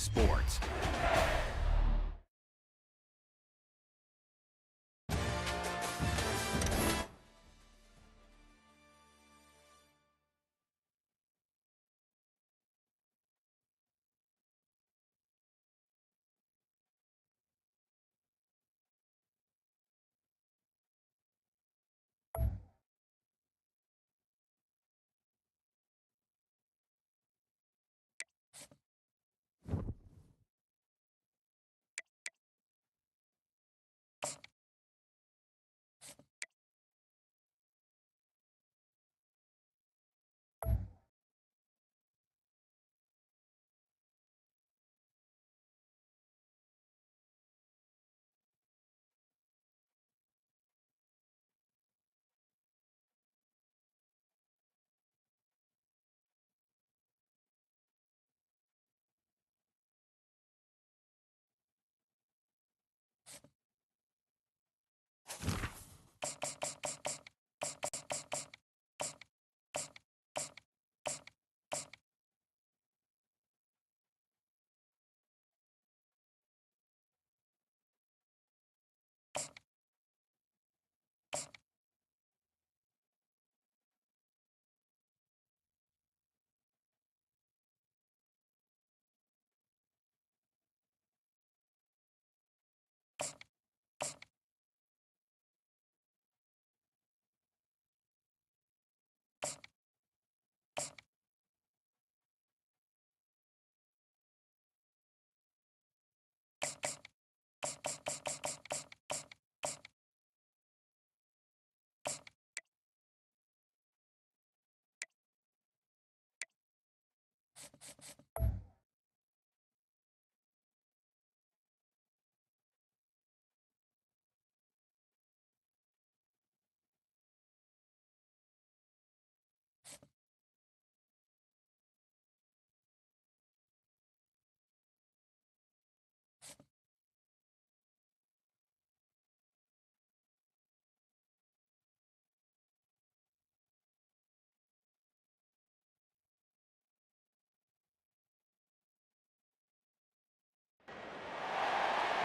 Sports.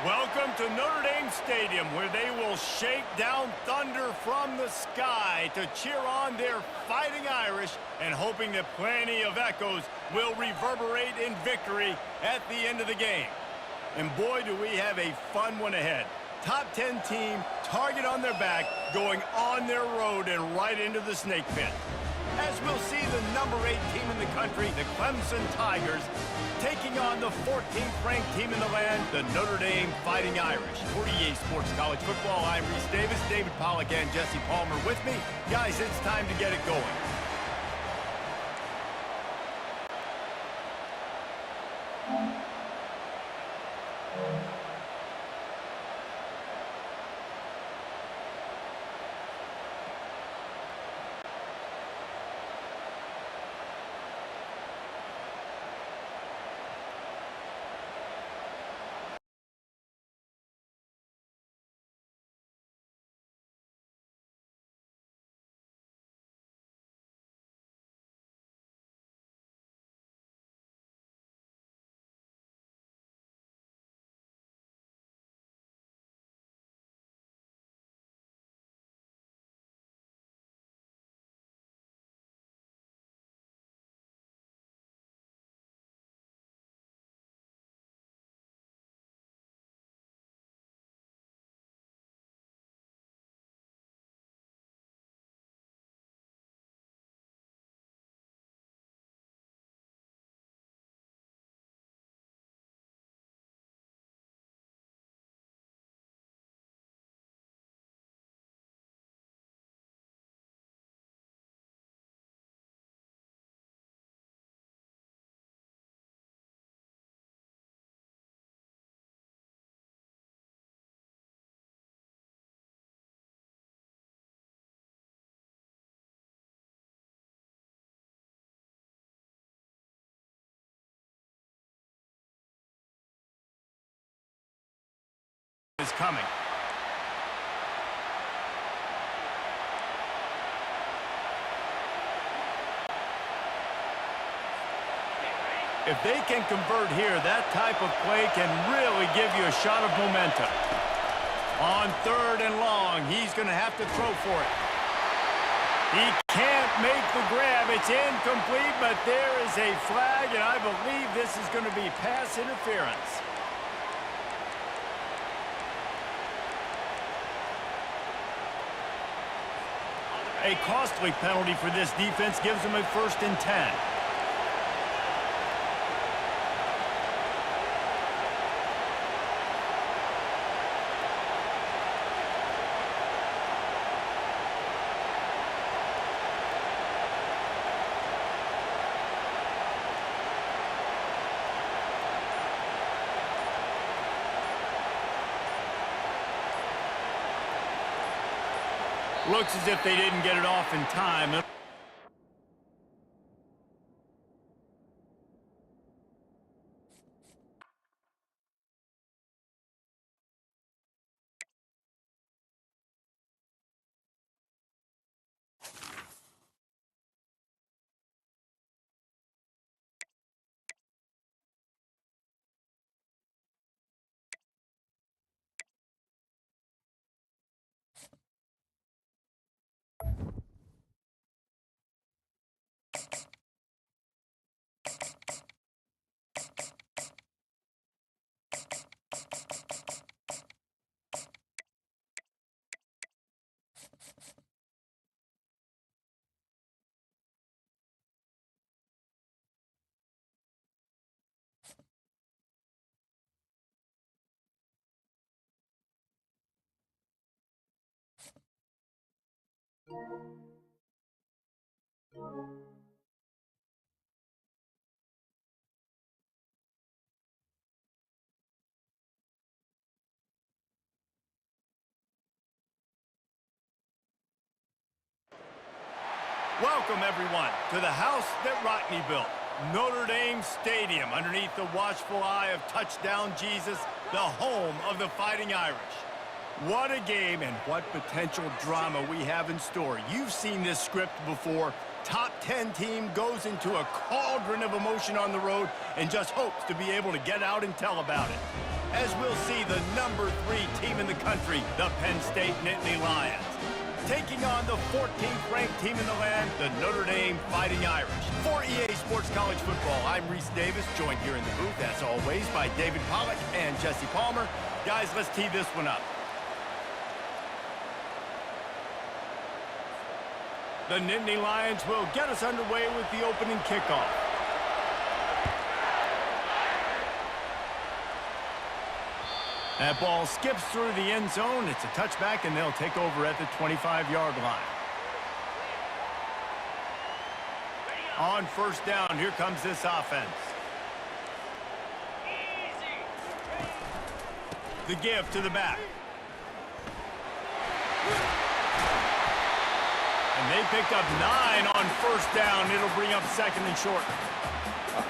Welcome to Notre Dame Stadium, where they will shake down thunder from the sky to cheer on their Fighting Irish and hoping that plenty of echoes will reverberate in victory at the end of the game. And boy, do we have a fun one ahead. Top 10 team, target on their back, going on their road and right into the snake pit. As we'll see the number 8 team in the country, the Clemson Tigers, taking on the 14th ranked team in the land, the Notre Dame Fighting Irish. For EA Sports College Football, I'm Reese Davis, David Pollack and Jesse Palmer with me. Guys, it's time to get it going. Is coming. If they can convert here, that type of play can really give you a shot of momentum. On 3rd and long, he's going to have to throw for it. He can't make the grab. It's incomplete, but there is a flag, and I believe this is going to be pass interference. A costly penalty for this defense gives them a 1st and 10. Looks as if they didn't get it off in time. Welcome, everyone, to the house that Rodney built, Notre Dame Stadium, underneath the watchful eye of Touchdown Jesus, the home of the Fighting Irish. What a game and what potential drama we have in store. You've seen this script before. Top 10 team goes into a cauldron of emotion on the road and just hopes to be able to get out and tell about it. As we'll see, the number 3 team in the country, the Penn State Nittany Lions, taking on the 14th ranked team in the land, the Notre Dame Fighting Irish. For EA Sports College Football, I'm Reese Davis, joined here in the booth, as always, by David Pollack and Jesse Palmer. Guys, let's tee this one up. The Nittany Lions will get us underway with the opening kickoff. That ball skips through the end zone. It's a touchback, and they'll take over at the 25-yard line. On 1st down, here comes this offense. The give to the back. And they picked up 9 on 1st down. It'll bring up 2nd and short.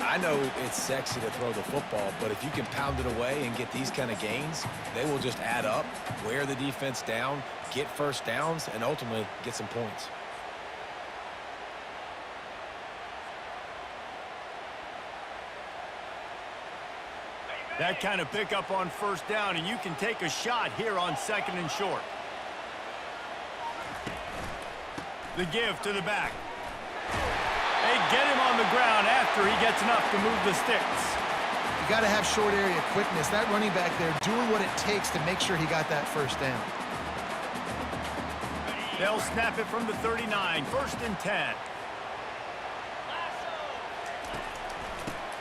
I know it's sexy to throw the football, but if you can pound it away and get these kind of gains, they will just add up, wear the defense down, get 1st downs, and ultimately get some points. That kind of pickup on 1st down, and you can take a shot here on 2nd and short. The give to the back. They get him on the ground after he gets enough to move the sticks. You got to have short area quickness. That running back there doing what it takes to make sure he got that 1st down. They'll snap it from the 39, 1st and 10.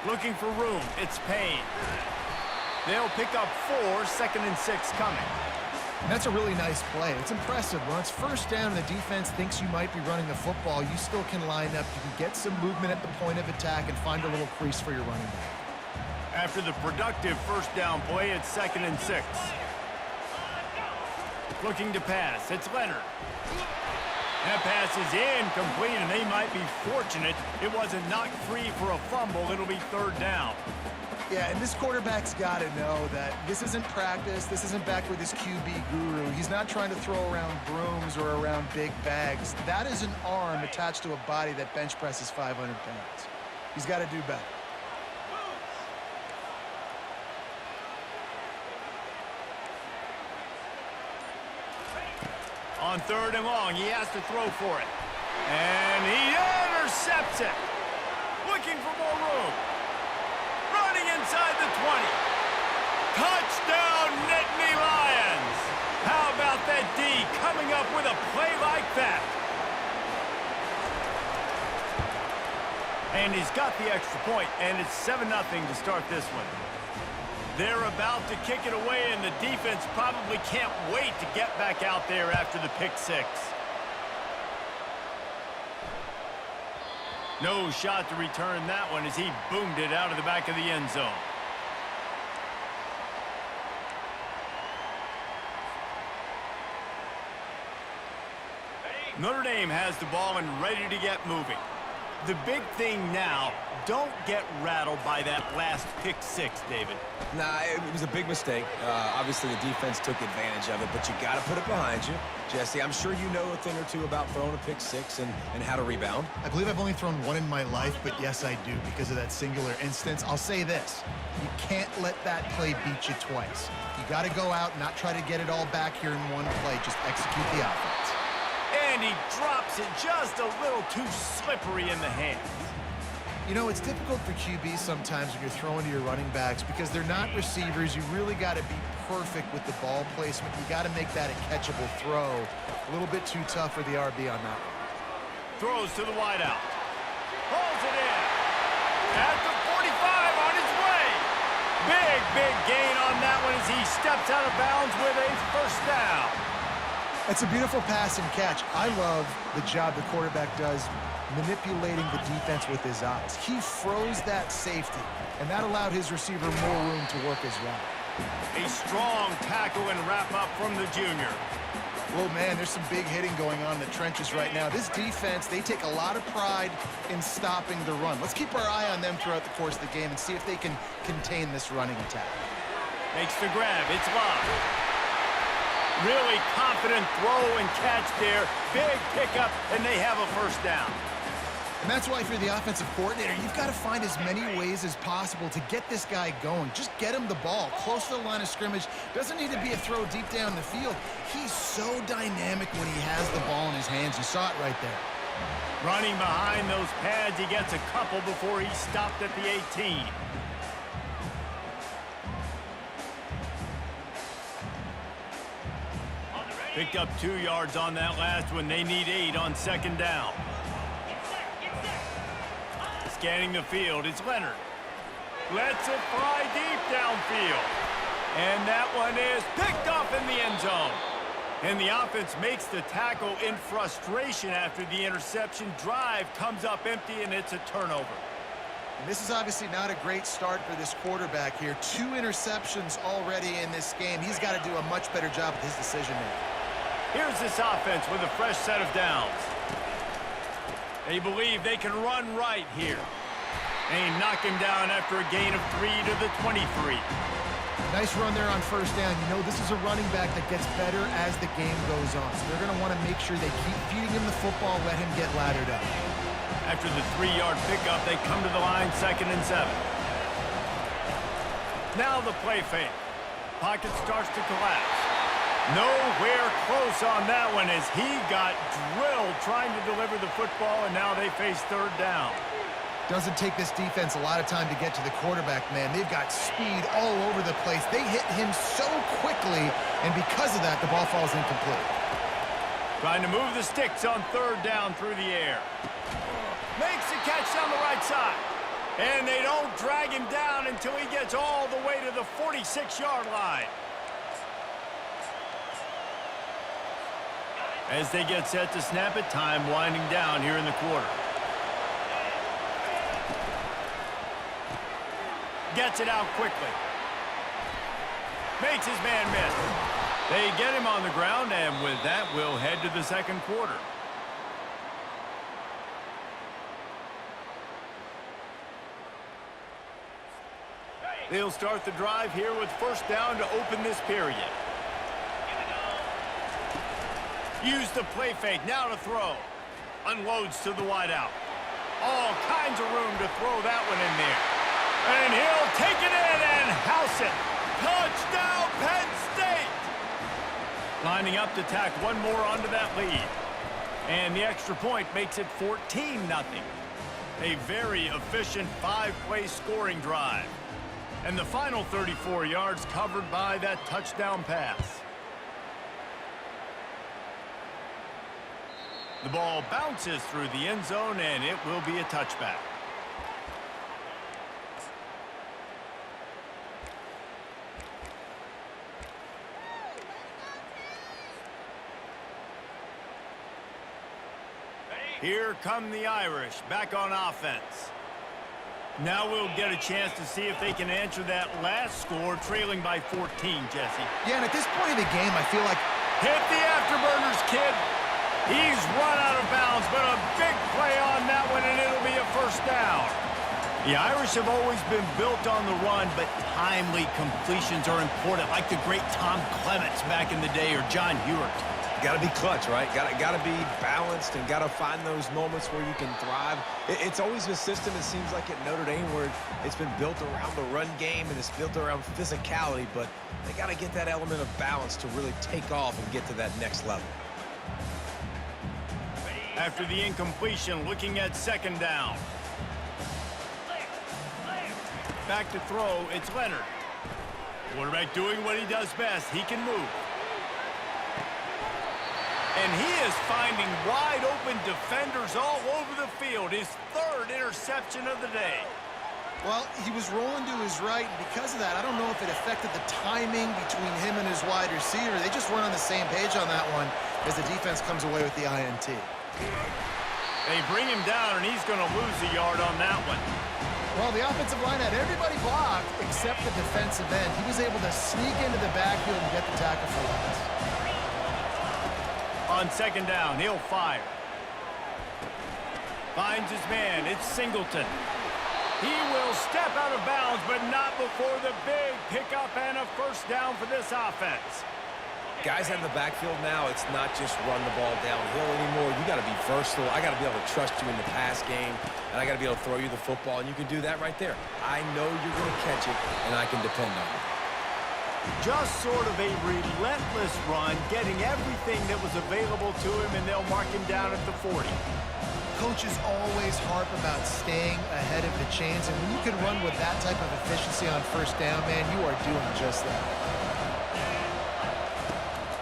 Looking for room, it's Payne. They'll pick up 4, 2nd and 6 coming. And that's a really nice play. It's impressive. When it's 1st down and the defense thinks you might be running the football, you still can line up. You can get some movement at the point of attack and find a little crease for your running back. After the productive 1st down play, it's 2nd and 6. Looking to pass, it's Leonard. That pass is incomplete, and they might be fortunate it wasn't knocked free for a fumble. It'll be 3rd down. Yeah, and this quarterback's got to know that this isn't practice. This isn't back with his QB guru. He's not trying to throw around brooms or around big bags. That is an arm attached to a body that bench presses 500 pounds. He's got to do better. On 3rd and long, he has to throw for it. And he intercepts it. Looking for more room. Running inside the 20. Touchdown, Nittany Lions. How about that D coming up with a play like that? And he's got the extra point, and it's 7-0 to start this one. They're about to kick it away, and the defense probably can't wait to get back out there after the pick 6. No shot to return that one as he boomed it out of the back of the end zone. Notre Dame has the ball and ready to get moving. The big thing now, don't get rattled by that last pick 6, David. Nah, it was a big mistake. Obviously, the defense took advantage of it, but you got to put it behind you. Jesse, I'm sure you know a thing or two about throwing a pick 6 and how to rebound. I believe I've only thrown one in my life, but yes, I do because of that singular instance. I'll say this. You can't let that play beat you twice. You got to go out and not try to get it all back here in one play. Just execute the offense. And he drops it just a little too slippery in the hands. You know, it's difficult for QBs sometimes when you're throwing to your running backs because they're not receivers. You really got to be perfect with the ball placement. You got to make that a catchable throw. A little bit too tough for the RB on that one. Throws to the wideout. Pulls it in. At the 45 on his way. Big gain on that one as he steps out of bounds with a first down. It's a beautiful pass and catch. I love the job the quarterback does manipulating the defense with his eyes. He froze that safety, and that allowed his receiver more room to work his route. A strong tackle and wrap-up from the junior. Well, man, there's some big hitting going on in the trenches right now. This defense, they take a lot of pride in stopping the run. Let's keep our eye on them throughout the course of the game and see if they can contain this running attack. Makes the grab. It's locked. Really confident throw and catch there. Big pickup, and they have a first down. And that's why, if you're the offensive coordinator, you've got to find as many ways as possible to get this guy going. Just get him the ball close to the line of scrimmage. Doesn't need to be a throw deep down the field. He's so dynamic when he has the ball in his hands. You saw it right there. Running behind those pads, he gets a couple before he stopped at the 18. Picked up 2 yards on that last one. They need 8 on second down. Scanning the field, it's Leonard. Lets it fly deep downfield. And that one is picked off in the end zone. And the offense makes the tackle in frustration after the interception. Drive comes up empty, and it's a turnover. And this is obviously not a great start for this quarterback here. 2 interceptions already in this game. He's got to do a much better job with his decision-making. Here's this offense with a fresh set of downs. They believe they can run right here. They knock him down after a gain of 3 to the 23. Nice run there on first down. You know, this is a running back that gets better as the game goes on. So they're going to want to make sure they keep feeding him the football, let him get laddered up. After the 3-yard pickup, they come to the line, 2nd and 7. Now the play fake. Pocket starts to collapse. Nowhere close on that one as he got drilled trying to deliver the football, and now they face 3rd down. Doesn't take this defense a lot of time to get to the quarterback, man. They've got speed all over the place. They hit him so quickly, and because of that, the ball falls incomplete. Trying to move the sticks on 3rd down through the air. Makes the catch down the right side. And they don't drag him down until he gets all the way to the 46-yard line. As they get set to snap it, time winding down here in the quarter. Gets it out quickly. Makes his man miss. They get him on the ground, and with that, we'll head to the second quarter. They'll start the drive here with first down to open this period. Use the play fake, now to throw. Unloads to the wideout. All kinds of room to throw that one in there. And he'll take it in and house it. Touchdown, Penn State! Lining up to tack one more onto that lead. And the extra point makes it 14-0. A very efficient 5-play scoring drive. And the final 34 yards covered by that touchdown pass. The ball bounces through the end zone, and it will be a touchback. Here come the Irish, back on offense. Now we'll get a chance to see if they can answer that last score, trailing by 14, Jesse. Yeah, and at this point in the game, I feel like... Hit the afterburners, kid. He's run out of bounds, but a big play on that one, and it'll be a first down. The Irish have always been built on the run, but timely completions are important, like the great Tom Clements back in the day, or John Hewart. Got to be clutch, right? Got to be balanced and got to find those moments where you can thrive. It's always a system, it seems like, at Notre Dame where it's been built around the run game and it's built around physicality, but they got to get that element of balance to really take off and get to that next level. After the incompletion, looking at second down. Back to throw, it's Leonard. Quarterback doing what he does best. He can move. And he is finding wide-open defenders all over the field. His third interception of the day. Well, he was rolling to his right, and because of that, I don't know if it affected the timing between him and his wide receiver. They just weren't on the same page on that one as the defense comes away with the INT. They bring him down, and he's going to lose a yard on that one. Well, the offensive line had everybody blocked except the defensive end. He was able to sneak into the backfield and get the tackle for loss. On second down, he'll fire. Finds his man. It's Singleton. He will step out of bounds, but not before the big pickup and a first down for this offense. Guys out in the backfield now, it's not just run the ball downhill anymore. You got to be versatile. I got to be able to trust you in the pass game, and I got to be able to throw you the football, and you can do that right there. I know you're going to catch it, and I can depend on it. Just sort of a relentless run, getting everything that was available to him, and they'll mark him down at the 40. Coaches always harp about staying ahead of the chains, and when you can run with that type of efficiency on first down, man, you are doing just that.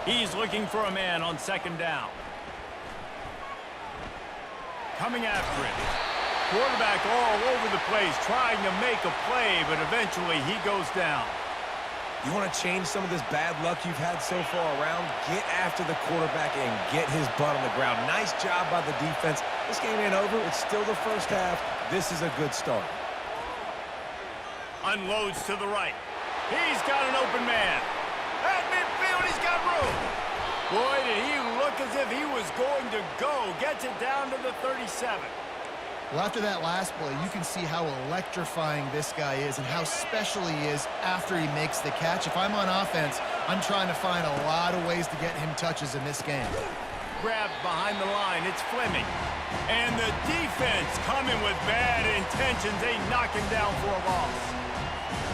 He's looking for a man on second down. Coming after it. Quarterback all over the place, trying to make a play, but eventually he goes down. You want to change some of this bad luck you've had so far around? Get after the quarterback and get his butt on the ground. Nice job by the defense. This game ain't over. It's still the first half. This is a good start. Unloads to the right. He's got an open man. At midfield, he's got room. Boy, did he look as if he was going to go. Gets it down to the 37. Well, after that last play, you can see how electrifying this guy is and how special he is after he makes the catch. If I'm on offense, I'm trying to find a lot of ways to get him touches in this game. Grabbed behind the line, it's Fleming. And the defense coming with bad intentions. They knock him down for a loss.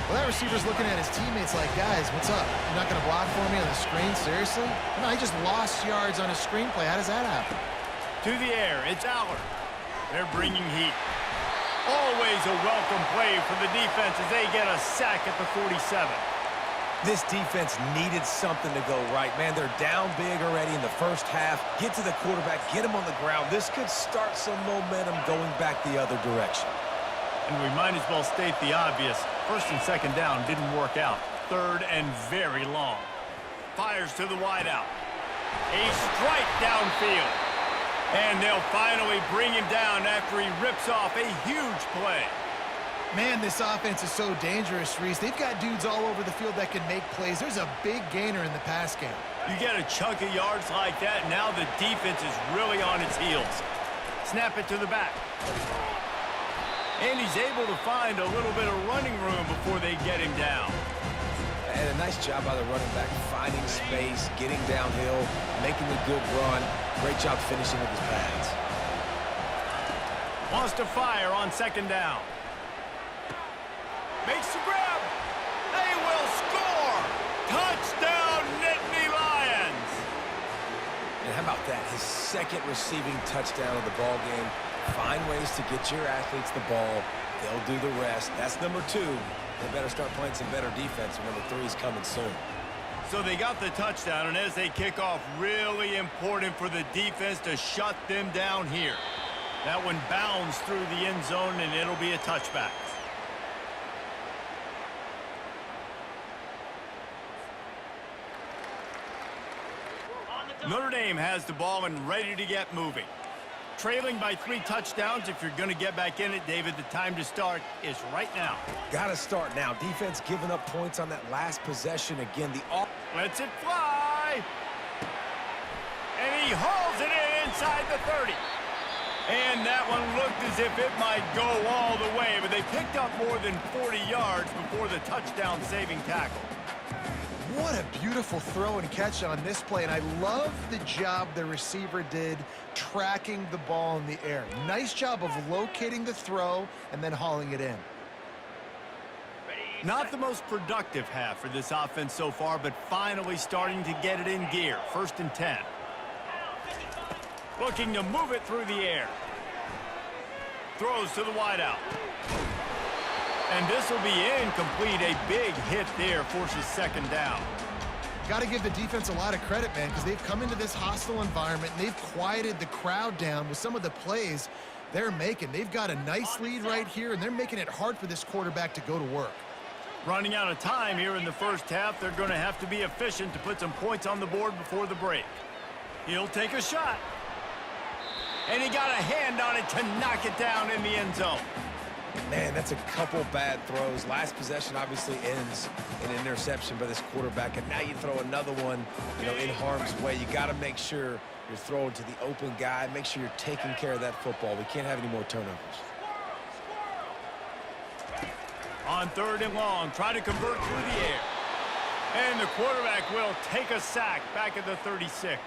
Well, that receiver's looking at his teammates like, guys, what's up? You're not going to block for me on the screen? Seriously? No, he just lost yards on a screenplay. How does that happen? To the air, it's Allard. They're bringing heat. Always a welcome play for the defense as they get a sack at the 47. This defense needed something to go right. Man, they're down big already in the first half. Get to the quarterback, get him on the ground. This could start some momentum going back the other direction. And we might as well state the obvious. First and second down didn't work out. Third and very long. Fires to the wideout. A strike downfield. And they'll finally bring him down after he rips off a huge play. Man, this offense is so dangerous, Reese. They've got dudes all over the field that can make plays. There's a big gainer in the pass game. You get a chunk of yards like that, now the defense is really on its heels. Snap it to the back. And he's able to find a little bit of running room before they get him down. And a nice job by the running back, finding space, getting downhill, making a good run. Great job finishing with his pads. Wants to fire on second down. Makes the grab. They will score. Touchdown, Nittany Lions. about that? His second receiving touchdown of the ball game. Find ways to get your athletes the ball. They'll do the rest. That's number 2. They better start playing some better defense when number 3 is coming soon. So they got the touchdown, and as they kick off, really important for the defense to shut them down here. That one bounds through the end zone, and it'll be a touchback. Notre Dame has the ball and ready to get moving. Trailing by 3 touchdowns. If you're going to get back in it, David, the time to start is right now. Got to start now. Defense giving up points on that last possession. Again, Lets it fly. And he hauls it in inside the 30. And that one looked as if it might go all the way, but they picked up more than 40 yards before the touchdown-saving tackle. What a beautiful throw and catch on this play, and I love the job the receiver did tracking the ball in the air. Nice job of locating the throw and then hauling it in. Not the most productive half for this offense so far, but finally starting to get it in gear. 1st and 10. Looking to move it through the air. Throws to the wideout. And this will be incomplete. A big hit there forces 2nd down. Got to give the defense a lot of credit, man, because they've come into this hostile environment and they've quieted the crowd down with some of the plays they're making. They've got a nice lead right here, and they're making it hard for this quarterback to go to work. Running out of time here in the first half. They're going to have to be efficient to put some points on the board before the break. He'll take a shot. And he got a hand on it to knock it down in the end zone. Man, that's a couple bad throws. Last possession obviously ends in an interception by this quarterback, and now you throw another one, in harm's way. You got to make sure you're throwing to the open guy. Make sure you're taking care of that football. We can't have any more turnovers. On 3rd and long, try to convert through the air. And the quarterback will take a sack back at the 36.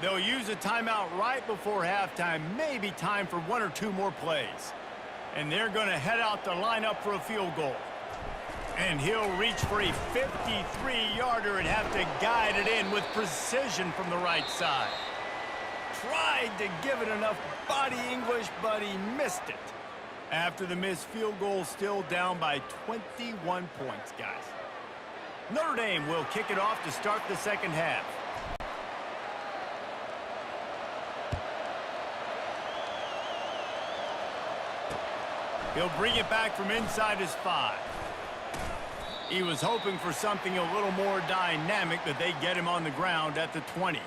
They'll use a timeout right before halftime. Maybe time for 1 or 2 more plays. And they're going to head out to line up for a field goal. And he'll reach for a 53-yarder and have to guide it in with precision from the right side. Tried to give it enough body English, but he missed it. After the missed field goal, still down by 21 points, guys. Notre Dame will kick it off to start the 2nd half. He'll bring it back from inside his 5. He was hoping for something a little more dynamic, but they get him on the ground at the 20.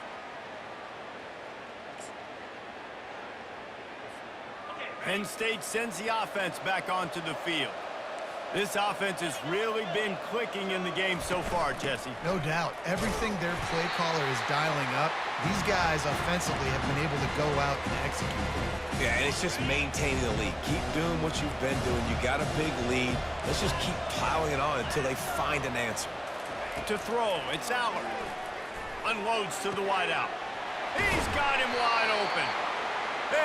Penn State sends the offense back onto the field. This offense has really been clicking in the game so far, Jesse. No doubt. Everything their play caller is dialing up, these guys offensively have been able to go out and execute. Yeah, and it's just maintaining the lead. Keep doing what you've been doing. You got a big lead. Let's just keep piling it on until they find an answer. To throw, it's Allard. Unloads to the wideout. He's got him wide open.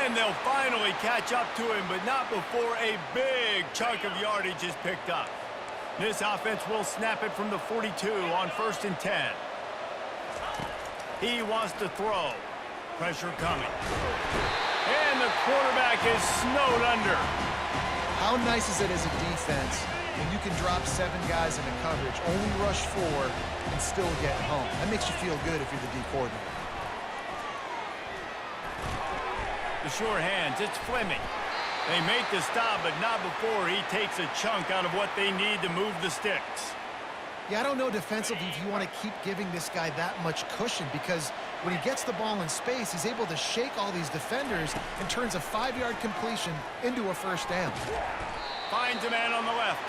And they'll finally catch up to him, but not before a big chunk of yardage is picked up. This offense will snap it from the 42 on 1st and 10. He wants to throw. Pressure coming. And the quarterback is snowed under. How nice is it as a defense when you can drop 7 guys into coverage, only rush 4, and still get home? That makes you feel good if you're the D coordinator. The sure hands, it's Fleming. They make the stop, but not before he takes a chunk out of what they need to move the sticks. Yeah, I don't know defensively if you want to keep giving this guy that much cushion, because when he gets the ball in space, he's able to shake all these defenders and turns a 5-yard completion into a 1st down. Finds a man on the left.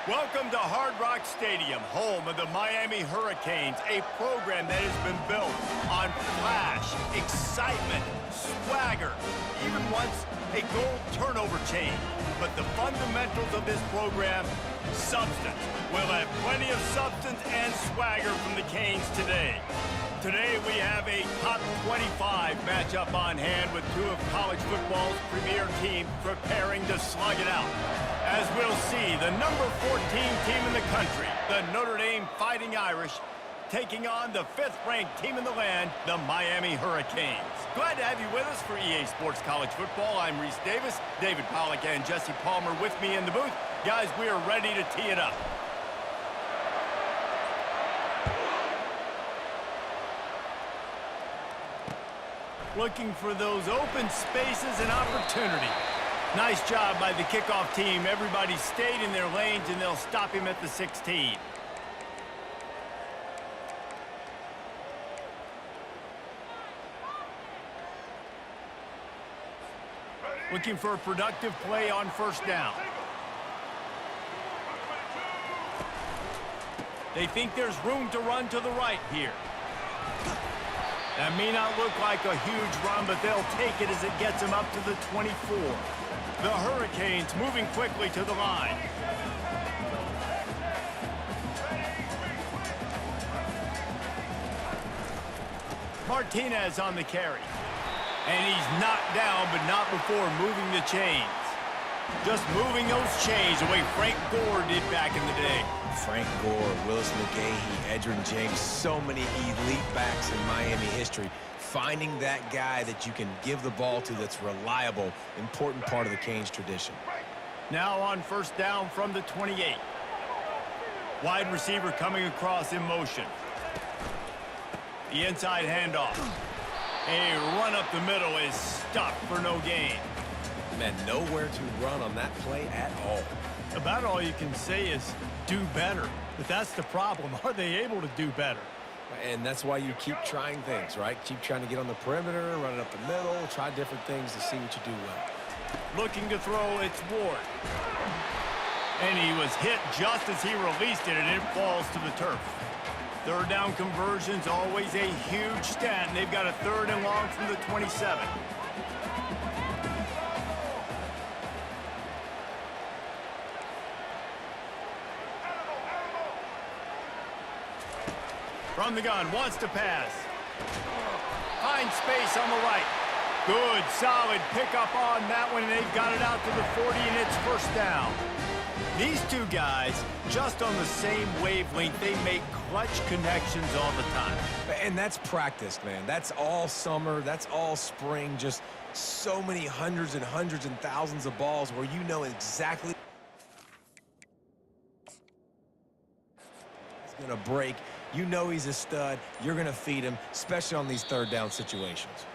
Welcome to Hard Rock Stadium, home of the Miami Hurricanes, a program that has been built on flash, excitement, swagger, even once a goal turnover chain. But the fundamentals of this program, substance. We'll have plenty of substance and swagger from the Canes today. Today we have a top 25 matchup on hand with two of college football's premier teams preparing to slug it out. As we'll see, the number 14 team in the country, the Notre Dame Fighting Irish, taking on the 5th-ranked team in the land, the Miami Hurricanes. Glad to have you with us for EA Sports College Football. I'm Reese Davis, David Pollack and Jesse Palmer with me in the booth. Guys, we are ready to tee it up. Looking for those open spaces and opportunity. Nice job by the kickoff team. Everybody stayed in their lanes, and they'll stop him at the 16. Looking for a productive play on first down. They think there's room to run to the right here. That may not look like a huge run, but they'll take it as it gets them up to the 24. The Hurricanes moving quickly to the line. Martinez on the carry. And he's knocked down, but not before moving the chains. Just moving those chains the way Frank Gore did back in the day. Frank Gore, Willis McGahee, Edgerrin James, so many elite backs in Miami history. Finding that guy that you can give the ball to that's reliable, important part of the Canes tradition. Now on first down from the 28. Wide receiver coming across in motion. The inside handoff. A run up the middle is stuck for no gain. Man, nowhere to run on that play at all. About all you can say is do better. But that's the problem. Are they able to do better? And that's why you keep trying things, right? Keep trying to get on the perimeter, run it up the middle, try different things to see what you do well. Looking to throw, it's Ward. And he was hit just as he released it, and it falls to the turf. Third down conversion's always a huge stat, and they've got a 3rd and long from the 27. From the gun, wants to pass. Finds space on the right. Good, solid pickup on that one, and they've got it out to the 40, and it's first down. These two guys, just on the same wavelength, they make clutch connections all the time. And that's practice, man. That's all summer. That's all spring. Just so many hundreds and thousands of balls where you know exactly it's going to break. You know he's a stud. You're going to feed him, especially on these 3rd down situations.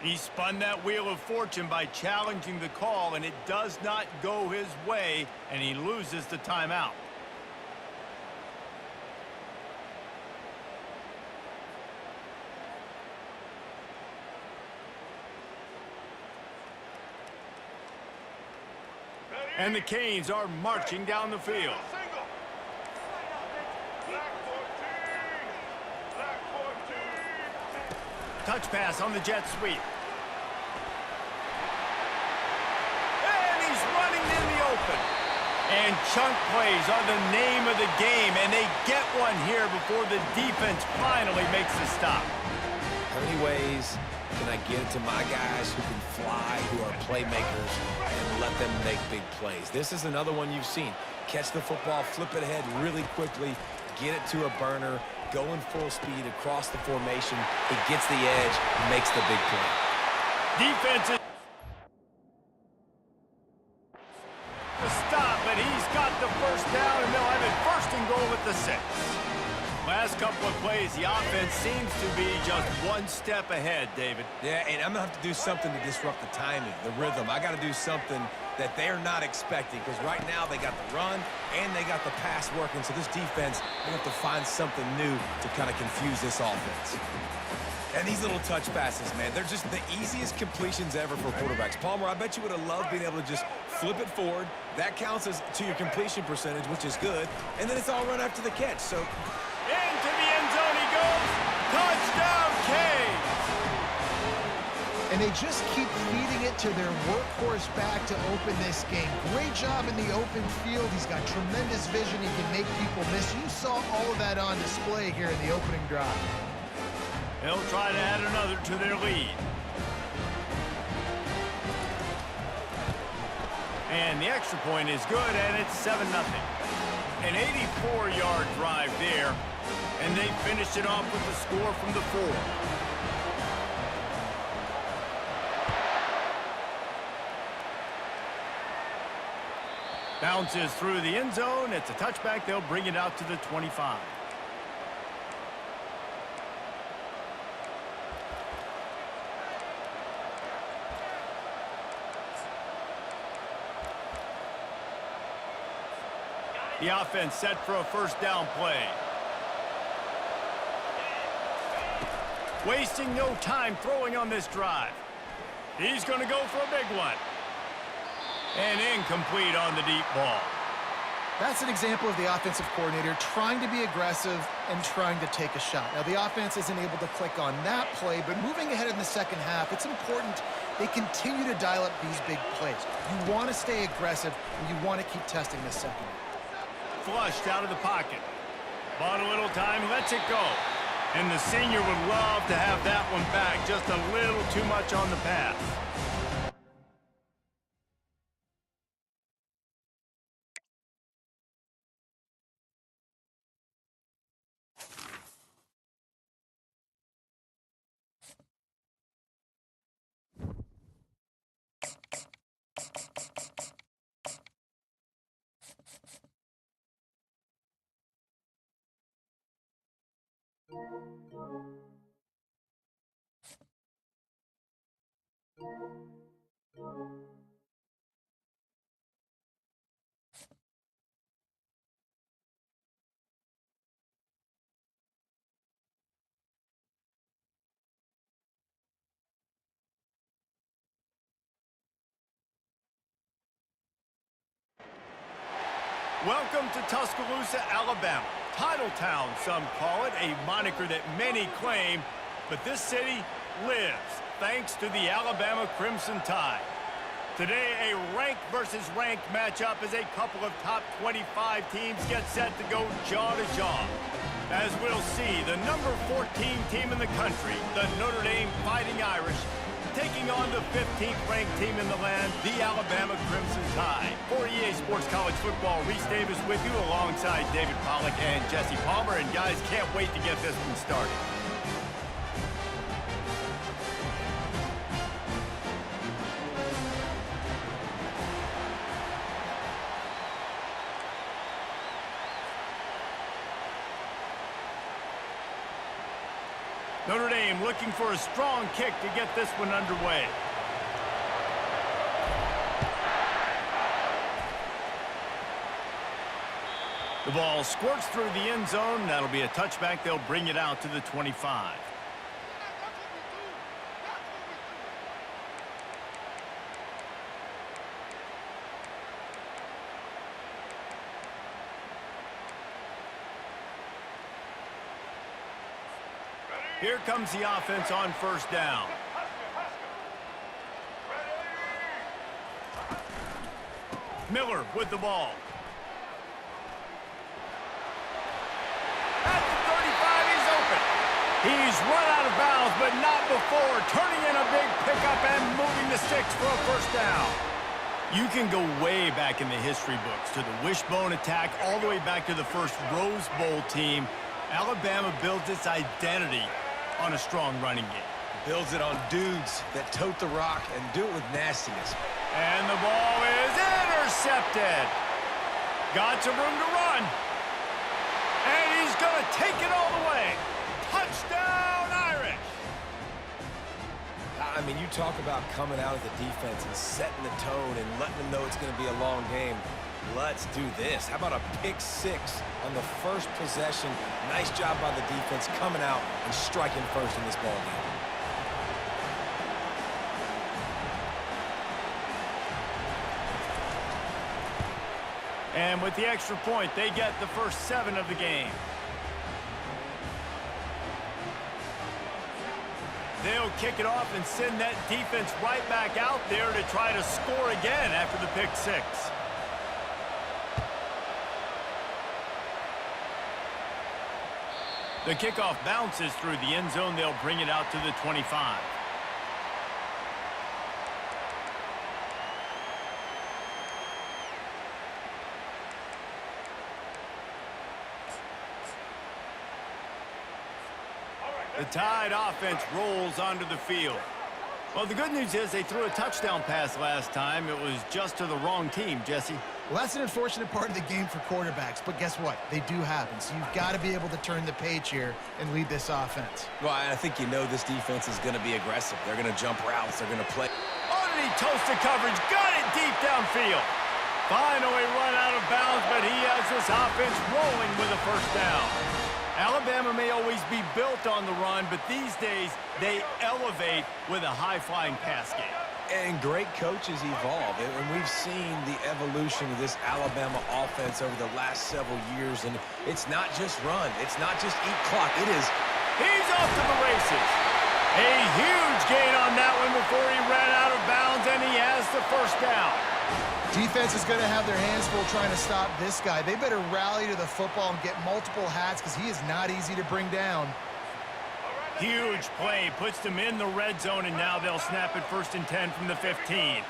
He spun that wheel of fortune by challenging the call, and it does not go his way, and he loses the timeout. And the Canes are marching down the field. Touch pass on the jet sweep. And he's running in the open. And chunk plays are the name of the game, and they get one here before the defense finally makes the stop. How many ways can I get it to my guys who can fly, who are playmakers, and let them make big plays? This is another one you've seen. Catch the football, flip it ahead really quickly, get it to a burner, going full speed across the formation. He gets the edge, makes the big play. Defense is the stop, but he's got the first down, and they'll have it 1st and goal at the 6. Last couple of plays, the offense seems to be just one step ahead, David. Yeah, and I'm going to have to do something to disrupt the timing, the rhythm. I got to do something that they're not expecting, because right now they got the run and they got the pass working. So this defense, they have to find something new to kind of confuse this offense. And And these little touch passes, man, they're just the easiest completions ever for quarterbacks. Palmer, I bet you would have loved being able to just flip it forward. That counts as to your completion percentage, which is good. And then it's all run after the catch. So into the end zone he goes. Touchdown, Canes. And they just keep feeding it to their workhorse back to open this game. Great job in the open field. He's got tremendous vision. He can make people miss. You saw all of that on display here in the opening drive. They'll try to add another to their lead. And the extra point is good, and it's 7-0. An 84-yard drive there, and they finished it off with the score from the 4. Bounces through the end zone. It's a touchback. They'll bring it out to the 25. The offense set for a first down play. Wasting no time throwing on this drive. He's going to go for a big one. And incomplete on the deep ball. That's an example of the offensive coordinator trying to be aggressive and trying to take a shot. Now, the offense isn't able to click on that play, but moving ahead in the second half, it's important they continue to dial up these big plays. You want to stay aggressive, and you want to keep testing this second. Flushed out of the pocket. Bought a little time, lets it go. And the senior would love to have that one back. Just a little too much on the pass. Welcome to Tuscaloosa, Alabama. Titletown, some call it, a moniker that many claim, but this city lives thanks to the Alabama Crimson Tide. Today, a ranked versus ranked matchup as a couple of top 25 teams get set to go jaw to jaw. As we'll see, the number 14 team in the country, the Notre Dame Fighting Irish, taking on the 15th ranked team in the land, the Alabama Crimson Tide. For EA Sports College Football, Reese Davis with you alongside David Pollack and Jesse Palmer. And guys, can't wait to get this one started. Notre Dame looking for a strong kick to get this one underway. The ball squirts through the end zone. That'll be a touchback. They'll bring it out to the 25. Here comes the offense on first down. Miller with the ball. At the 35, he's open. He's run out of bounds, but not before turning in a big pickup and moving the sticks for a first down. You can go way back in the history books to the wishbone attack, all the way back to the first Rose Bowl team. Alabama builds its identity on a strong running game. builds it on dudes that tote the rock and do it with nastiness. And the ball is intercepted. Got some room to run. And he's going to take it all the way. Touchdown, Irish. I mean, you talk about coming out of the defense and setting the tone and letting them know it's going to be a long game. Let's do this. How about a pick six on the first possession? Nice job by the defense coming out and striking first in this ball game. And with the extra point, they get the first 7 of the game. They'll kick it off and send that defense right back out there to try to score again after the pick six. The kickoff bounces through the end zone. They'll bring it out to the 25. The Tide offense rolls onto the field. Well, the good news is they threw a touchdown pass last time. It was just to the wrong team, Jesse. Well, that's an unfortunate part of the game for quarterbacks, but guess what? They do happen, so you've got to be able to turn the page here and lead this offense. Well, I think you know this defense is going to be aggressive. They're going to jump routes. They're going to play. Underneath toasted coverage, got it deep downfield. Finally run out of bounds, but he has this offense rolling with a first down. Alabama may always be built on the run, but these days they elevate with a high-flying pass game. And great coaches evolve, and we've seen the evolution of this Alabama offense over the last several years, and it's not just run. It's not just eat clock. It is. He's off to the races. A huge gain on that one before he ran out of bounds, and he has the first down. Defense is going to have their hands full trying to stop this guy. They better rally to the football and get multiple hats because he is not easy to bring down. Huge play, puts them in the red zone, and now they'll snap it 1st and 10 from the 15.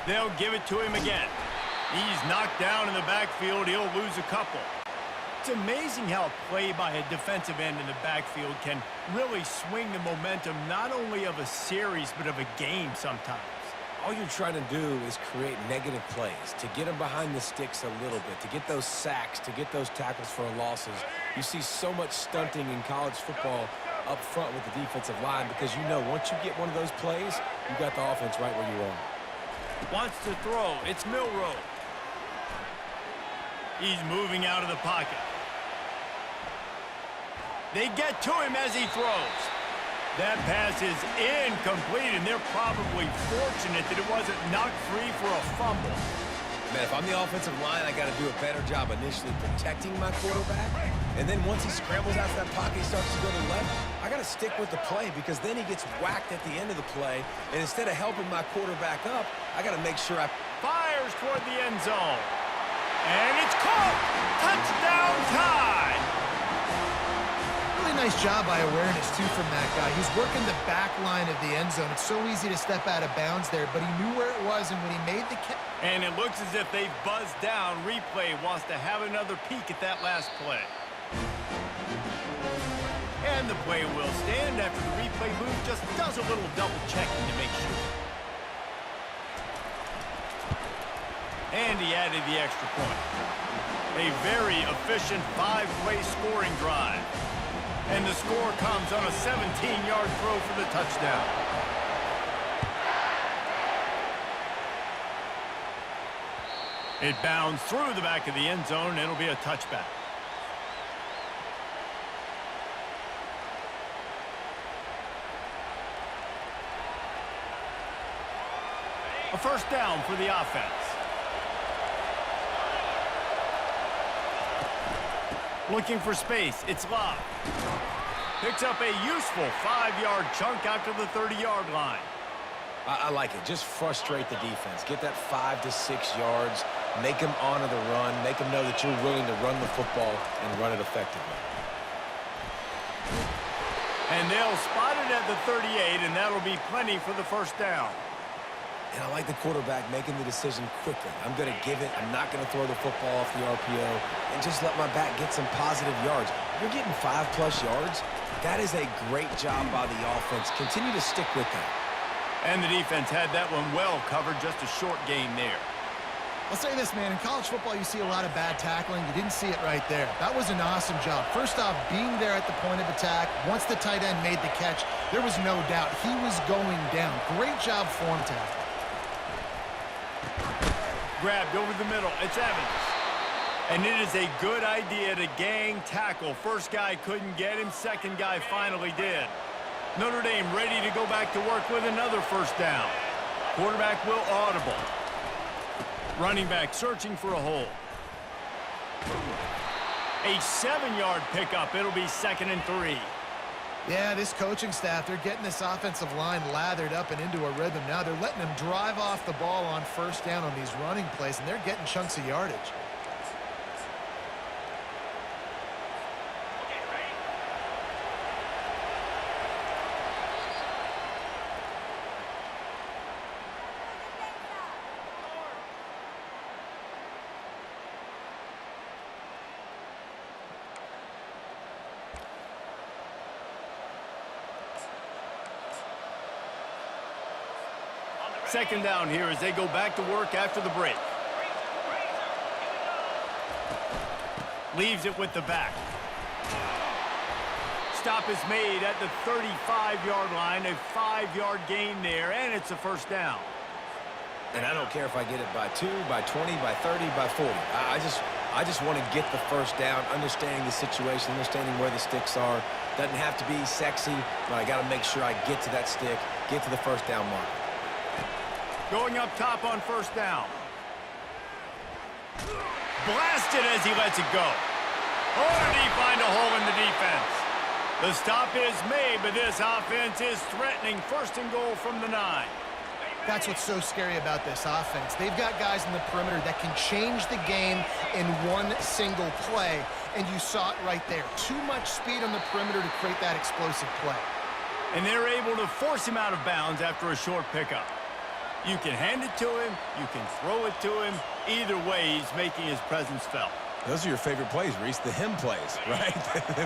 They'll give it to him again. He's knocked down in the backfield. He'll lose a couple. It's amazing how a play by a defensive end in the backfield can really swing the momentum not only of a series but of a game sometimes. All you're trying to do is create negative plays, to get them behind the sticks a little bit, to get those sacks, to get those tackles for losses. You see so much stunting in college football up front with the defensive line because you know once you get one of those plays, you got the offense right where you are. Wants to throw. It's Milroe. He's moving out of the pocket. They get to him as he throws. That pass is incomplete, and they're probably fortunate that it wasn't knocked free for a fumble. Man, if I'm the offensive line, I got to do a better job initially protecting my quarterback. And then once he scrambles out of that pocket, he starts to go to the left, I got to stick with the play because then he gets whacked at the end of the play. And instead of helping my quarterback up, I got to make sure I... Fires toward the end zone. And it's caught. Touchdown Tide. Really nice job by awareness, too, from that guy. He's working the back line of the end zone. It's so easy to step out of bounds there, but he knew where it was, and when he made the catch... And it looks as if they've buzzed down. Replay wants to have another peek at that last play. And the play will stand after the replay booth just does a little double checking to make sure. And he added the extra point. A very efficient 5-play scoring drive. And the score comes on a 17-yard throw for the touchdown. It bounds through the back of the end zone, and it'll be a touchback. A first down for the offense. Looking for space. It's Love. Picks up a useful 5-yard chunk out to the 30-yard line. I like it. Just frustrate the defense. Get that 5 to 6 yards. Make them honor the run. Make them know that you're willing to run the football and run it effectively. And they'll spot it at the 38, and that'll be plenty for the first down. And I like the quarterback making the decision quickly. I'm going to give it. I'm not going to throw the football off the RPO and just let my back get some positive yards. You're getting 5+ yards. That is a great job by the offense. Continue to stick with that. And the defense had that one well covered, just a short gain there. I'll say this, man. In college football, you see a lot of bad tackling. You didn't see it right there. That was an awesome job. First off, being there at the point of attack. Once the tight end made the catch, there was no doubt he was going down. Great job form tackle. Grabbed over the middle. It's Evans. And it is a good idea to gang tackle. First guy couldn't get him. Second guy finally did. Notre Dame ready to go back to work with another first down. Quarterback will audible. Running back searching for a hole. A 7-yard pickup. It'll be 2nd and 3. Yeah, this coaching staff, they're getting this offensive line lathered up and into a rhythm now. They're letting them drive off the ball on first down on these running plays, and they're getting chunks of yardage. Second down here as they go back to work after the break. Leaves it with the back. Stop is made at the 35-yard line. A 5-yard gain there, and it's a first down. And I don't care if I get it by 2, by 20, by 30, by 40. I just want to get the first down, understanding the situation, understanding where the sticks are. Doesn't have to be sexy, but I got to make sure I get to that stick, get to the first down mark. Going up top on first down. Blasted as he lets it go. Oh, did he find a hole in the defense? The stop is made, but this offense is threatening 1st and goal from the 9. That's what's so scary about this offense. They've got guys in the perimeter that can change the game in one single play, and you saw it right there. Too much speed on the perimeter to create that explosive play. And they're able to force him out of bounds after a short pickup. You can hand it to him, you can throw it to him. Either way, he's making his presence felt. Those are your favorite plays, Reese, the him plays, right?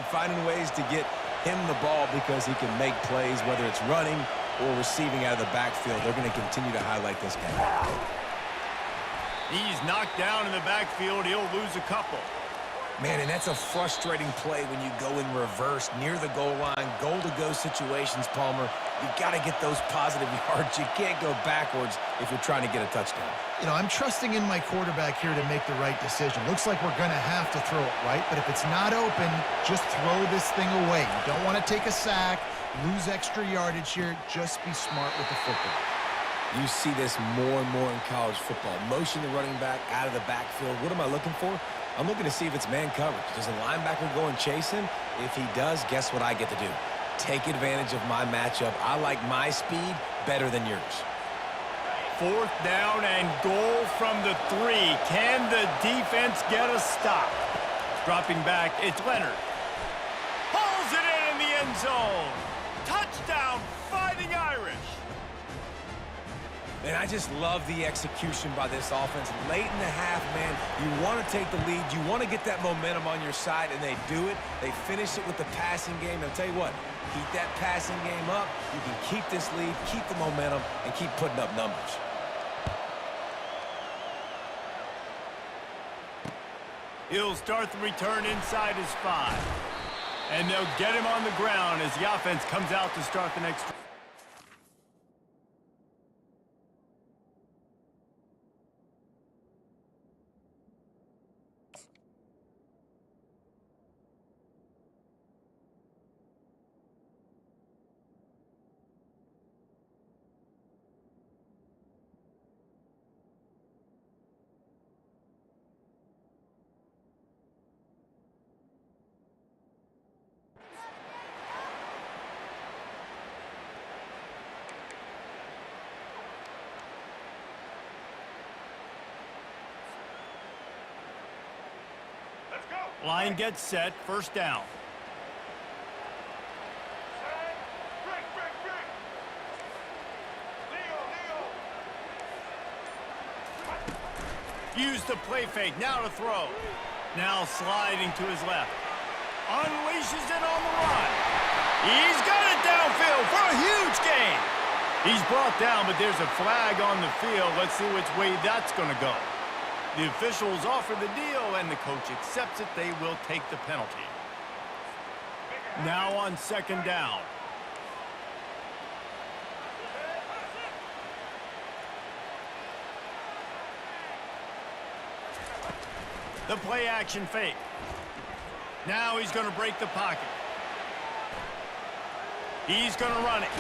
Finding ways to get him the ball because he can make plays, whether it's running or receiving out of the backfield. They're going to continue to highlight this guy. He's knocked down in the backfield. He'll lose a couple. Man, and that's a frustrating play when you go in reverse near the goal line, goal-to-go situations, Palmer. You got to get those positive yards. You can't go backwards if you're trying to get a touchdown. You know, I'm trusting in my quarterback here to make the right decision. Looks like we're going to have to throw it right, but if it's not open, just throw this thing away. You don't want to take a sack, lose extra yardage here. Just be smart with the football. You see this more and more in college football. Motion the running back out of the backfield. What am I looking for? I'm looking to see if it's man coverage. Does a linebacker go and chase him? If he does, guess what I get to do? Take advantage of my matchup. I like my speed better than yours. 4th down and goal from the 3. Can the defense get a stop? Dropping back, it's Leonard. Pulls it in the end zone. Touchdown, Fighting Irish. And I just love the execution by this offense. Late in the half, man, you want to take the lead. You want to get that momentum on your side, and they do it. They finish it with the passing game. And I'll tell you what, keep that passing game up. You can keep this lead, keep the momentum, and keep putting up numbers. He'll start the return inside his 5. And they'll get him on the ground as the offense comes out to start the next. Line gets set, 1st down. Use the play fake, now to throw. Now sliding to his left. Unleashes it on the run. He's got it downfield for a huge gain. He's brought down, but there's a flag on the field. Let's see which way that's going to go. The officials offer the deal, and the coach accepts it. They will take the penalty. Now on 2nd down. The play action fake. Now he's going to break the pocket. He's going to run it.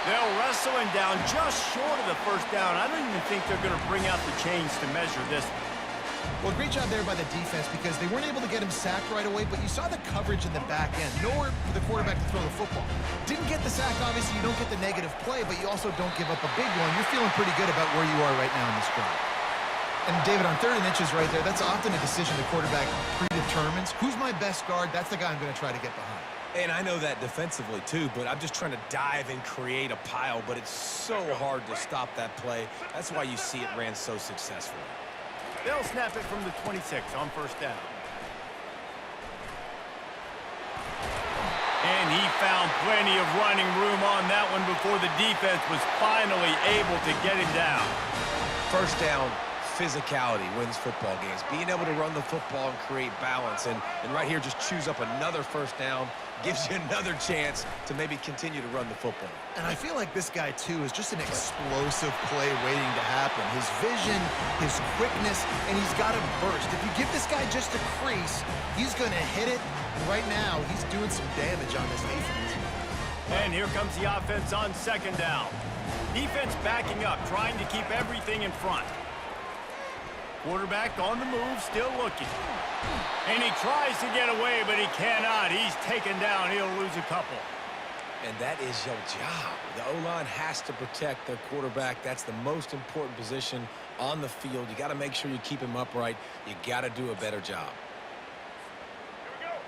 They'll wrestle him down just short of the first down. I don't even think they're going to bring out the chains to measure this one. Well, great job there by the defense because they weren't able to get him sacked right away, but you saw the coverage in the back end. Nowhere for the quarterback to throw the football. Didn't get the sack, obviously. You don't get the negative play, but you also don't give up a big one. You're feeling pretty good about where you are right now in this drive. And, David, on 3rd and inches right there, that's often a decision the quarterback predetermines. Who's my best guard? That's the guy I'm going to try to get behind. And I know that defensively, too, but I'm just trying to dive and create a pile, but it's so hard to stop that play. That's why you see it ran so successfully. They'll snap it from the 26 on first down. And he found plenty of running room on that one before the defense was finally able to get him down. First down, physicality wins football games. Being able to run the football and create balance. And right here, just choose up another first down, gives you another chance to maybe continue to run the football. And I feel like this guy, too, is just an explosive play waiting to happen. His vision, his quickness, and he's got a burst. If you give this guy just a crease, he's going to hit it. And right now, he's doing some damage on this defense. And here comes the offense on 2nd down. Defense backing up, trying to keep everything in front. Quarterback on the move, still looking. And he tries to get away, but he cannot. He's taken down. He'll lose a couple. And that is your job. The O-line has to protect their quarterback. That's the most important position on the field. You got to make sure you keep him upright. You got to do a better job.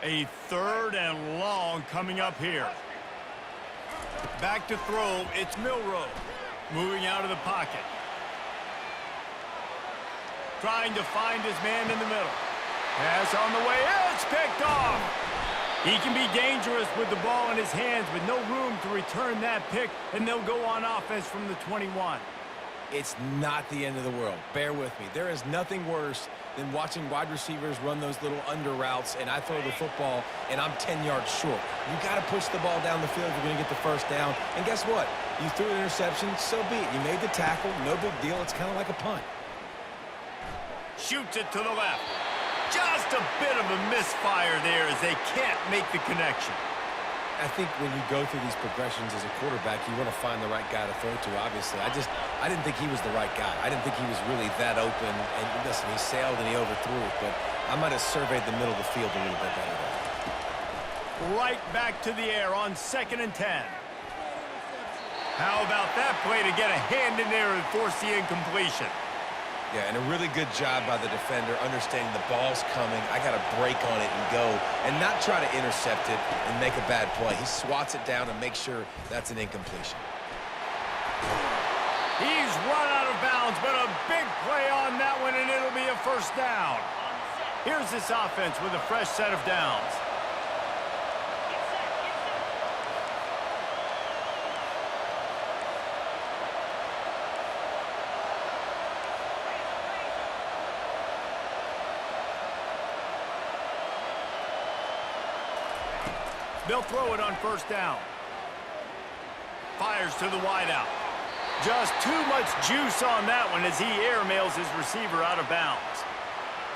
A 3rd and long coming up here. Back to throw. It's Milroe. Moving out of the pocket. Trying to find his man in the middle. Pass on the way. It's picked off. He can be dangerous with the ball in his hands, but no room to return that pick, and they'll go on offense from the 21. It's not the end of the world. Bear with me. There is nothing worse than watching wide receivers run those little under routes, and I throw the football, and I'm 10 yards short. You got to push the ball down the field if you're going to get the first down. And guess what? You threw an interception, so be it. You made the tackle. No big deal. It's kind of like a punt. Shoots it to the left. Just a bit of a misfire there as they can't make the connection. I think when you go through these progressions as a quarterback, you want to find the right guy to throw to, obviously. I didn't think he was the right guy. I didn't think he was really that open. And listen, he sailed and he overthrew it, but I might have surveyed the middle of the field a little bit better there. Right back to the air on 2nd and 10. How about that play to get a hand in there and force the incompletion? Yeah, and a really good job by the defender understanding the ball's coming. I got to break on it and go and not try to intercept it and make a bad play. He swats it down and makes sure that's an incompletion. He's run out of bounds, but a big play on that one, and it'll be a first down. Here's this offense with a fresh set of downs. They'll throw it on first down. Fires to the wideout. Just too much juice on that one as he airmails his receiver out of bounds.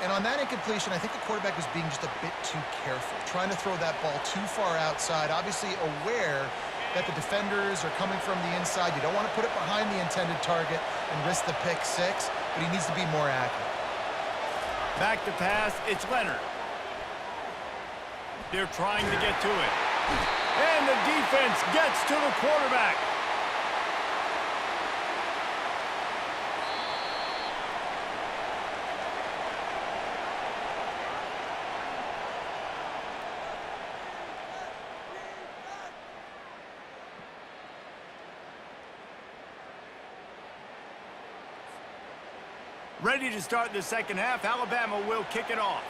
And on that incompletion, I think the quarterback was being just a bit too careful, trying to throw that ball too far outside, obviously aware that the defenders are coming from the inside. You don't want to put it behind the intended target and risk the pick six, but he needs to be more accurate. Back to pass, it's Leonard. They're trying to get to it. And the defense gets to the quarterback. Ready to start the second half. Alabama will kick it off.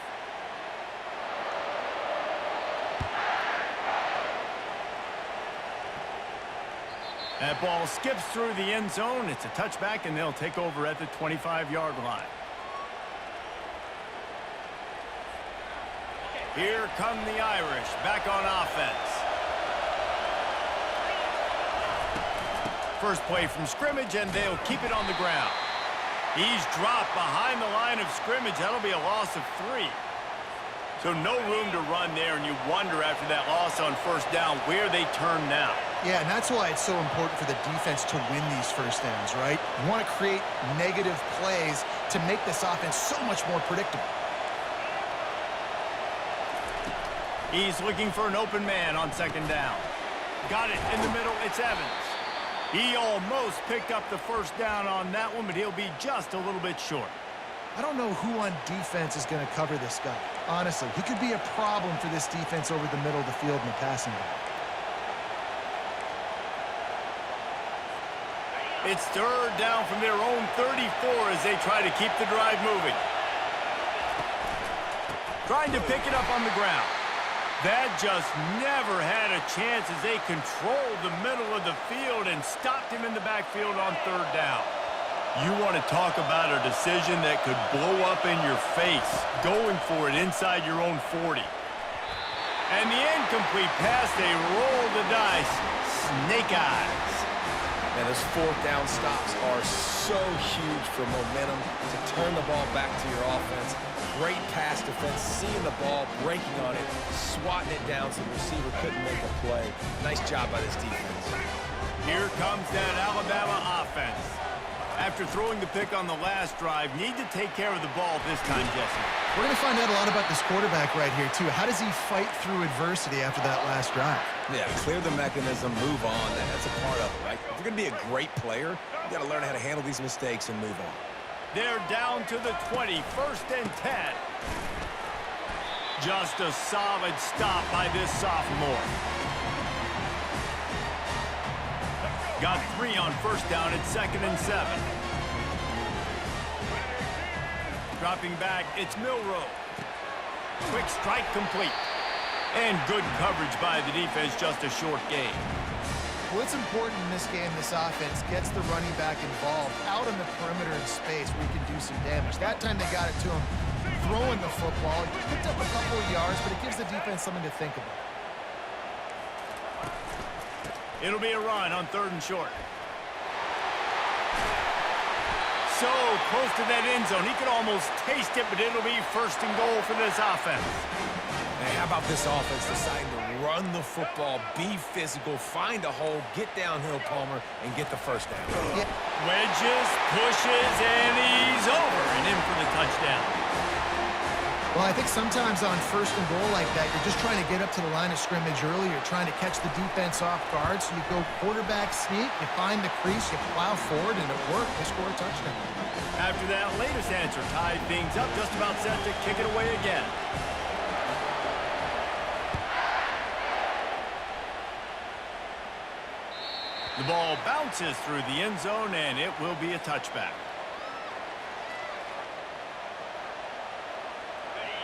That ball skips through the end zone. It's a touchback, and they'll take over at the 25-yard line. Here come the Irish back on offense. First play from scrimmage, and they'll keep it on the ground. He's dropped behind the line of scrimmage. That'll be a loss of 3. So no room to run there, and you wonder after that loss on first down where they turn now. Yeah, and that's why it's so important for the defense to win these first downs, right? You want to create negative plays to make this offense so much more predictable. He's looking for an open man on second down. Got it in the middle. It's Evans. He almost picked up the first down on that one, but he'll be just a little bit short. I don't know who on defense is going to cover this guy. Honestly, he could be a problem for this defense over the middle of the field in the passing game. It's third down from their own 34 as they try to keep the drive moving. Trying to pick it up on the ground. That just never had a chance as they controlled the middle of the field and stopped him in the backfield on third down. You want to talk about a decision that could blow up in your face, going for it inside your own 40. And the incomplete pass, they roll the dice. Snake eyes. And those fourth down stops are so huge for momentum to turn the ball back to your offense. Great pass defense, seeing the ball, breaking on it, swatting it down so the receiver couldn't make a play. Nice job by this defense. Here comes that Alabama offense. After throwing the pick on the last drive, need to take care of the ball this time, Jesse. We're going to find out a lot about this quarterback right here, too. How does he fight through adversity after that last drive? Yeah, clear the mechanism, move on. That's a part of it, right? If you're going to be a great player, you got to learn how to handle these mistakes and move on. They're down to the 20, 1st and 10. Just a solid stop by this sophomore. Got 3 on first down at 2nd and 7. Dropping back, it's Milroe. Quick strike complete. And good coverage by the defense, just a short gain. Well, it's important in this game, this offense gets the running back involved out on the perimeter in space where he can do some damage. That time they got it to him throwing the football. He picked up a couple of yards, but it gives the defense something to think about. It'll be a run on 3rd and short. So close to that end zone. He could almost taste it, but it'll be 1st and goal for this offense. Hey, how about this offense deciding to run the football, be physical, find a hole, get downhill, Palmer, and get the first down. Yeah. Wedges, pushes, and he's over and in for the touchdown. Well, I think sometimes on 1st and goal like that, you're just trying to get up to the line of scrimmage early. You're trying to catch the defense off guard. So you go quarterback sneak, you find the crease, you plow forward, and it worked. They score a touchdown. After that latest answer tied things up, just about set to kick it away again. The ball bounces through the end zone, and it will be a touchback.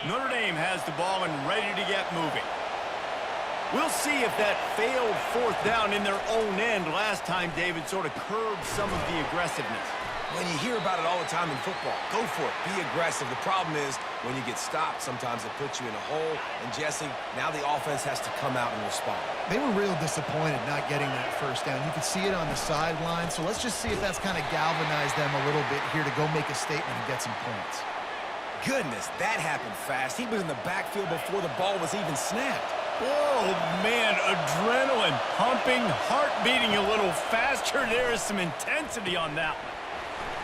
Notre Dame has the ball and ready to get moving. We'll see if that failed 4th down in their own end last time, David, sort of curbed some of the aggressiveness. When you hear about it all the time in football, go for it. Be aggressive. The problem is when you get stopped, sometimes it puts you in a hole. And, Jesse, now the offense has to come out and respond. They were real disappointed not getting that first down. You could see it on the sideline. So let's just see if that's kind of galvanized them a little bit here to go make a statement and get some points. Goodness, that happened fast. He was in the backfield before the ball was even snapped. Oh, man, adrenaline pumping, heart beating a little faster. There is some intensity on that one.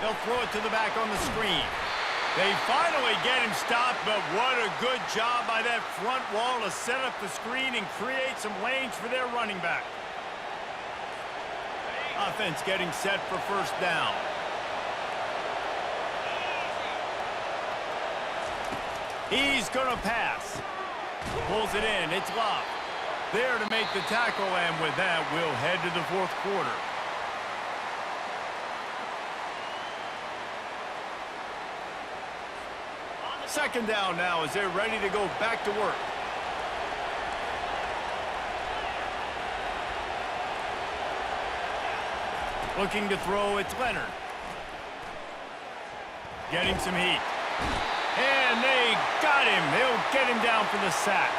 They'll throw it to the back on the screen. They finally get him stopped, but what a good job by that front wall to set up the screen and create some lanes for their running back. Offense getting set for 1st down. He's going to pass. Pulls it in. It's Love. There to make the tackle, and with that, we'll head to the 4th quarter. Second down now as they're ready to go back to work. Looking to throw, it's Leonard. Getting some heat. And they got him. They'll get him down for the sack.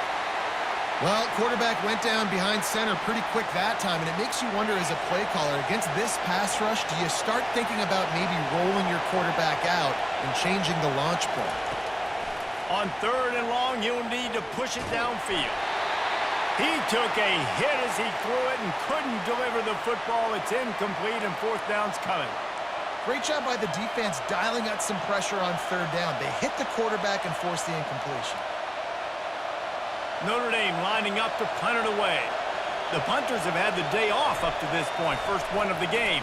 Well, quarterback went down behind center pretty quick that time, and it makes you wonder as a play caller, against this pass rush, do you start thinking about maybe rolling your quarterback out and changing the launch play? On 3rd and long, he'll need to push it downfield. He took a hit as he threw it and couldn't deliver the football. It's incomplete, and 4th down's coming. Great job by the defense dialing out some pressure on 3rd down. They hit the quarterback and forced the incompletion. Notre Dame lining up to punt it away. The punters have had the day off up to this point. First one of the game.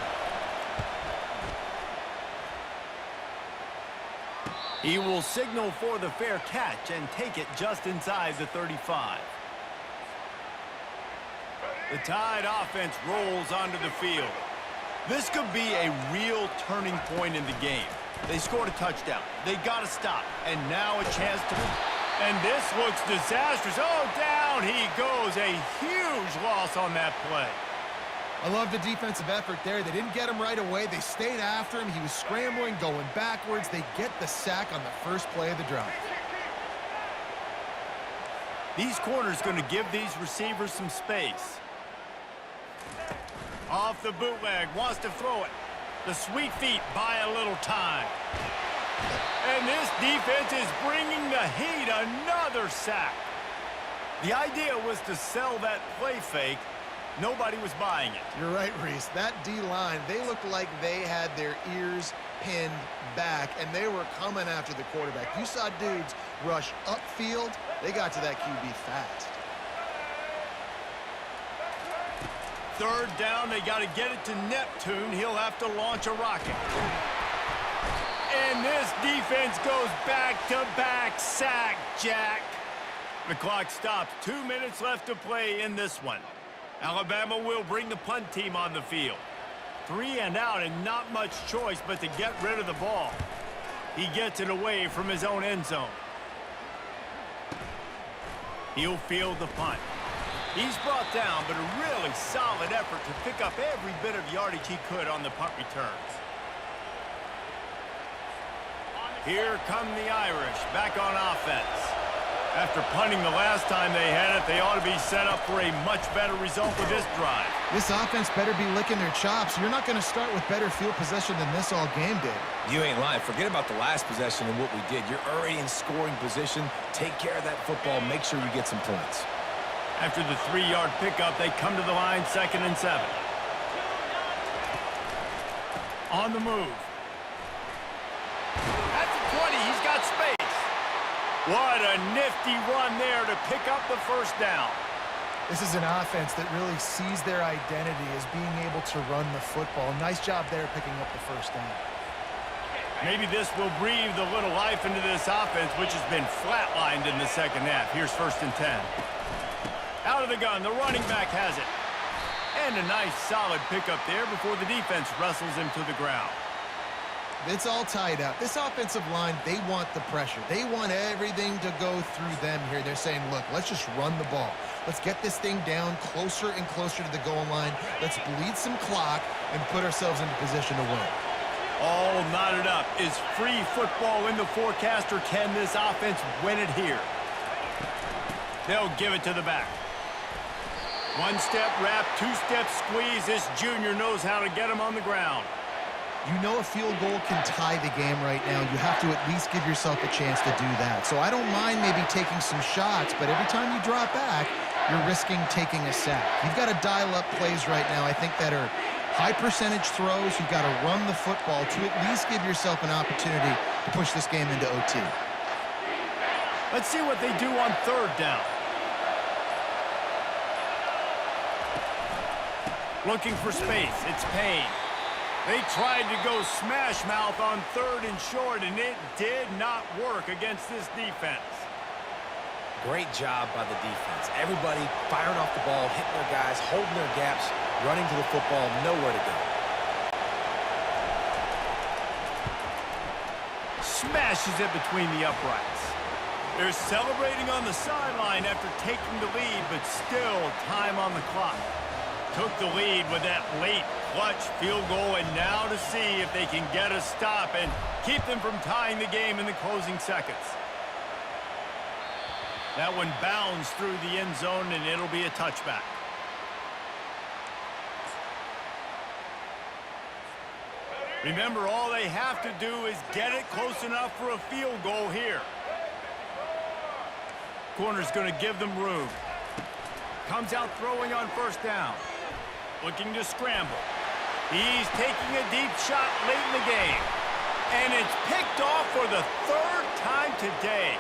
He will signal for the fair catch and take it just inside the 35. The Tide offense rolls onto the field. This could be a real turning point in the game. They scored a touchdown. They got to stop. And now a chance to... And this looks disastrous. Oh, down he goes. A huge loss on that play. I love the defensive effort there. They didn't get him right away. They stayed after him. He was scrambling, going backwards. They get the sack on the first play of the drive. These corners going to give these receivers some space. Off the bootleg, wants to throw it. The sweet feet buy a little time. And this defense is bringing the heat. Another sack. The idea was to sell that play fake. Nobody was buying it. You're right, Reese. That D-line, they looked like they had their ears pinned back, and they were coming after the quarterback. You saw dudes rush upfield. They got to that QB fast. 3rd down, they got to get it to Neptune. He'll have to launch a rocket. And this defense goes back-to-back sack, Jack. The clock stops. 2 minutes left to play in this one. Alabama will bring the punt team on the field. 3 and out and not much choice but to get rid of the ball. He gets it away from his own end zone. He'll field the punt. He's brought down, but a really solid effort to pick up every bit of yardage he could on the punt returns. Here come the Irish, back on offense. After punting the last time they had it, they ought to be set up for a much better result with this drive. This offense better be licking their chops. You're not going to start with better field possession than this all game did. You ain't lying. Forget about the last possession and what we did. You're already in scoring position. Take care of that football. Make sure you get some points. After the 3-yard pickup, they come to the line, 2nd and 7. On the move. At the 20, he's got space. What a nifty run there to pick up the 1st down. This is an offense that really sees their identity as being able to run the football. Nice job there picking up the 1st down. Maybe this will breathe a little life into this offense, which has been flatlined in the 2nd half. Here's 1st and 10. Out of the gun, the running back has it. And a nice solid pickup there before the defense wrestles him to the ground. It's all tied up. This offensive line, they want the pressure. They want everything to go through them here. They're saying, look, let's just run the ball. Let's get this thing down closer and closer to the goal line. Let's bleed some clock and put ourselves into position to win. All knotted up. Is free football in the forecast, or can this offense win it here? They'll give it to the back. 1-step wrap, 2-step squeeze. This junior knows how to get him on the ground. You know a field goal can tie the game right now. You have to at least give yourself a chance to do that. So I don't mind maybe taking some shots, but every time you drop back, you're risking taking a sack. You've got to dial up plays right now, I think, that are high percentage throws. You've got to run the football to at least give yourself an opportunity to push this game into OT. Let's see what they do on 3rd down. Looking for space. It's Payne. They tried to go smash mouth on 3rd and short, and it did not work against this defense. Great job by the defense. Everybody firing off the ball, hitting their guys, holding their gaps, running to the football, nowhere to go. Smashes it between the uprights. They're celebrating on the sideline after taking the lead, but still time on the clock. Took the lead with that late clutch field goal, and now to see if they can get a stop and keep them from tying the game in the closing seconds. That one bounds through the end zone, and it'll be a touchback. Remember, all they have to do is get it close enough for a field goal here. Corner's going to give them room. Comes out throwing on first down. Looking to scramble. He's taking a deep shot late in the game. And it's picked off for the third time today.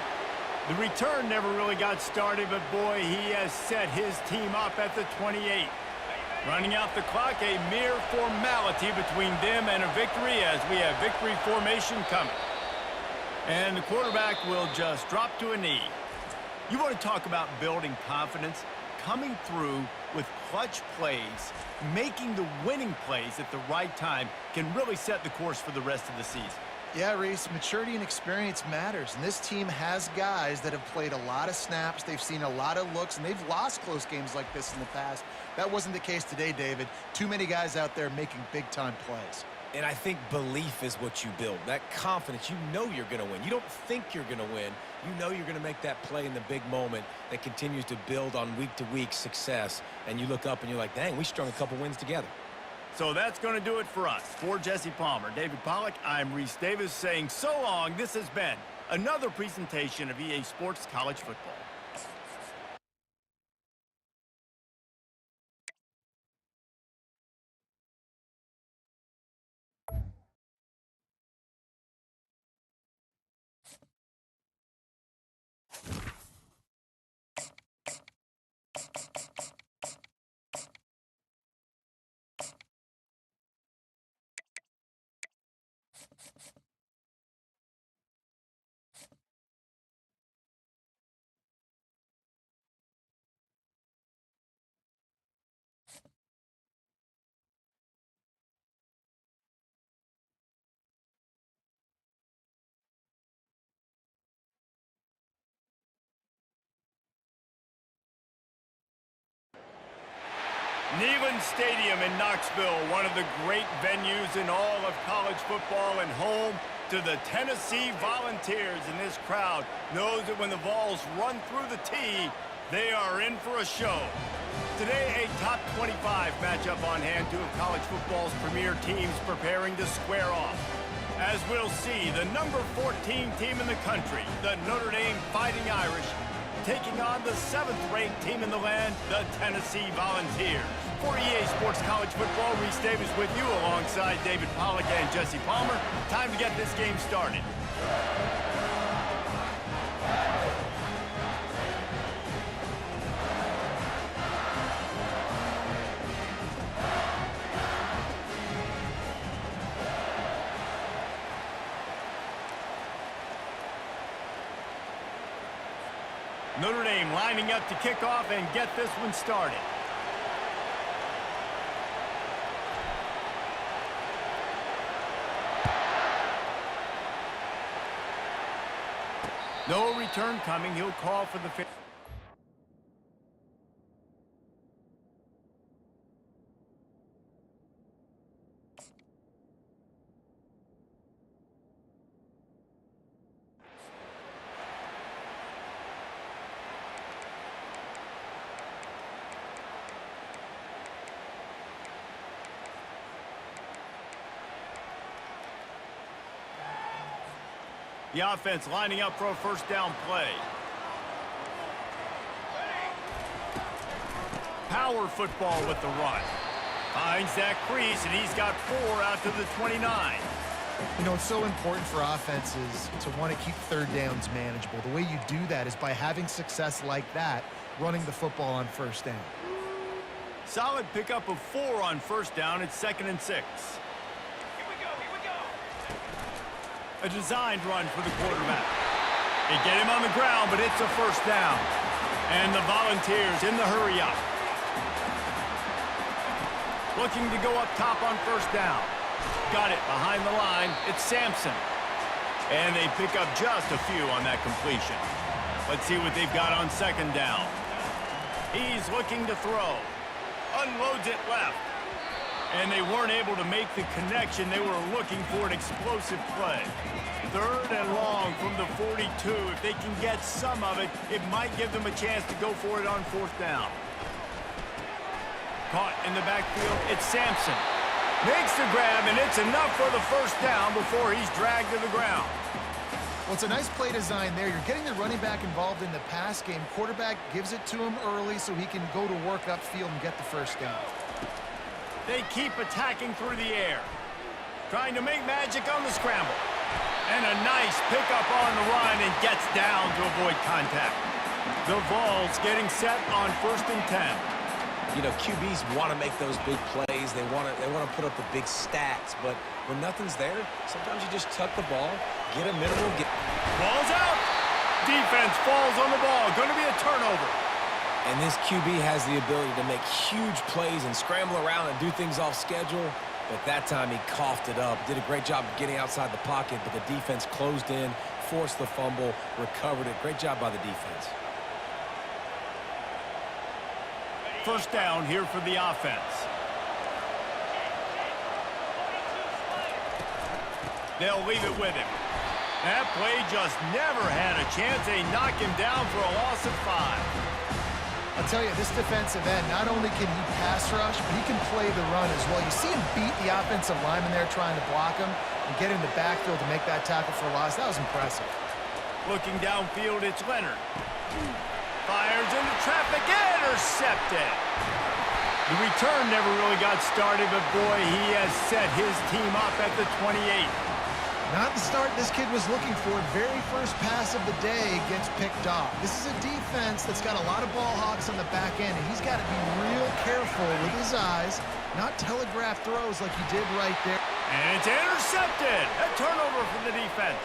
The return never really got started, but boy, he has set his team up at the 28. Running out the clock, a mere formality between them and a victory as we have victory formation coming. And the quarterback will just drop to a knee. You want to talk about building confidence? Coming through with clutch plays, making the winning plays at the right time can really set the course for the rest of the season. Yeah, Reese, maturity and experience matters, and this team has guys that have played a lot of snaps, they've seen a lot of looks, and they've lost close games like this in the past. That wasn't the case today, David. Too many guys out there making big-time plays. And I think belief is what you build. That confidence, you know you're going to win. You don't think you're going to win. You know you're going to make that play in the big moment that continues to build on week-to-week success. And you look up and you're like, dang, we strung a couple wins together. So that's going to do it for us. For Jesse Palmer, David Pollack, I'm Reese Davis saying so long. This has been another presentation of EA Sports College Football. Neyland Stadium in Knoxville, one of the great venues in all of college football and home to the Tennessee Volunteers. And this crowd knows that when the Vols run through the tee, they are in for a show. Today, a top 25 matchup on hand, two of college football's premier teams preparing to square off. As we'll see, the number 14 team in the country, the Notre Dame Fighting Irish, taking on the 7th-ranked team in the land, the Tennessee Volunteers. For EA Sports College Football, Reese Davis with you alongside David Pollack and Jesse Palmer. Time to get this game started. Notre Dame lining up to kick off and get this one started. No return coming. He'll call for the fifth. The offense lining up for a first down play. Power football with the run. Finds that crease, and he's got 4 out to the 29. You know, it's so important for offenses to want to keep third downs manageable. The way you do that is by having success like that, running the football on first down. Solid pickup of 4 on first down. It's 2nd and 6. A designed run for the quarterback. They get him on the ground, but it's a first down. And the Volunteers in the hurry up. Looking to go up top on first down. Got it behind the line. It's Sampson. And they pick up just a few on that completion. Let's see what they've got on 2nd down. He's looking to throw. Unloads it left. And they weren't able to make the connection. They were looking for an explosive play. 3rd and long from the 42. If they can get some of it, it might give them a chance to go for it on 4th down. Caught in the backfield, it's Sampson. Makes the grab, and it's enough for the 1st down before he's dragged to the ground. Well, it's a nice play design there. You're getting the running back involved in the pass game. Quarterback gives it to him early so he can go to work upfield and get the 1st down. They keep attacking through the air. Trying to make magic on the scramble. And a nice pickup on the run and gets down to avoid contact. The Vols getting set on 1st and 10. You know, QBs want to make those big plays. They want to put up the big stats. But when nothing's there, sometimes you just tuck the ball, get a minimal. Ball's out. Defense falls on the ball. Going to be a turnover. And this QB has the ability to make huge plays and scramble around and do things off schedule. But that time he coughed it up. Did a great job of getting outside the pocket, but the defense closed in, forced the fumble, recovered it. Great job by the defense. 1st down here for the offense. They'll leave it with him. That play just never had a chance. They knock him down for a loss of 5. I'll tell you, this defensive end, not only can he pass rush, but he can play the run as well. You see him beat the offensive lineman there trying to block him and get in the backfield to make that tackle for a loss. That was impressive. Looking downfield, it's Leonard. Fires into traffic, intercepted. The return never really got started, but boy, he has set his team up at the 28. Not the start this kid was looking for. Very first pass of the day gets picked off. This is a defense that's got a lot of ball hawks on the back end, and he's got to be real careful with his eyes, not telegraph throws like he did right there. And it's intercepted. A turnover for the defense.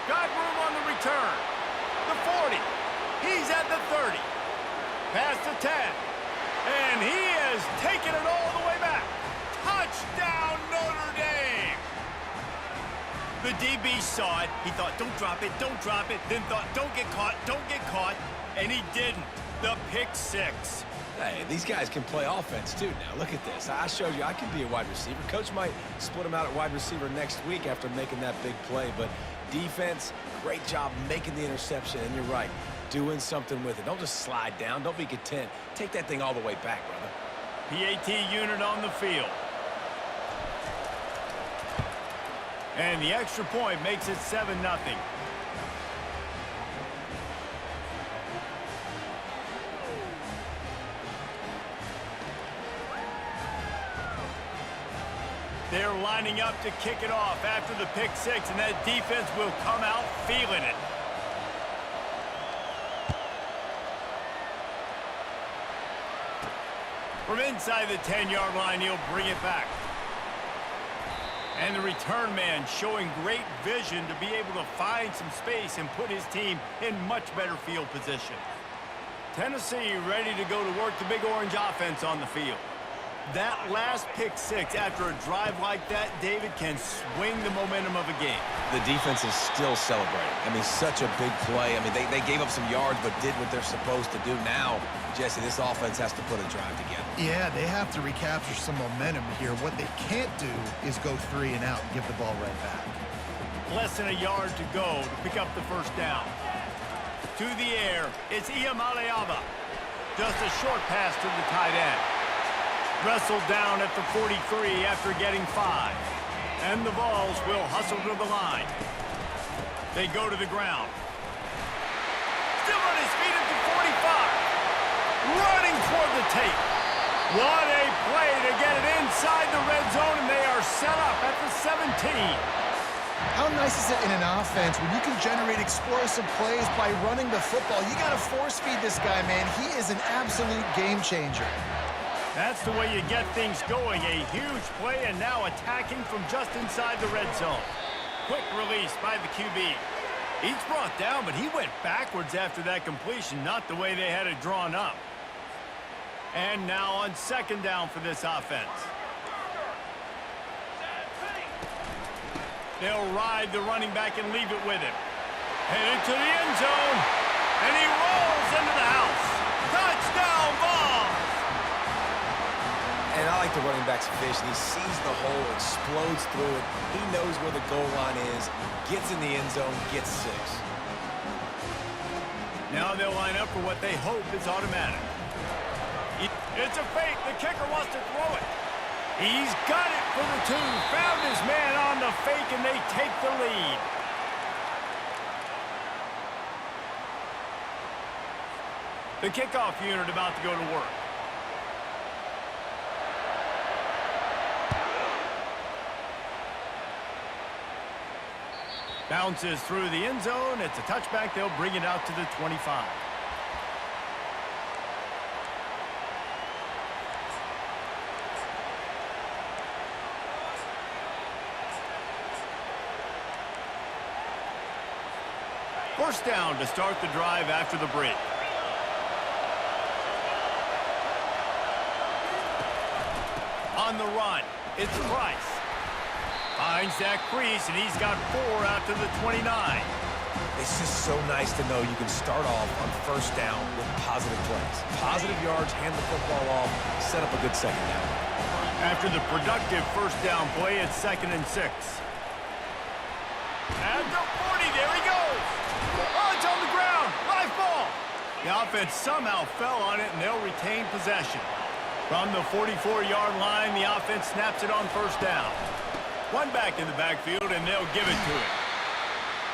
Got room on the return. The 40. He's at the 30. Past the 10. And he has taken it all the way back. Touchdown, Notre Dame. The DB saw it. He thought, don't drop it, don't drop it. Then thought, don't get caught, don't get caught. And he didn't. The pick 6. Hey, these guys can play offense, too. Now, look at this. I showed you I can be a wide receiver. Coach might split him out at wide receiver next week after making that big play. But defense, great job making the interception. And you're right, doing something with it. Don't just slide down. Don't be content. Take that thing all the way back, brother. PAT unit on the field. And the extra point makes it 7-0. They're lining up to kick it off after the pick 6, and that defense will come out feeling it. From inside the 10-yard line, he'll bring it back. And the return man showing great vision to be able to find some space and put his team in much better field position. Tennessee ready to go to work the Big Orange offense on the field. That last pick 6 after a drive like that, David, can swing the momentum of a game. The defense is still celebrating. I mean, such a big play. I mean, they gave up some yards but did what they're supposed to do. Now, Jesse, this offense has to put a drive together. Yeah, they have to recapture some momentum here. What they can't do is go 3 and out and give the ball right back. Less than a yard to go to pick up the 1st down. To the air, it's Iamaleava. Just a short pass to the tight end. Wrestled down at the 43 after getting 5. And the Vols will hustle to the line. They go to the ground. Still on his feet at the 45. Running toward the tape. What a play to get it inside the red zone, and they are set up at the 17. How nice is it in an offense when you can generate explosive plays by running the football? You got to force feed this guy, man. He is an absolute game changer. That's the way you get things going. A huge play, and now attacking from just inside the red zone. Quick release by the QB. He's brought down, but he went backwards after that completion, not the way they had it drawn up. And now on 2nd down for this offense. They'll ride the running back and leave it with him. Headed to the end zone, and he rolls into the house. Touchdown, Vols! And I like the running back's vision. He sees the hole, explodes through it. He knows where the goal line is, gets in the end zone, gets 6. Now they'll line up for what they hope is automatic. It's a fake. The kicker wants to throw it. He's got it for the 2. Found his man on the fake, and they take the lead. The kickoff unit about to go to work. Bounces through the end zone. It's a touchback. They'll bring it out to the 25. First down to start the drive after the break. On the run, it's Price. Finds that crease, and he's got 4 out to the 29. It's just so nice to know you can start off on first down with positive plays. Positive yards, hand the football off, set up a good second down. After the productive first down play, it's 2nd and 6. At the 40, there he goes. Oh, it's on the ground. Live ball. The offense somehow fell on it, and they'll retain possession. From the 44-yard line, the offense snaps it on first down. One back in the backfield, and they'll give it to it.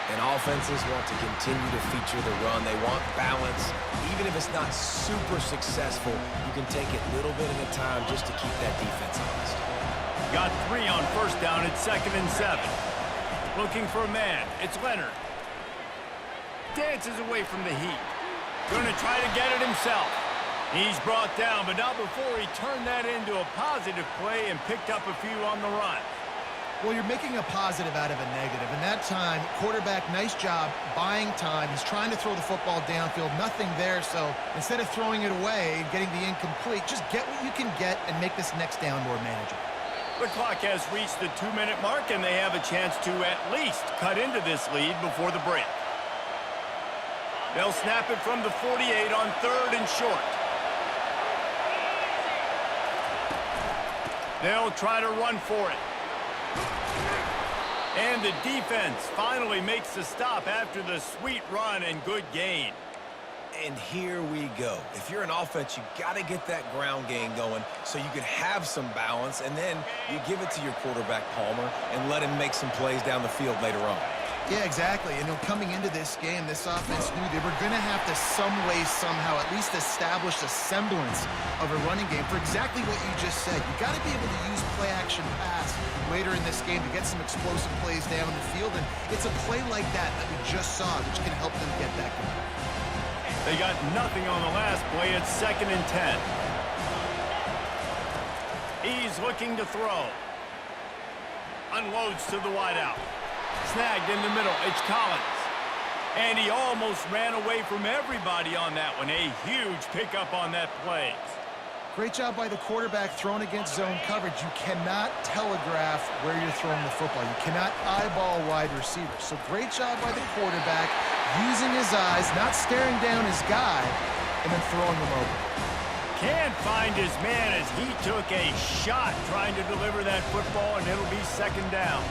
And offenses want to continue to feature the run. They want balance. Even if it's not super successful, you can take it little bit at a time just to keep that defense honest. Got 3 on first down. It's 2nd and 7. Looking for a man. It's Leonard. Dances away from the heat. Going to try to get it himself. He's brought down, but not before he turned that into a positive play and picked up a few on the run. Well, you're making a positive out of a negative. And that time, quarterback, nice job buying time. He's trying to throw the football downfield. Nothing there, so instead of throwing it away and getting the incomplete, just get what you can get and make this next down more manageable. The clock has reached the 2-minute mark, and they have a chance to at least cut into this lead before the break. They'll snap it from the 48 on 3rd and short. They'll try to run for it. And the defense finally makes the stop after the sweet run and good gain. And here we go. If you're an offense, you got to get that ground game going so you can have some balance, and then you give it to your quarterback, Palmer, and let him make some plays down the field later on. Yeah, exactly. And coming into this game, this offense knew they were going to have to some way, somehow, at least establish a semblance of a running game for exactly what you just said. You got to be able to use play-action pass later in this game to get some explosive plays down the field, and it's a play like that we just saw, which can help them get that going. They got nothing on the last play. It's 2nd and 10. He's looking to throw. Unloads to the wideout. Snagged in the middle. It's Collins. And he almost ran away from everybody on that one. A huge pickup on that play. Great job by the quarterback throwing against zone coverage. You cannot telegraph where you're throwing the football. You cannot eyeball wide receivers. So great job by the quarterback using his eyes, not staring down his guy, and then throwing him over. Can't find his man as he took a shot trying to deliver that football, and it'll be 2nd down.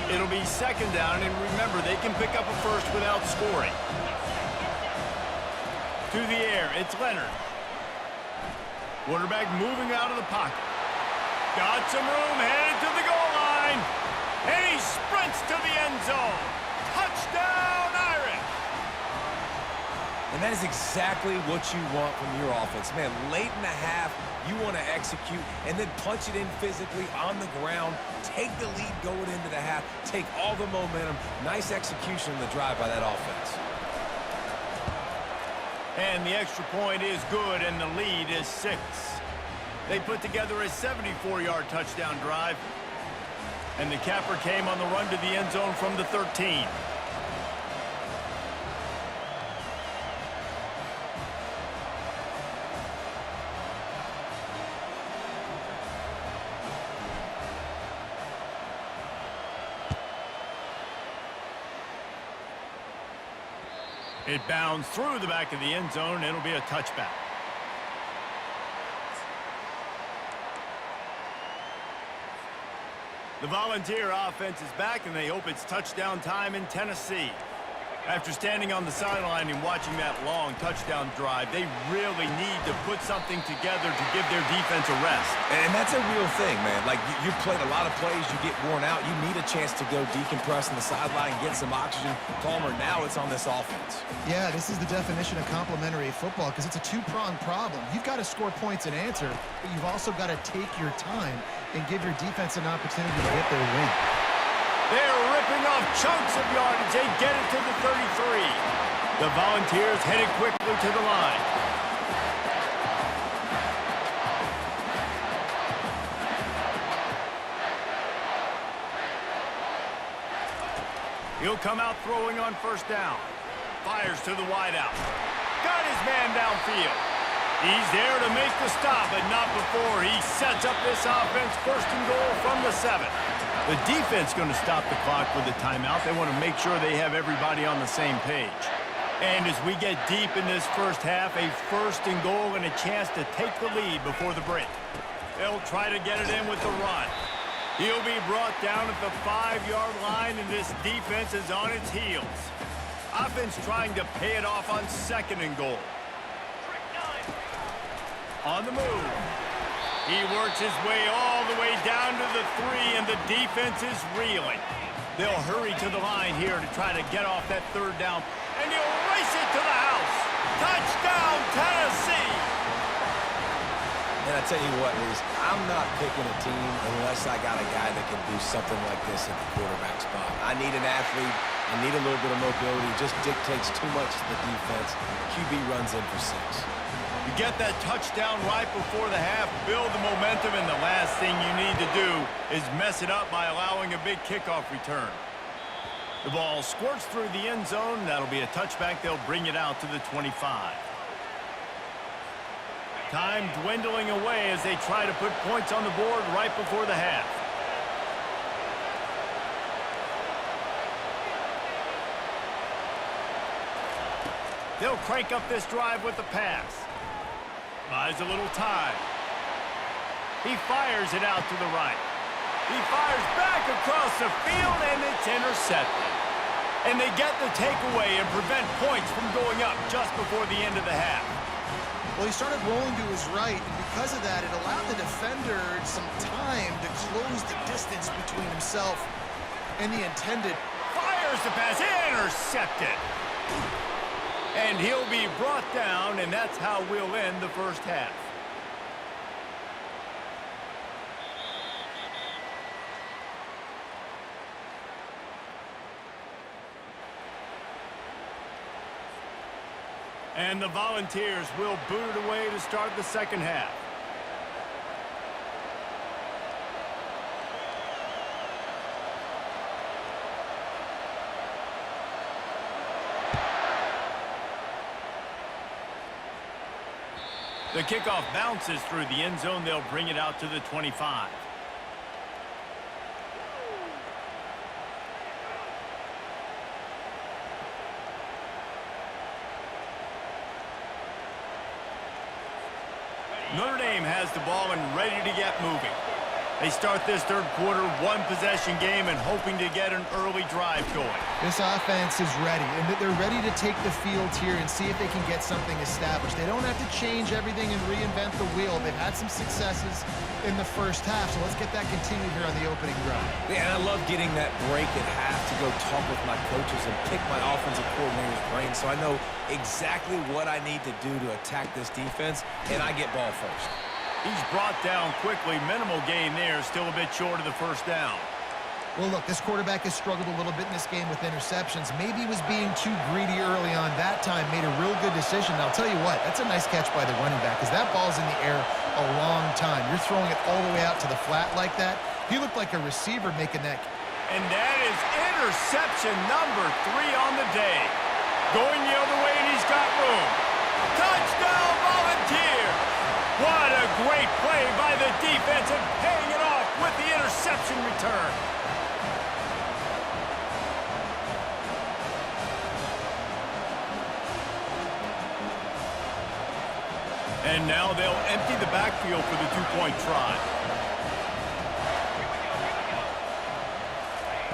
It'll be 2nd down, and remember, they can pick up a first without scoring. To the air, it's Leonard. Quarterback moving out of the pocket. Got some room, headed to the goal line. And he sprints to the end zone. Touchdown, Irish! And that is exactly what you want from your offense. Man, late in the half, you want to execute and then punch it in physically on the ground. Take the lead going into the half. Take all the momentum. Nice execution on the drive by that offense. And the extra point is good, and the lead is 6. They put together a 74-yard touchdown drive. And the capper came on the run to the end zone from the 13. It bounds through the back of the end zone. It'll be a touchback. The Volunteer offense is back, and they hope it's touchdown time in Tennessee. After standing on the sideline and watching that long touchdown drive, they really need to put something together to give their defense a rest. And that's a real thing, man. Like, you played a lot of plays, you get worn out. You need a chance to go decompress on the sideline, get some oxygen. Palmer, now it's on this offense. Yeah, this is the definition of complementary football because it's a two-pronged problem. You've got to score points and answer, but you've also got to take your time and give your defense an opportunity to get their win. They're ripping off chunks of yardage. They get it to the 33. The Volunteers headed quickly to the line. He'll come out throwing on first down. Fires to the wideout. Got his man downfield. He's there to make the stop, but not before he sets up this offense. First and goal from the 7. The defense going to stop the clock with a timeout. They want to make sure they have everybody on the same page. And as we get deep in this first half, a first and goal and a chance to take the lead before the break. They'll try to get it in with the run. He'll be brought down at the 5-yard line, and this defense is on its heels. Offense trying to pay it off on second and goal. On the move. He works his way all the way down to the 3, and the defense is reeling. They'll hurry to the line here to try to get off that third down, and he'll race it to the house. Touchdown, Tennessee! And I tell you what, Reese, I'm not picking a team unless I got a guy that can do something like this at the quarterback spot. I need an athlete. I need a little bit of mobility. It just dictates too much to the defense. QB runs in for 6. You get that touchdown right before the half, build the momentum, and the last thing you need to do is mess it up by allowing a big kickoff return. The ball squirts through the end zone. That'll be a touchback. They'll bring it out to the 25. Time dwindling away as they try to put points on the board right before the half. They'll crank up this drive with the pass. Buys a little time. He fires it out to the right. He fires back across the field, and it's intercepted. And they get the takeaway and prevent points from going up just before the end of the half. Well, he started rolling to his right, and because of that, it allowed the defender some time to close the distance between himself and the intended. Fires the pass, intercepted. And he'll be brought down, and that's how we'll end the first half. And the Volunteers will boot it away to start the second half. The kickoff bounces through the end zone. They'll bring it out to the 25. Notre Dame has the ball and ready to get moving. They start this third quarter one-possession game and hoping to get an early drive going. This offense is ready, and they're ready to take the field here and see if they can get something established. They don't have to change everything and reinvent the wheel. They've had some successes in the first half, so let's get that continued here on the opening drive. Yeah, and I love getting that break at half to go talk with my coaches and pick my offensive coordinator's brain so I know exactly what I need to do to attack this defense, and I get ball first. He's brought down quickly. Minimal gain there. Still a bit short of the first down. Well, look, this quarterback has struggled a little bit in this game with interceptions. Maybe he was being too greedy early on. That time made a real good decision. And I'll tell you what, that's a nice catch by the running back because that ball's in the air a long time. You're throwing it all the way out to the flat like that. He looked like a receiver making that. And that is interception number 3 on the day. Going the other way, and he's got room. Touchdown, Volunteer! What a great play by the defense and paying it off with the interception return. And now they'll empty the backfield for the two-point try.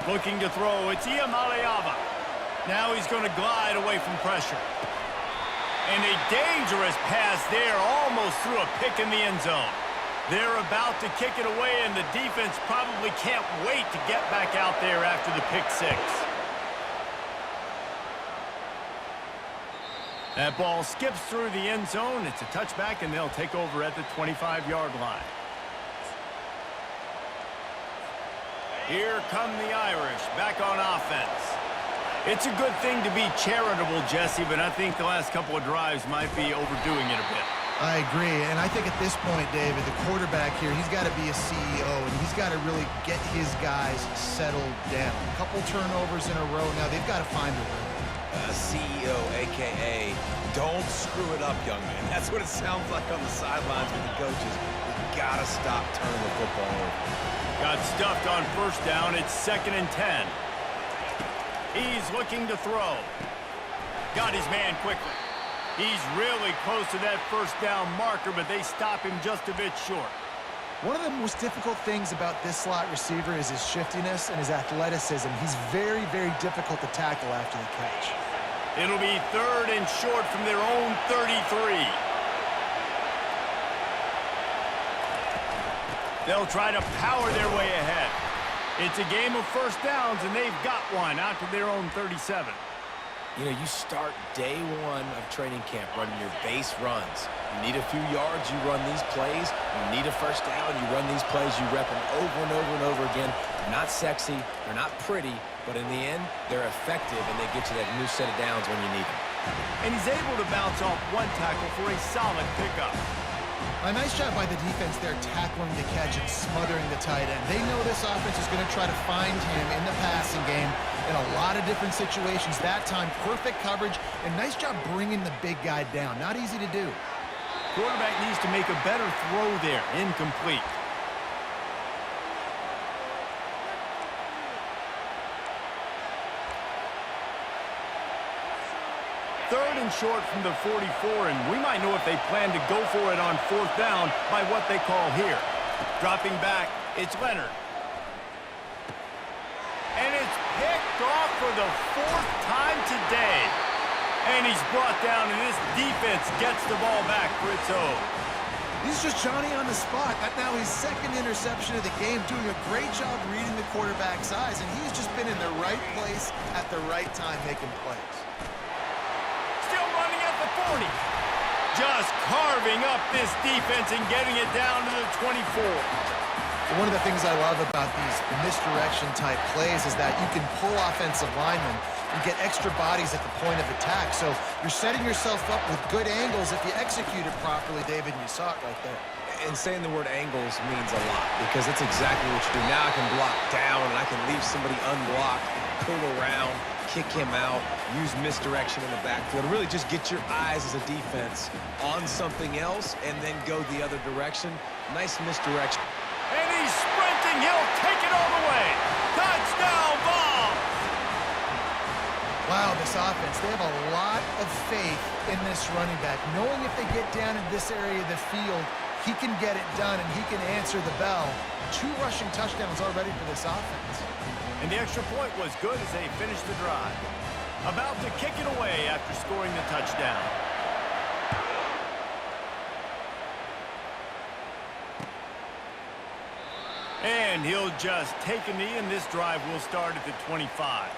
Looking to throw, it's Iamaleava. Now he's going to glide away from pressure. And a dangerous pass there, almost threw a pick in the end zone. They're about to kick it away, and the defense probably can't wait to get back out there after the pick six. That ball skips through the end zone. It's a touchback, and they'll take over at the 25-yard line. Here come the Irish back on offense. It's a good thing to be charitable, Jesse, but I think the last couple of drives might be overdoing it a bit. I agree, and I think at this point, David, the quarterback here, he's got to be a CEO, and he's got to really get his guys settled down. A couple turnovers in a row now. They've got to find a rhythm. CEO, a.k.a. don't screw it up, young man. That's what it sounds like on the sidelines with the coaches. You got to stop turning the football over. Got stuffed on first down. It's 2nd and 10. He's looking to throw. Got his man quickly. He's really close to that first down marker, but they stop him just a bit short. One of the most difficult things about this slot receiver is his shiftiness and his athleticism. He's very, very difficult to tackle after the catch. It'll be 3rd and short from their own 33. They'll try to power their way ahead. It's a game of first downs, and they've got one out to their own 37. You know, you start day one of training camp running your base runs. You need a few yards, you run these plays. You need a first down, you run these plays. You rep them over and over and over again. They're not sexy, they're not pretty, but in the end, they're effective, and they get you that new set of downs when you need them. And he's able to bounce off one tackle for a solid pickup. A nice job by the defense there tackling the catch and smothering the tight end. They know this offense is going to try to find him in the passing game in a lot of different situations. That time, perfect coverage, and nice job bringing the big guy down. Not easy to do. Quarterback needs to make a better throw there. Incomplete. Third and short from the 44, and we might know if they plan to go for it on 4th down by what they call here. Dropping back, it's Leonard. And it's picked off for the 4th time today. And he's brought down, and this defense gets the ball back for its own. He's just Johnny on the spot. Now his 2nd interception of the game, doing a great job reading the quarterback's eyes, and he's just been in the right place at the right time making plays. 40. Just carving up this defense and getting it down to the 24. One of the things I love about these misdirection type plays is that you can pull offensive linemen and get extra bodies at the point of attack. So you're setting yourself up with good angles if you execute it properly, David, and you saw it right there. And saying the word angles means a lot because that's exactly what you do. Now I can block down and I can leave somebody unblocked, pull around, kick him out, use misdirection in the backfield. Really just get your eyes as a defense on something else and then go the other direction. Nice misdirection. And he's sprinting. He'll take it all the way. Touchdown ball. Wow, this offense, they have a lot of faith in this running back, knowing if they get down in this area of the field, he can get it done and he can answer the bell. 2 rushing touchdowns already for this offense. And the extra point was good as they finished the drive. About to kick it away after scoring the touchdown. And he'll just take a knee, and this drive will start at the 25.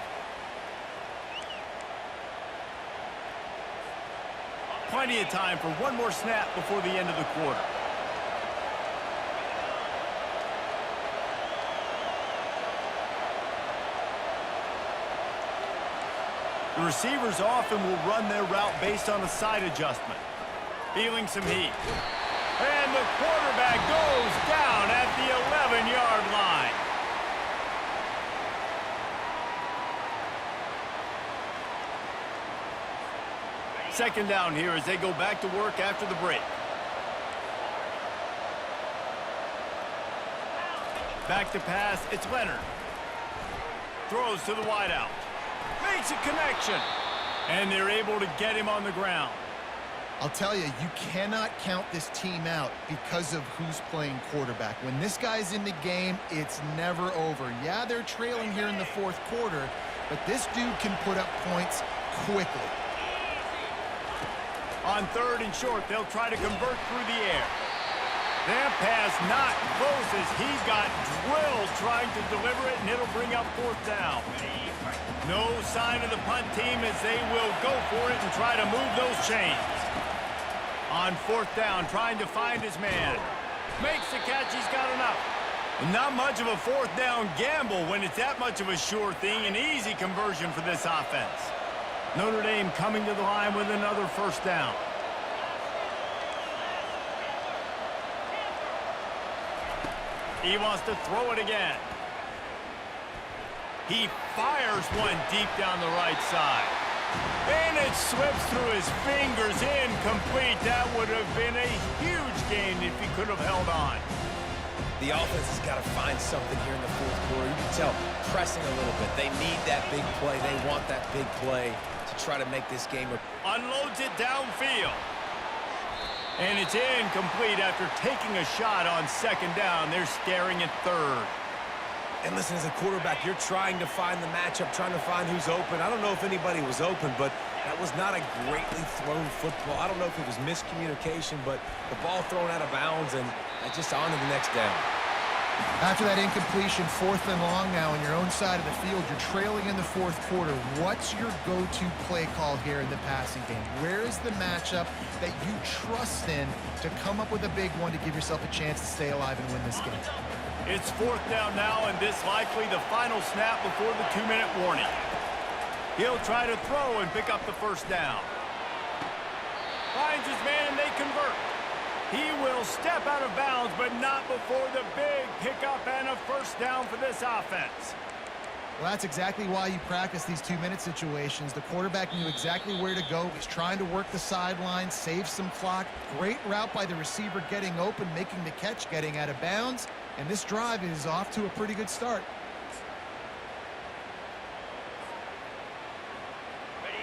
Plenty of time for one more snap before the end of the quarter. The receivers often will run their route based on a side adjustment. Feeling some heat. And the quarterback goes down at the 11-yard line. Second down here as they go back to work after the break. Back to pass, it's Leonard. Throws to the wideout. Makes a connection. And they're able to get him on the ground. I'll tell you, you cannot count this team out because of who's playing quarterback. When this guy's in the game, it's never over. Yeah, they're trailing here in the fourth quarter, but this dude can put up points quickly. On third and short, they'll try to convert through the air. That pass not close as he got drilled trying to deliver it, and it'll bring up fourth down. No sign of the punt team as they will go for it and try to move those chains. On fourth down, trying to find his man. Makes the catch, he's got enough. Not much of a fourth down gamble when it's that much of a sure thing. An easy conversion for this offense. Notre Dame coming to the line with another first down. He wants to throw it again. He fires one deep down the right side. And it slips through his fingers, incomplete. That would have been a huge gain if he could have held on. The offense has got to find something here in the fourth quarter. You can tell pressing a little bit. They need that big play. They want that big play to try to make this game. Unloads it downfield. And it's incomplete after taking a shot on second down. They're staring at third. And listen, as a quarterback, you're trying to find the matchup, trying to find who's open. I don't know if anybody was open, but that was not a greatly thrown football. I don't know if it was miscommunication, but the ball thrown out of bounds, and just on to the next down. After that incompletion, fourth and long now on your own side of the field, you're trailing in the fourth quarter. What's your go-to play call here in the passing game? Where is the matchup that you trust in to come up with a big one to give yourself a chance to stay alive and win this game? It's fourth down now, and this likely the final snap before the 2-minute warning. He'll try to throw and pick up the first down. Finds his man, and they convert. He will step out of bounds, but not before the big pickup and a first down for this offense. Well, that's exactly why you practice these 2-minute situations. The quarterback knew exactly where to go. He's trying to work the sideline, save some clock. Great route by the receiver getting open, making the catch, getting out of bounds. And this drive is off to a pretty good start.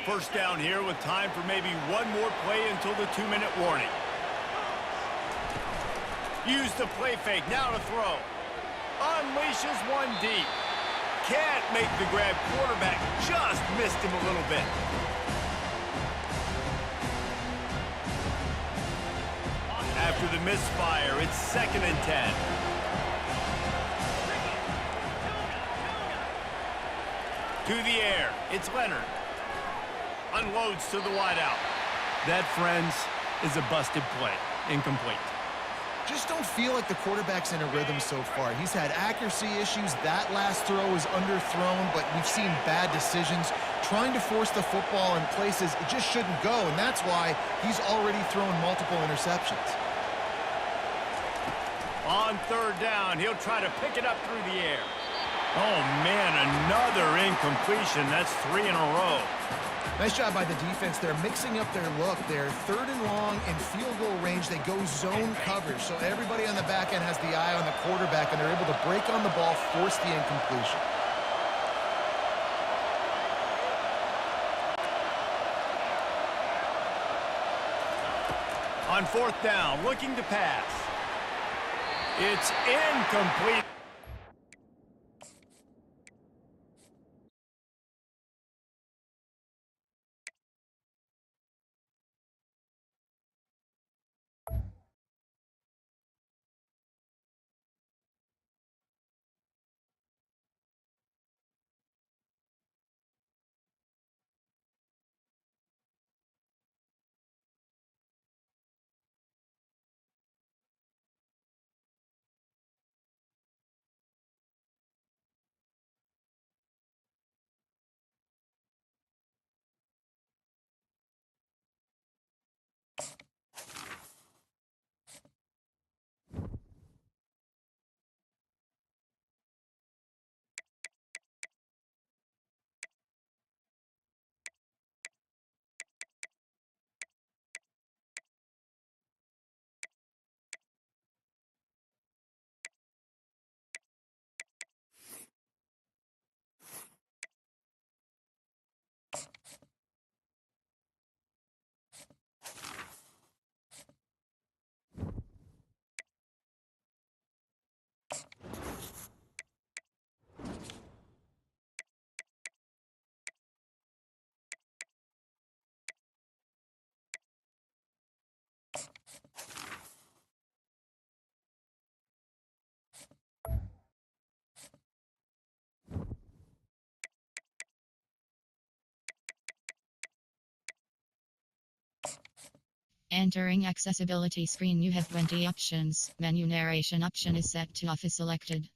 First down here with time for maybe one more play until the 2-minute warning. Use the play fake, now to throw. Unleashes one deep. Can't make the grab. Quarterback just missed him a little bit. After the misfire, it's 2nd and 10. To the air, it's Leonard. Unloads to the wideout. That, friends, is a busted play. Incomplete. Just don't feel like the quarterback's in a rhythm so far. He's had accuracy issues. That last throw was underthrown, but we've seen bad decisions, trying to force the football in places it just shouldn't go, and that's why he's already thrown multiple interceptions. On third down, he'll try to pick it up through the air. Oh, man, another incompletion. That's 3 in a row. Nice job by the defense. They're mixing up their look. They're 3rd and long in field goal range. They go zone coverage, so everybody on the back end has the eye on the quarterback, and they're able to break on the ball, force the incompletion. On fourth down, looking to pass. It's incomplete. Entering accessibility screen, you have 20 options. Menu narration option is set to off is selected.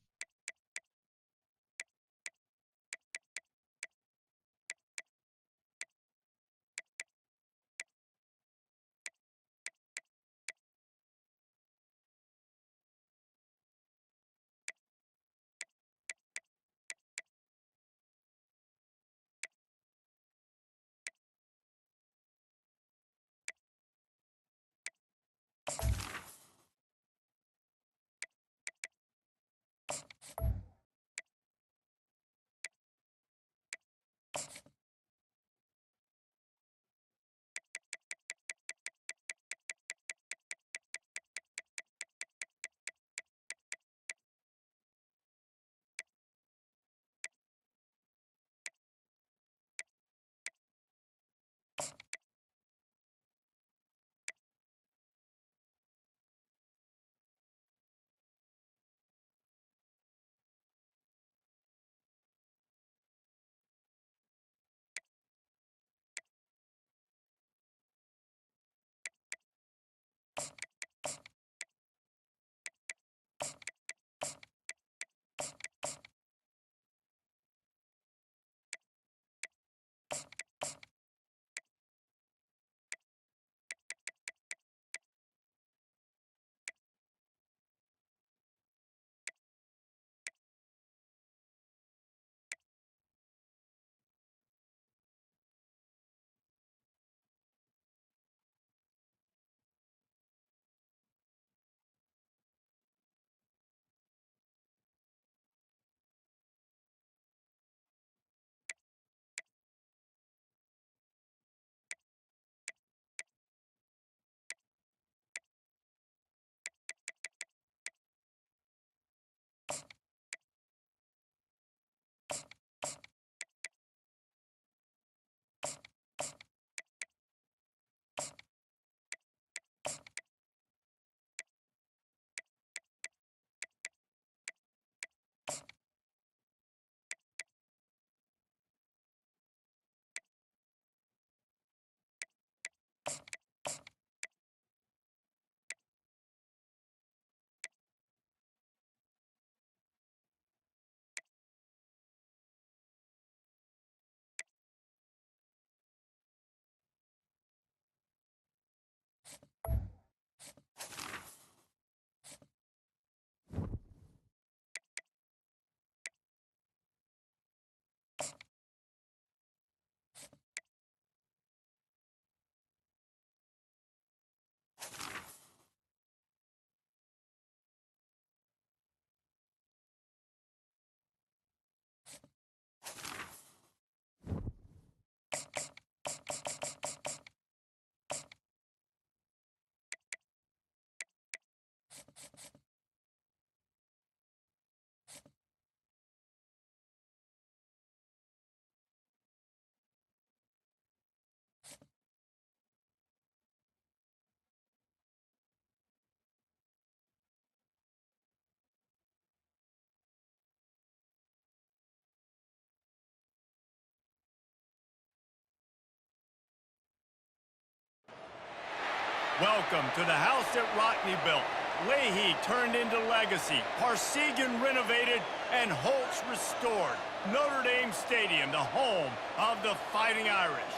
Welcome to the house that Rockne built. Leahy turned into legacy, Parsegan renovated, and Holtz restored. Notre Dame Stadium, the home of the Fighting Irish.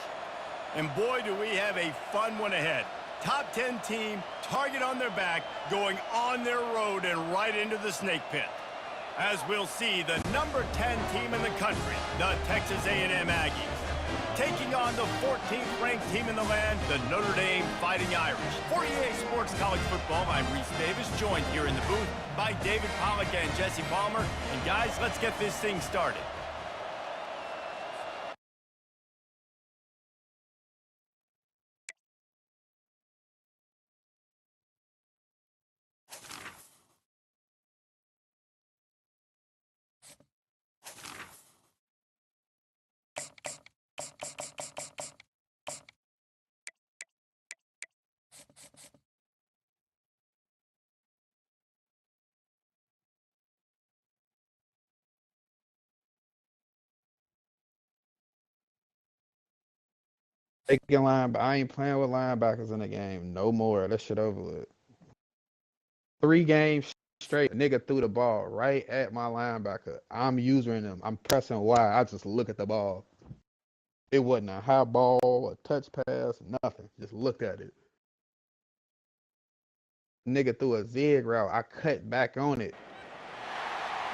And boy, do we have a fun one ahead. Top 10 team, target on their back, going on their road and right into the snake pit. As we'll see, the number 10 team in the country, the Texas A&M Aggies, taking on the 14th ranked team in the land, the Notre Dame Fighting Irish. For EA Sports College Football, I'm Reese Davis, joined here in the booth by David Pollack and Jesse Palmer. And guys, let's get this thing started. Taking I ain't playing with linebackers in the game no more. That shit over with. 3 games straight, nigga threw the ball right at my linebacker. I'm using him. I'm pressing Y. I just look at the ball. It wasn't a high ball, a touch pass, nothing. Just looked at it. Nigga threw a zig route. I cut back on it.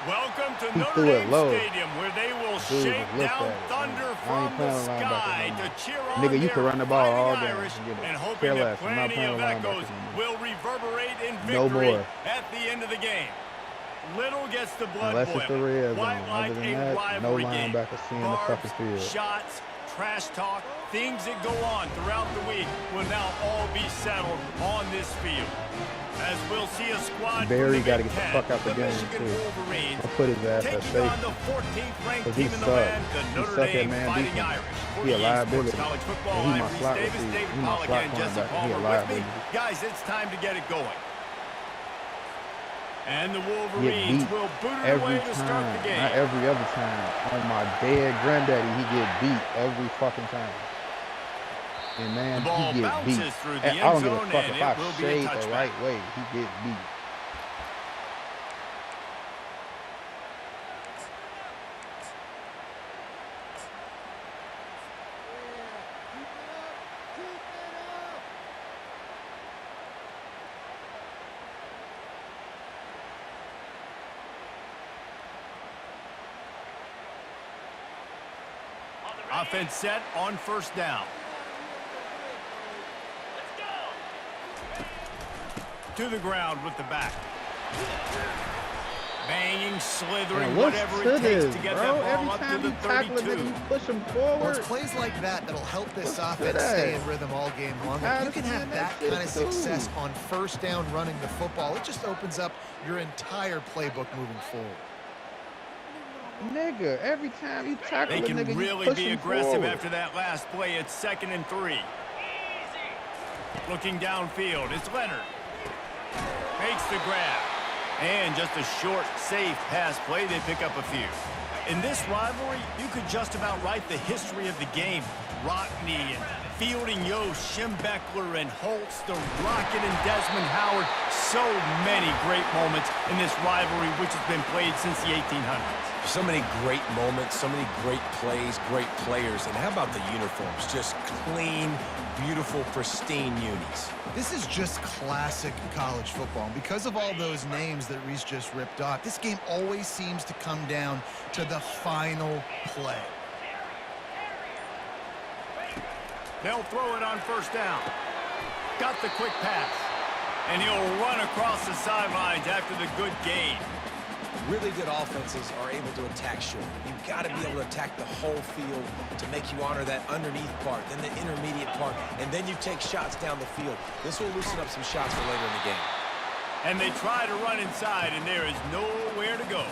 Welcome to He Notre threw it Dame low. Stadium, where they will Dude, shake just looked down at it. thunder I ain't from the playing with linebackers sky no more. to cheer on Nigga, you their can run the ball all Fighting day Irish and get it. and hoping Care that less. I'm not plenty playing of with echoes linebackers no more. will reverberate in No victory more. at the end of the game. Little gets the blood Unless it's the boiling. red zone. Quite like Other a than that, no rivalry game. linebacker seeing the Barbs, fucking field. shots, trash talk, things that go on throughout the week will now all be settled on this field. As we'll see a squad Barry got to Big get the Ten, fuck out the game, Michigan too. Wolverines, I'll put his ass at taking on safety. the 14th ranked 'Cause he team in the suck. land, the He Notre suck at Dame man Fighting defense. Irish. For He a EA liability. Sports College Football, And he my I'm Reese slot Davis, receiver. David He my Pollack, slot and Jesse cornerback. He a Palmer with me. liability. Guys, it's time to get it going. And the Get Wolverines beat will boot it every away to start time. the game. Not every other time. On my dead granddaddy, he get beat every fucking time. And man, The ball he get bounces beat. through the And end I don't give a zone, fuck and if it I will be a shade the touchback. right way. He get beat. Offense set on first down. To the ground with the back. Banging, slithering, Man, what's whatever to it takes this, to get bro? that ball Every up to time the you tackle a 32. nigga, you push him Well, forward. it's plays like that that'll help this What's to offense stay that? in rhythm all game long. How If you to can see have that that kind of shit, too. success on first down running the football, it just opens up your entire playbook moving forward. Nigga, every time you tackle They a can nigga, really you push be him aggressive forward. after that last play. It's 2nd and 3. Looking downfield, it's Leonard. Makes the grab. And just a short, safe pass play. They pick up a few. In this rivalry, you could just about write the history of the game. Rockney and Fielding Yost, Schembechler and Holtz, the Rocket and Desmond Howard. So many great moments in this rivalry, which has been played since the 1800s. So many great moments, so many great plays, great players. And how about the uniforms? Just clean, beautiful, pristine unis. This is just classic college football. And because of all those names that Reese just ripped off, this game always seems to come down to the final play. They'll throw it on first down. Got the quick pass. And he'll run across the sidelines after the good gain. Really good offenses are able to attack short. You've got to be able to attack the whole field to make you honor that underneath part, then the intermediate part, and then you take shots down the field. This will loosen up some shots for later in the game. And they try to run inside, and there is nowhere to go.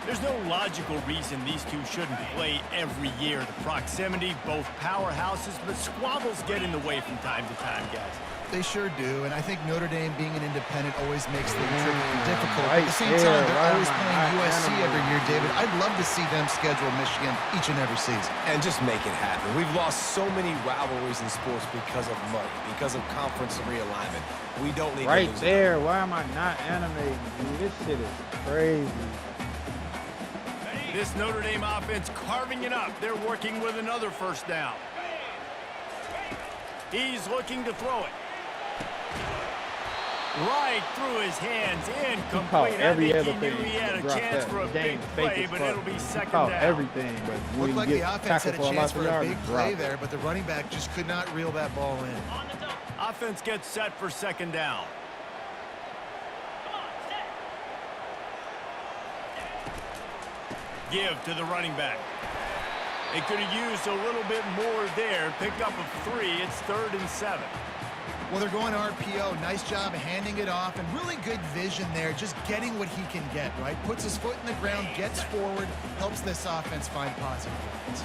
There's no logical reason these two shouldn't play every year. The proximity, both powerhouses, but squabbles get in the way from time to time, guys. They sure do, and I think Notre Dame being an independent always makes things tricky and difficult. Right At the same there, time, they're right always on my playing USC animal. every year, David. I'd love to see them schedule Michigan each and every season. And just make it happen. We've lost so many rivalries in sports because of money, because of conference realignment. We don't need Right to lose there. Why am I not animating? Dude, this shit is crazy. This Notre Dame offense carving it up. They're working with another first down. He's looking to throw it. Right through his hands, incomplete. I Every think other he thing. knew he had a Drop chance that. for a Game big fake play, as but fuck. it'll be He second caught down. everything, but when Looked you like get the offense tackled had a for a chance lot of for a yards, big you play drop it. there, but the running back just could not reel that ball in. Offense gets set for second down. Give to the running back. They could have used a little bit more there. Pick up a 3. It's 3rd and 7. Well, they're going RPO. Nice job handing it off, and really good vision there, just getting what he can get, right? Puts his foot in the ground, gets forward, helps this offense find positive points.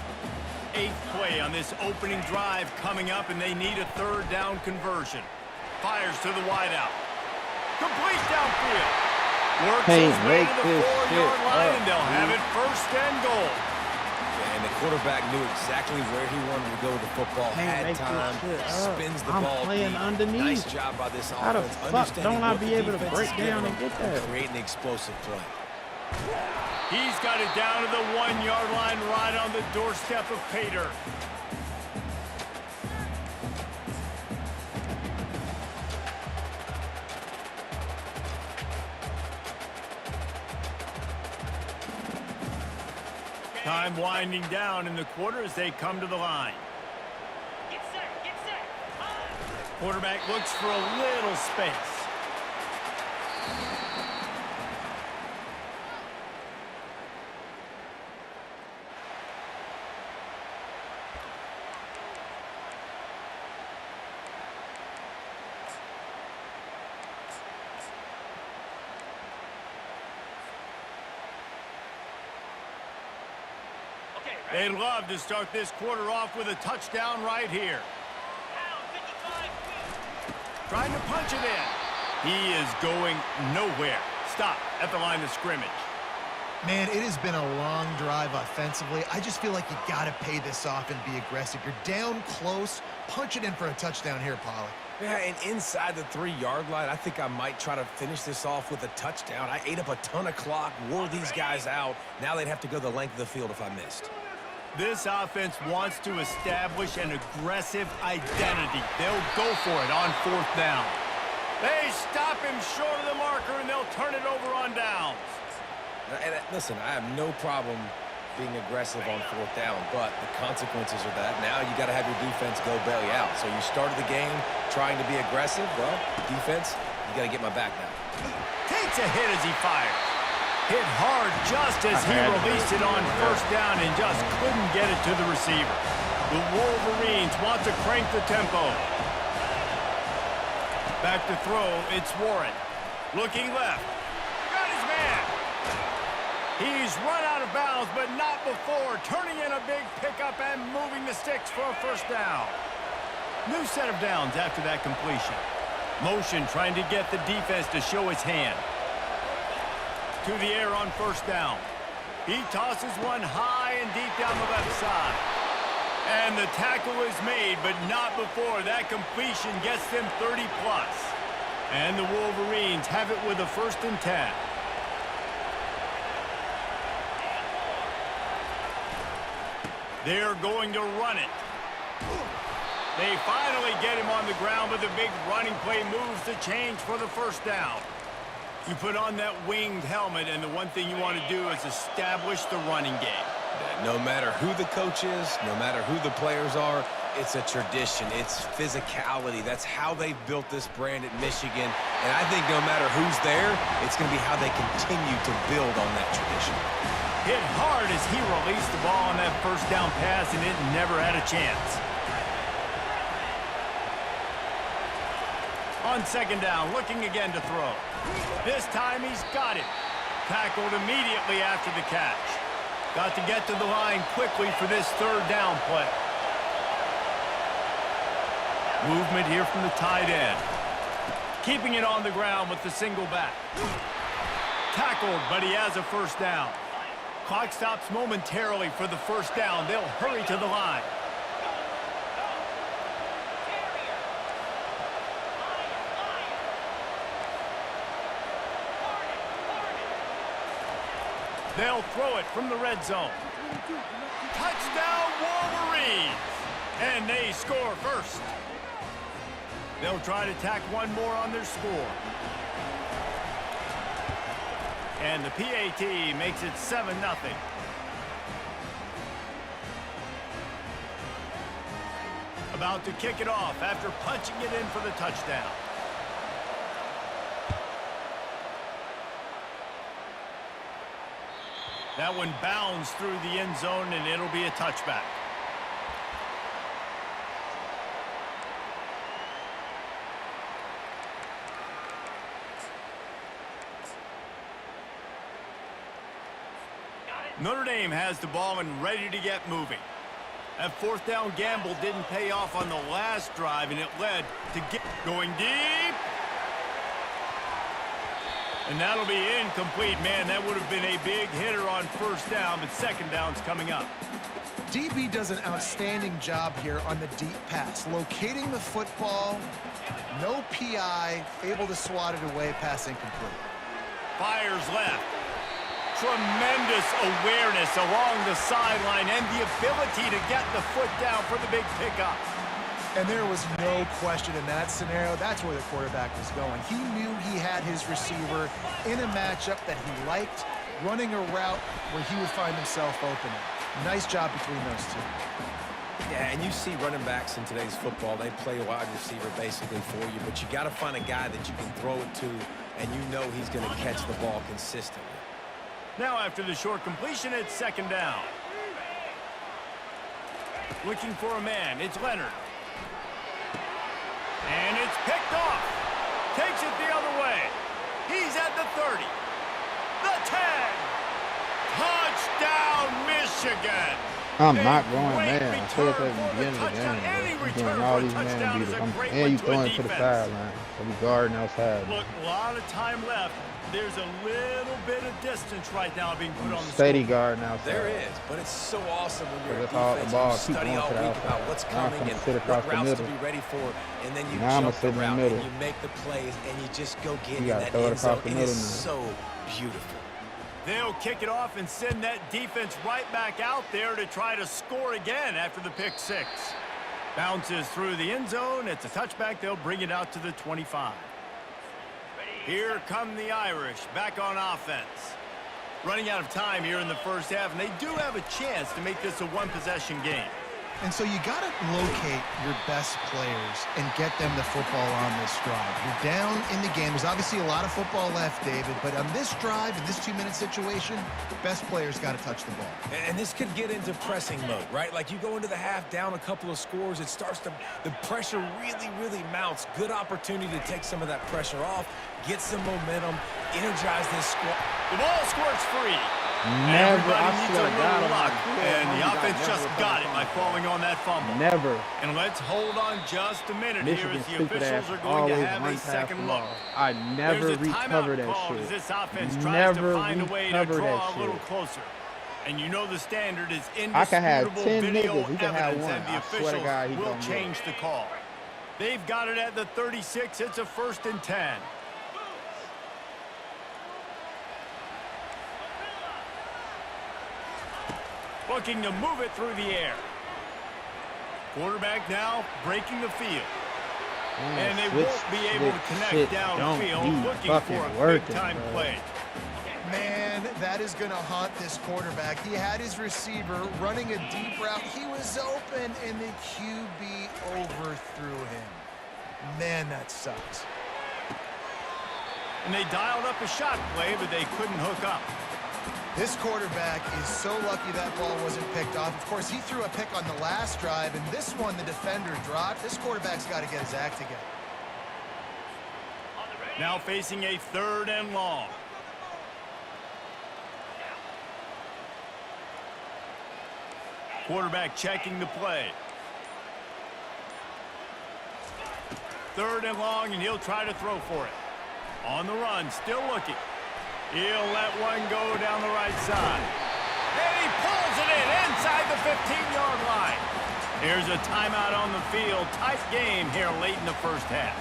8th play on this opening drive coming up, and they need a 3rd down conversion. Fires to the wideout. Complete downfield. Works Hey, his way make to the this 4-yard shit line, up, and they'll have dude. it 1st and goal. And the quarterback knew exactly where he wanted to go with the football, Can't had make time, this shit up. spins the I'm ball playing deep. underneath. Nice job by this How the offense, fuck understanding don't I what be the able to defense break is giving down and them get that? creating explosive play. He's got it down to the 1-yard line right on the doorstep of Pater. Time winding down in the quarter as they come to the line. Get set, get set. Quarterback looks for a little space. They'd love to start this quarter off with a touchdown right here. Trying to punch it in. He is going nowhere. Stop at the line of scrimmage. Man, it has been a long drive offensively. I just feel like you got to pay this off and be aggressive. You're down close. Punch it in for a touchdown here, Pollock. Yeah, and inside the 3-yard line, I think I might try to finish this off with a touchdown. I ate up a ton of clock, wore these guys out. Now they'd have to go the length of the field if I missed. This offense wants to establish an aggressive identity. They'll go for it on 4th down. They stop him short of the marker, and they'll turn it over on downs. And listen, I have no problem being aggressive on 4th down, but the consequences are that now you got to have your defense go bail you out. So you started the game trying to be aggressive. Well, defense, you got to get my back now. Takes a hit as he fires. Hit hard just as he released it on 1st down and just couldn't get it to the receiver. The Wolverines want to crank the tempo. Back to throw, it's Warren. Looking left. Got his man. He's run out of bounds, but not before. Turning in a big pickup and moving the sticks for a 1st down. New set of downs after that completion. Motion trying to get the defense to show his hand. To the air on 1st down. He tosses one high and deep down the left side. And the tackle is made, but not before that completion gets them 30+. And the Wolverines have it with a 1st and 10. They're going to run it. They finally get him on the ground, but the big running play moves the change for the 1st down. You put on that winged helmet, and the one thing you want to do is establish the running game. No matter who the coach is, no matter who the players are, it's a tradition. It's physicality. That's how they've built this brand at Michigan. And I think no matter who's there, it's going to be how they continue to build on that tradition. Hit hard as he released the ball on that 1st down pass, and it never had a chance. On 2nd down, looking again to throw. This time he's got it. Tackled immediately after the catch. Got to get to the line quickly for this 3rd down play. Movement here from the tight end. Keeping it on the ground with the single back. Tackled, but he has a 1st down. Clock stops momentarily for the 1st down. They'll hurry to the line. They'll throw it from the red zone. Touchdown, Wolverines! And they score 1st. They'll try to tack one more on their score. And the PAT makes it 7-0. About to kick it off after punching it in for the touchdown. That one bounds through the end zone, and it'll be a touchback. Notre Dame has the ball and ready to get moving. That 4th down gamble didn't pay off on the last drive, and it led to going deep. And that'll be incomplete. Man, that would have been a big hitter on first down, but second down's coming up. DB does an outstanding job here on the deep pass, locating the football, no PI, able to swat it away, pass incomplete. Fires left. Tremendous awareness along the sideline and the ability to get the foot down for the big pickup. And there was no question in that scenario. That's where the quarterback was going. He knew he had his receiver in a matchup that he liked, running a route where he would find himself open. Nice job between those two. Yeah, and you see running backs in today's football, they play wide receiver basically for you, but you got to find a guy that you can throw it to, and you know he's going to catch the ball consistently. Now after the short completion, it's second down. Looking for a man, it's Leonard. And it's picked off. Takes it the other way. He's at the 30. The 10. Touchdown, Michigan. I'm not going man. I said that at the beginning of the game. You're doing all these man beaters. And you throwing to the sideline. So we guarding outside. Look, a lot of time left. There's a little bit of distance right now being put on the steady score. guard now. There is, but it's so awesome when you're a the defense ball, and you study all week about what's coming and what routes to be ready for, and then you jump the route and you make the plays and you just go get in that end zone. It is so beautiful. They'll kick it off and send that defense right back out there to try to score again after the pick six. Bounces through the end zone. It's a touchback. They'll bring it out to the 25. Here come the Irish back on offense. Running out of time here in the first half, and they do have a chance to make this a one-possession game. And so you got to locate your best players and get them the football on this drive. You're down in the game. There's obviously a lot of football left, David, but on this drive, in this 2-minute situation, best players got to touch the ball. And this could get into pressing mode, right? Like you go into the half down a couple of scores, it starts to, the pressure really mounts. Good opportunity to take some of that pressure off, get some momentum, energize this squad. The ball squirts free. Never, Everybody I needs swear a to God, little luck, and the God, offense just got it by falling on that fumble. Never. And let's hold on just a minute here Michigan as the stupid ass officials are going to always have run a past second the look. ball. I never There's a recover timeout that called as shit. this offense tries Never to find a way to recover draw that a little shit. closer. And you know the standard is I can have indisputable 10 video niggas. He can have evidence, one. and the I swear to officials God, he will gonna get it. change the call. They've got it at the 36. It's a 1st and 10. Looking to move it through the air. Quarterback now breaking the field. And they won't be able to connect downfield, looking for a big-time play. Man, that is going to haunt this quarterback. He had his receiver running a deep route. He was open, and the QB overthrew him. Man, that sucks. And they dialed up a shot play, but they couldn't hook up. This quarterback is so lucky that ball wasn't picked off. Of course, he threw a pick on the last drive, and this one the defender dropped. This quarterback's got to get his act together. Now facing a 3rd and long. Quarterback checking the play. 3rd and long, and he'll try to throw for it. On the run, still looking. He'll let one go down the right side. And he pulls it in inside the 15-yard line. Here's a timeout on the field. Tight game here late in the first half.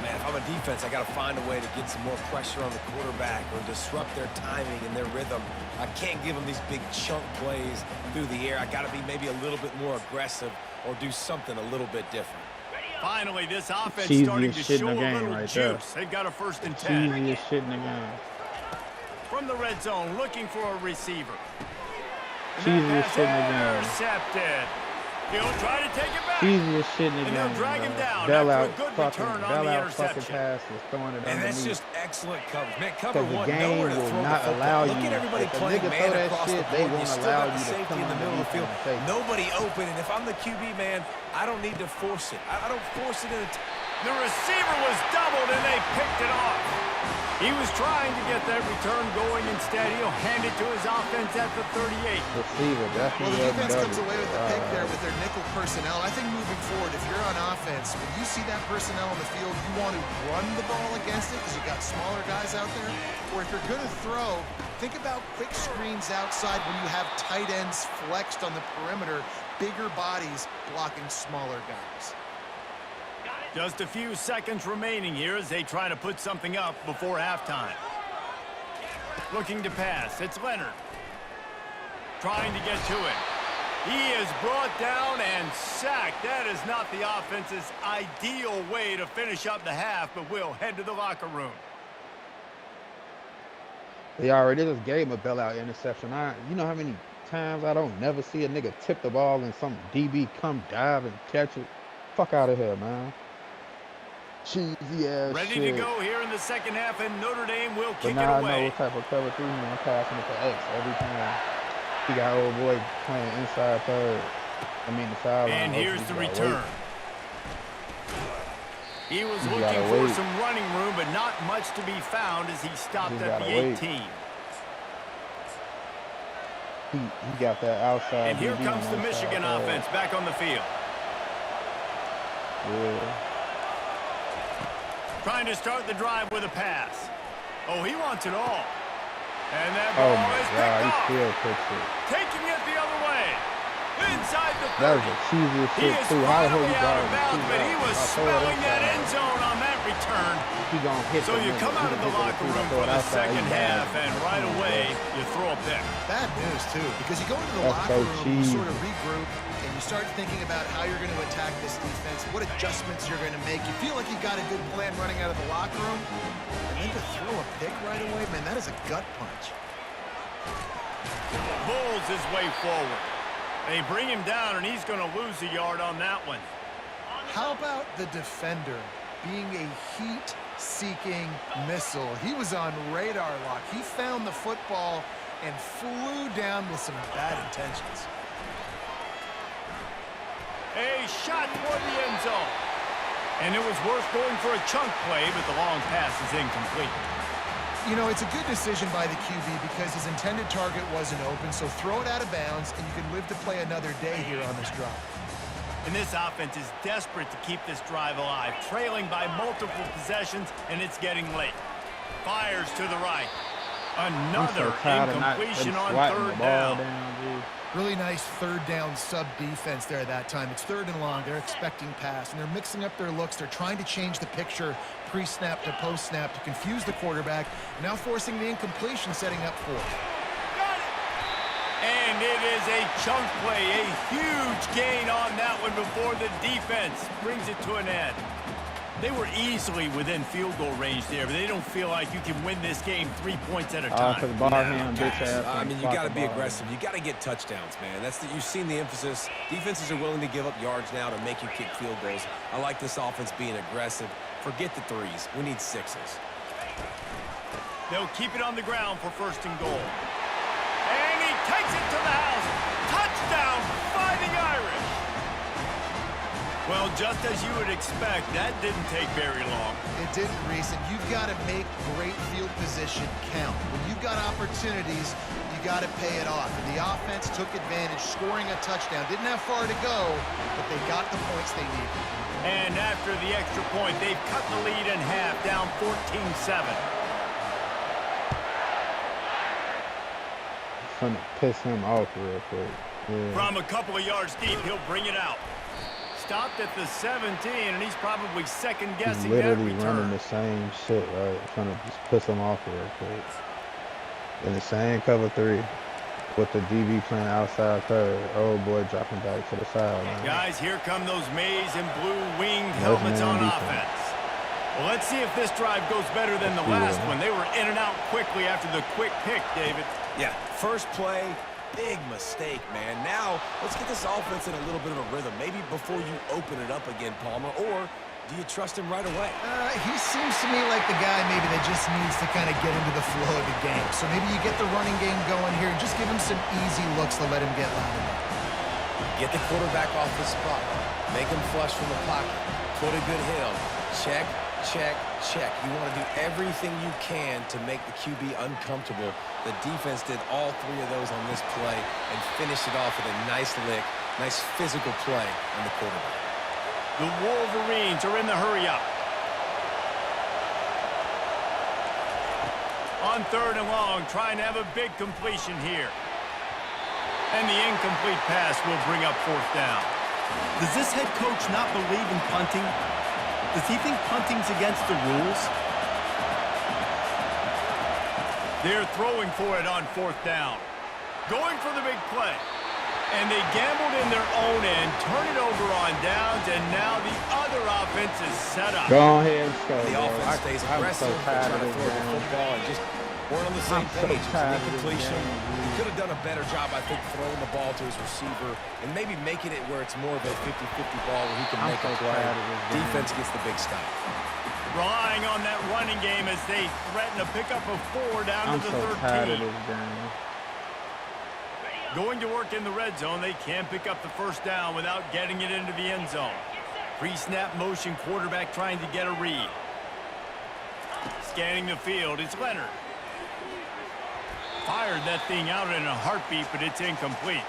Man, if I'm a defense, I got to find a way to get some more pressure on the quarterback or disrupt their timing and their rhythm. I can't give them these big chunk plays through the air. I got to be maybe a little bit more aggressive or do something a little bit different. Finally, this offense Cheesiest starting to shit in show the a game little right juice. there. They've got a 1st and 10. Cheesiest shit in the game. From the red zone, looking for a receiver. Cheesiest shit in the game. Intercepted. He'll try to take it back. Cheesiest shit in the And game. they'll drag him down Bail after out a good fucking, return on bail the out fucking interception. passes, throwing it And that's underneath. just excellent coverage. Man, cover Because the one, game nowhere to will throw the not football. allow Look you. at everybody If a playing nigga man throw that across shit, the they board. You won't still allow got the you to safety come in the middle of the field. underneath and take it. Nobody open, and if I'm the QB, man, I don't need to force it. I don't force it in a The receiver was doubled, and they picked it off. He was trying to get that return going. Instead, he'll hand it to his offense at the 38. Receiver, Well, definitely. the defense comes away with the pick there with their nickel personnel. I think moving forward, if you're on offense, when you see that personnel on the field, you want to run the ball against it because you've got smaller guys out there. Or if you're going to throw, think about quick screens outside when you have tight ends flexed on the perimeter, bigger bodies blocking smaller guys. Just a few seconds remaining here as they try to put something up before halftime. Looking to pass. It's Leonard. Trying to get to it. He is brought down and sacked. That is not the offense's ideal way to finish up the half, but we'll head to the locker room. They already just gave him a bailout interception. You know how many times I don't never see a nigga tip the ball and some DB come dive and catch it? Fuck out of here, man. Cheesy ass Ready shit. to go here in the second half, and Notre Dame will But kick now it I know away. what type of cover 3 man passing it to X every time. He got old boy playing inside third. I mean the sideline. And here's the return. He was You looking gotta for wait. some running room, but not much to be found as he stopped You at gotta the wait. 18. He got that outside. And here DB comes on the that Michigan side third. offense back on the field. Yeah. Trying to start the drive with a pass. Oh, he wants it all. And that Oh ball my is God, picked he off. still picks it. Taking it the other way. Inside the 30. That was the cheesiest He shit is too. How the hell finally you out got of bounds, but he was smelling that end zone on that return. He gonna hit So the you nigga. come He out of gonna the hit locker room throw for it the outside. second He bad. half, and right away, you throw a pick. Bad news, too, because you go into the That's locker so room, you cheesy. sort of regroup, and you start thinking about how you're going to attack this defense, what adjustments you're going to make. You feel like you got a good plan running out of the locker room, and then to throw a pick right away, man, that is a gut punch. Bulls his way forward. They bring him down, and he's going to lose a yard on that one. How about the defender being a heat-seeking missile? He was on radar lock. He found the football and flew down with some bad intentions. A shot toward the end zone. And it was worth going for a chunk play, but the long pass is incomplete. You know, it's a good decision by the QB because his intended target wasn't open, so throw it out of bounds, and you can live to play another day here on this drive. And this offense is desperate to keep this drive alive, trailing by multiple possessions, and it's getting late. Fires to the right. Another incompletion on third down. Really nice third down sub defense there that time. It's third and long. They're expecting pass, and they're mixing up their looks. They're trying to change the picture pre-snap to post-snap to confuse the quarterback, now forcing the incompletion, setting up fourth. Got it! And it is a chunk play, a huge gain on that one before the defense brings it to an end. They were easily within field goal range there, but they don't feel like you can win this game 3 points at a time. I mean, you got to be aggressive. You got to get touchdowns, man. You've seen the emphasis. Defenses are willing to give up yards now to make you kick field goals. I like this offense being aggressive. Forget the threes. We need sixes. They'll keep it on the ground for first and goal. And he takes it to the house. Touchdown, Fighting Irish. Well, just as you would expect, that didn't take very long. It didn't, Reese, and you've got to make great field position count. When you've got opportunities, you got to pay it off. And the offense took advantage, scoring a touchdown. Didn't have far to go, but they got the points they needed. And after the extra point, they've cut the lead in half, down 14-7. Trying to piss him off real quick. Yeah. From a couple of yards deep, he'll bring it out. Stopped at the 17, and he's probably He's second-guessing that literally running return. the same shit, right? Trying to just piss him off real quick. In the same cover 3 with the DB playing outside third. Oh boy, dropping back to the sideline. Guys, here come those maize and blue winged Nice helmets man on defense. offense. Well, let's see if this drive goes better than the last one. They were in and out quickly after the quick pick, David. Yeah, first play, big mistake, man. Now, let's get this offense in a little bit of a rhythm. Maybe before you open it up again, Palmer, or do you trust him right away? He seems to me like the guy maybe that just needs to kind of get into the flow of the game. So maybe you get the running game going here and just give him some easy looks to let him get loud enough. Get the quarterback off the spot. Make him flush from the pocket. Put a good hit on him. Check, check, check. You want to do everything you can to make the QB uncomfortable. The defense did all three of those on this play and finished it off with a nice lick, nice physical play on the quarterback. The Wolverines are in the hurry-up. On 3rd and long, trying to have a big completion here. And the incomplete pass will bring up 4th down. Does this head coach not believe in punting? Does he think punting's against the rules? They're throwing for it on 4th down. Going for the big play. And they gambled in their own end, turn it over on downs, and now the other offense is set up. Go ahead and go, The bro. offense stays I'm aggressive. so tired They're trying of to this throw the game. football and just weren't on the same I'm so page. It was tired an of this incompletion. game. He could have done a better job, I think, throwing the ball to his receiver and maybe making it where it's more of a 50-50 ball where he can I'm make so a play. tired of this game. Defense gets the big stop. Relying on that running game as they threaten to pick up a 4 down I'm to the so tired of 13. this game. Going to work in the red zone. They can't pick up the 1st down without getting it into the end zone. Pre-snap motion, quarterback trying to get a read. Scanning the field, it's Leonard. Fired that thing out in a heartbeat, but it's incomplete.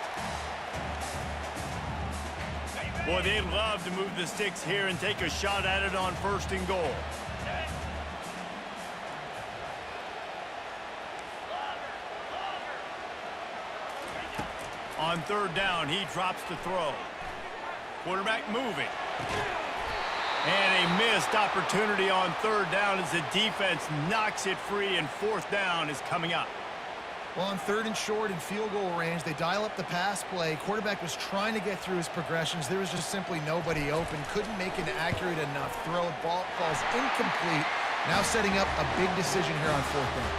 Boy, they'd love to move the sticks here and take a shot at it on 1st and goal. On 3rd down, he drops to throw. Quarterback moving. And a missed opportunity on 3rd down as the defense knocks it free, and 4th down is coming up. Well, on 3rd and short and field goal range, they dial up the pass play. Quarterback was trying to get through his progressions. There was just simply nobody open. Couldn't make an accurate enough throw. Ball falls incomplete. Now setting up a big decision here on 4th down.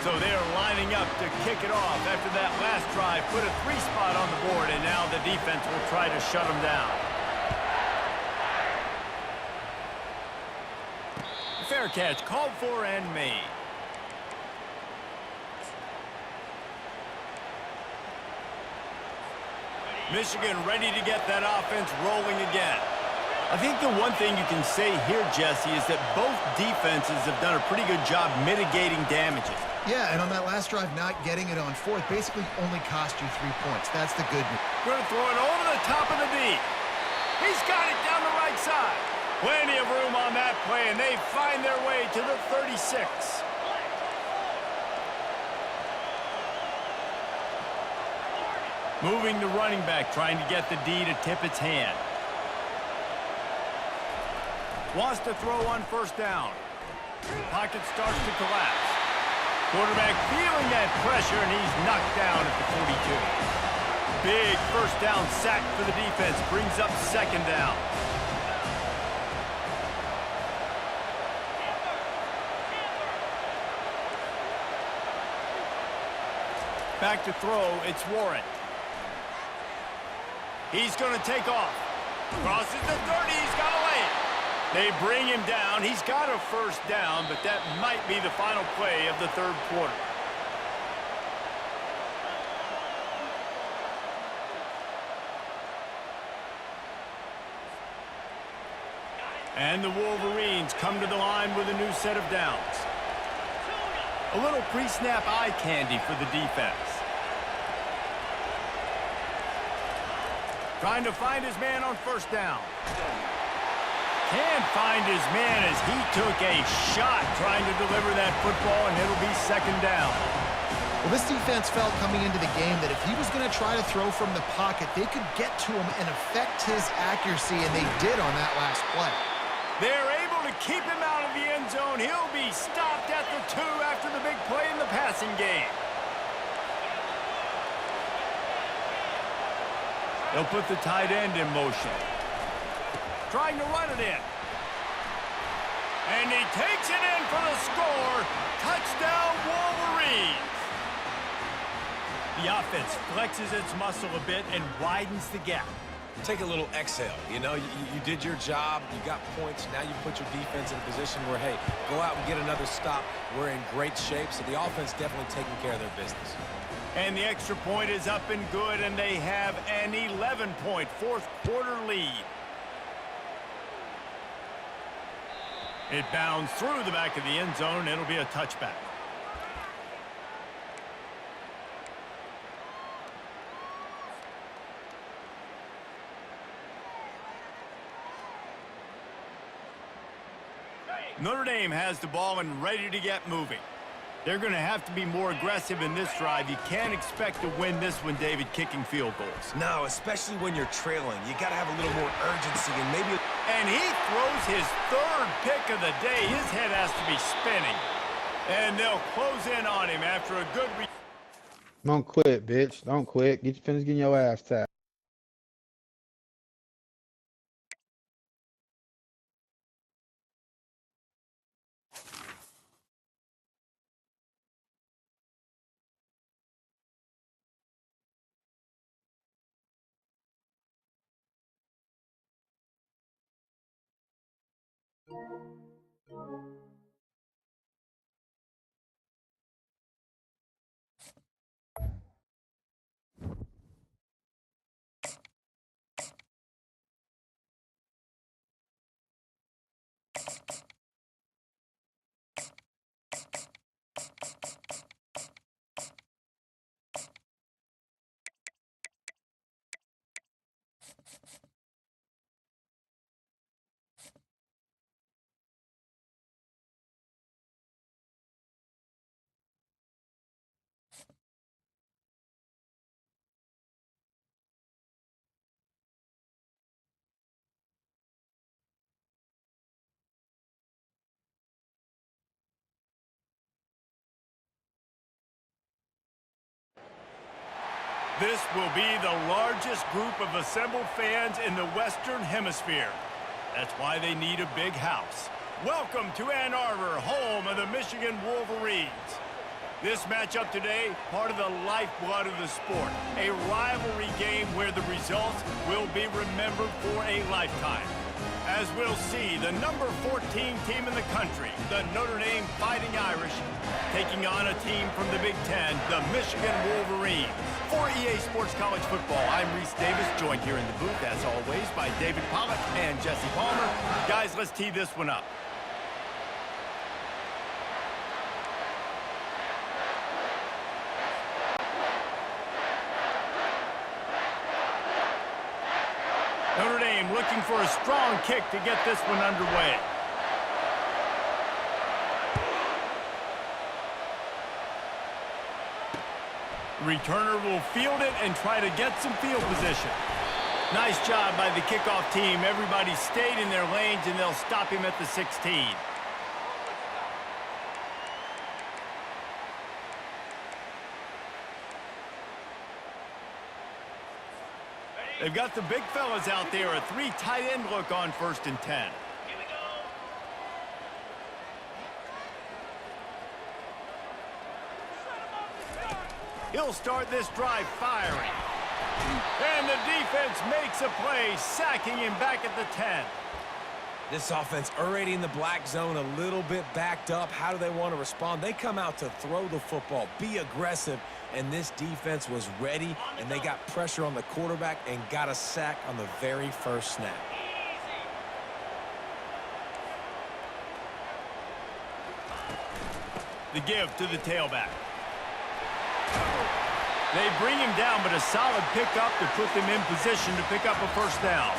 So they're lining up to kick it off after that last drive. Put a 3 spot on the board, and now the defense will try to shut them down. Fair catch called for and made. Michigan ready to get that offense rolling again. I think the one thing you can say here, Jesse, is that both defenses have done a pretty good job mitigating damages. Yeah, and on that last drive, not getting it on 4th basically only cost you 3 points. That's the good news. Going to throw it over the top of the D. He's got it down the right side. Plenty of room on that play, and they find their way to the 36. Moving the running back, trying to get the D to tip its hand. Wants to throw on 1st down. Pocket starts to collapse. Quarterback feeling that pressure, and he's knocked down at the 42. Big 1st down sack for the defense. Brings up 2nd down. Back to throw, it's Warren. He's going to take off. Crosses the 30, he's got to lay it. They bring him down. He's got a 1st down, but that might be the final play of the 3rd quarter. And the Wolverines come to the line with a new set of downs. A little pre-snap eye candy for the defense. Trying to find his man on 1st down. Can't find his man as he took a shot trying to deliver that football, and it'll be 2nd down. Well, this defense felt coming into the game that if he was going to try to throw from the pocket, they could get to him and affect his accuracy, and they did on that last play. They're able to keep him out of the end zone. He'll be stopped at the 2 after the big play in the passing game. They'll put the tight end in motion. Trying to run it in. And he takes it in for the score. Touchdown, Wolverines. The offense flexes its muscle a bit and widens the gap. Take a little exhale. You know, you did your job. You got points. Now you put your defense in a position where, hey, go out and get another stop. We're in great shape, so the offense definitely taking care of their business. And the extra point is up and good, and they have an 11-point 4th quarter lead. It bounds through the back of the end zone. It'll be a touchback. Notre Dame has the ball and ready to get moving. They're going to have to be more aggressive in this drive. You can't expect to win this one, David, kicking field goals. No, especially when you're trailing. You got to have a little more urgency and maybe... And he throws his third pick of the day. His head has to be spinning. And they'll close in on him after a good... Don't quit, bitch. Don't quit. Finish getting your ass tapped. This will be the largest group of assembled fans in the Western Hemisphere. That's why they need a big house. Welcome to Ann Arbor, home of the Michigan Wolverines. This matchup today, part of the lifeblood of the sport. A rivalry game where the results will be remembered for a lifetime. As we'll see, the number 14 team in the country, the Notre Dame Fighting Irish, taking on a team from the Big Ten, the Michigan Wolverines. For EA Sports College Football, I'm Reese Davis, joined here in the booth, as always, by David Pollack and Jesse Palmer. Guys, let's tee this one up. Notre Dame looking for a strong kick to get this one underway. Returner will field it and try to get some field position. Nice job by the kickoff team. Everybody stayed in their lanes, and they'll stop him at the 16. They've got the big fellas out there. A 3 tight end look on 1st and 10. Here we go. He'll start this drive firing. And the defense makes a play, sacking him back at the 10. This offense already in the black zone, a little bit backed up. How do they want to respond? They come out to throw the football, be aggressive, and this defense was ready, and they got pressure on the quarterback and got a sack on the very first snap. The give to the tailback. They bring him down, but a solid pickup to put them in position to pick up a first down.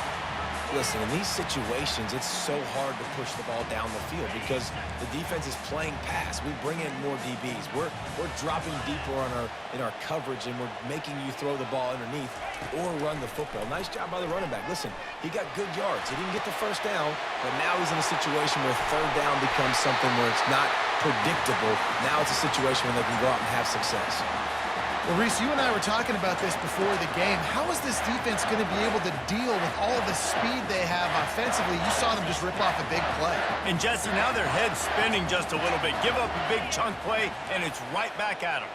Listen, in these situations, it's so hard to push the ball down the field because the defense is playing pass. We bring in more DBs. We're dropping deeper in our coverage, and we're making you throw the ball underneath or run the football. Nice job by the running back. Listen, he got good yards. He didn't get the first down, but now he's in a situation where 3rd down becomes something where it's not predictable. Now it's a situation where they can go out and have success. Well, Reese, you and I were talking about this before the game. How is this defense going to be able to deal with all of the speed they have offensively? You saw them just rip off a big play. And, Jesse, now their head's spinning just a little bit. Give up a big chunk play, and it's right back at them.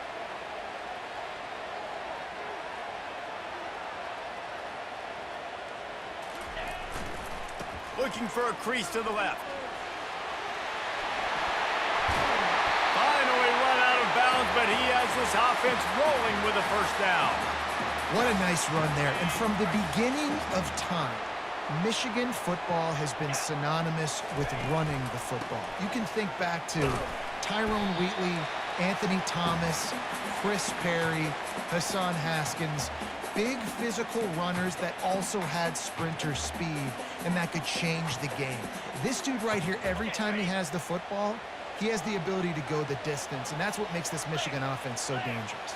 Looking for a crease to the left. Finally run out of bounds, but he has this offense rolling with a first down. What a nice run there. And from the beginning of time, Michigan football has been synonymous with running the football. You can think back to Tyrone Wheatley, Anthony Thomas, Chris Perry, Hassan Haskins. Big physical runners that also had sprinter speed and that could change the game. This dude right here, every time he has the football, he has the ability to go the distance, and that's what makes this Michigan offense so dangerous.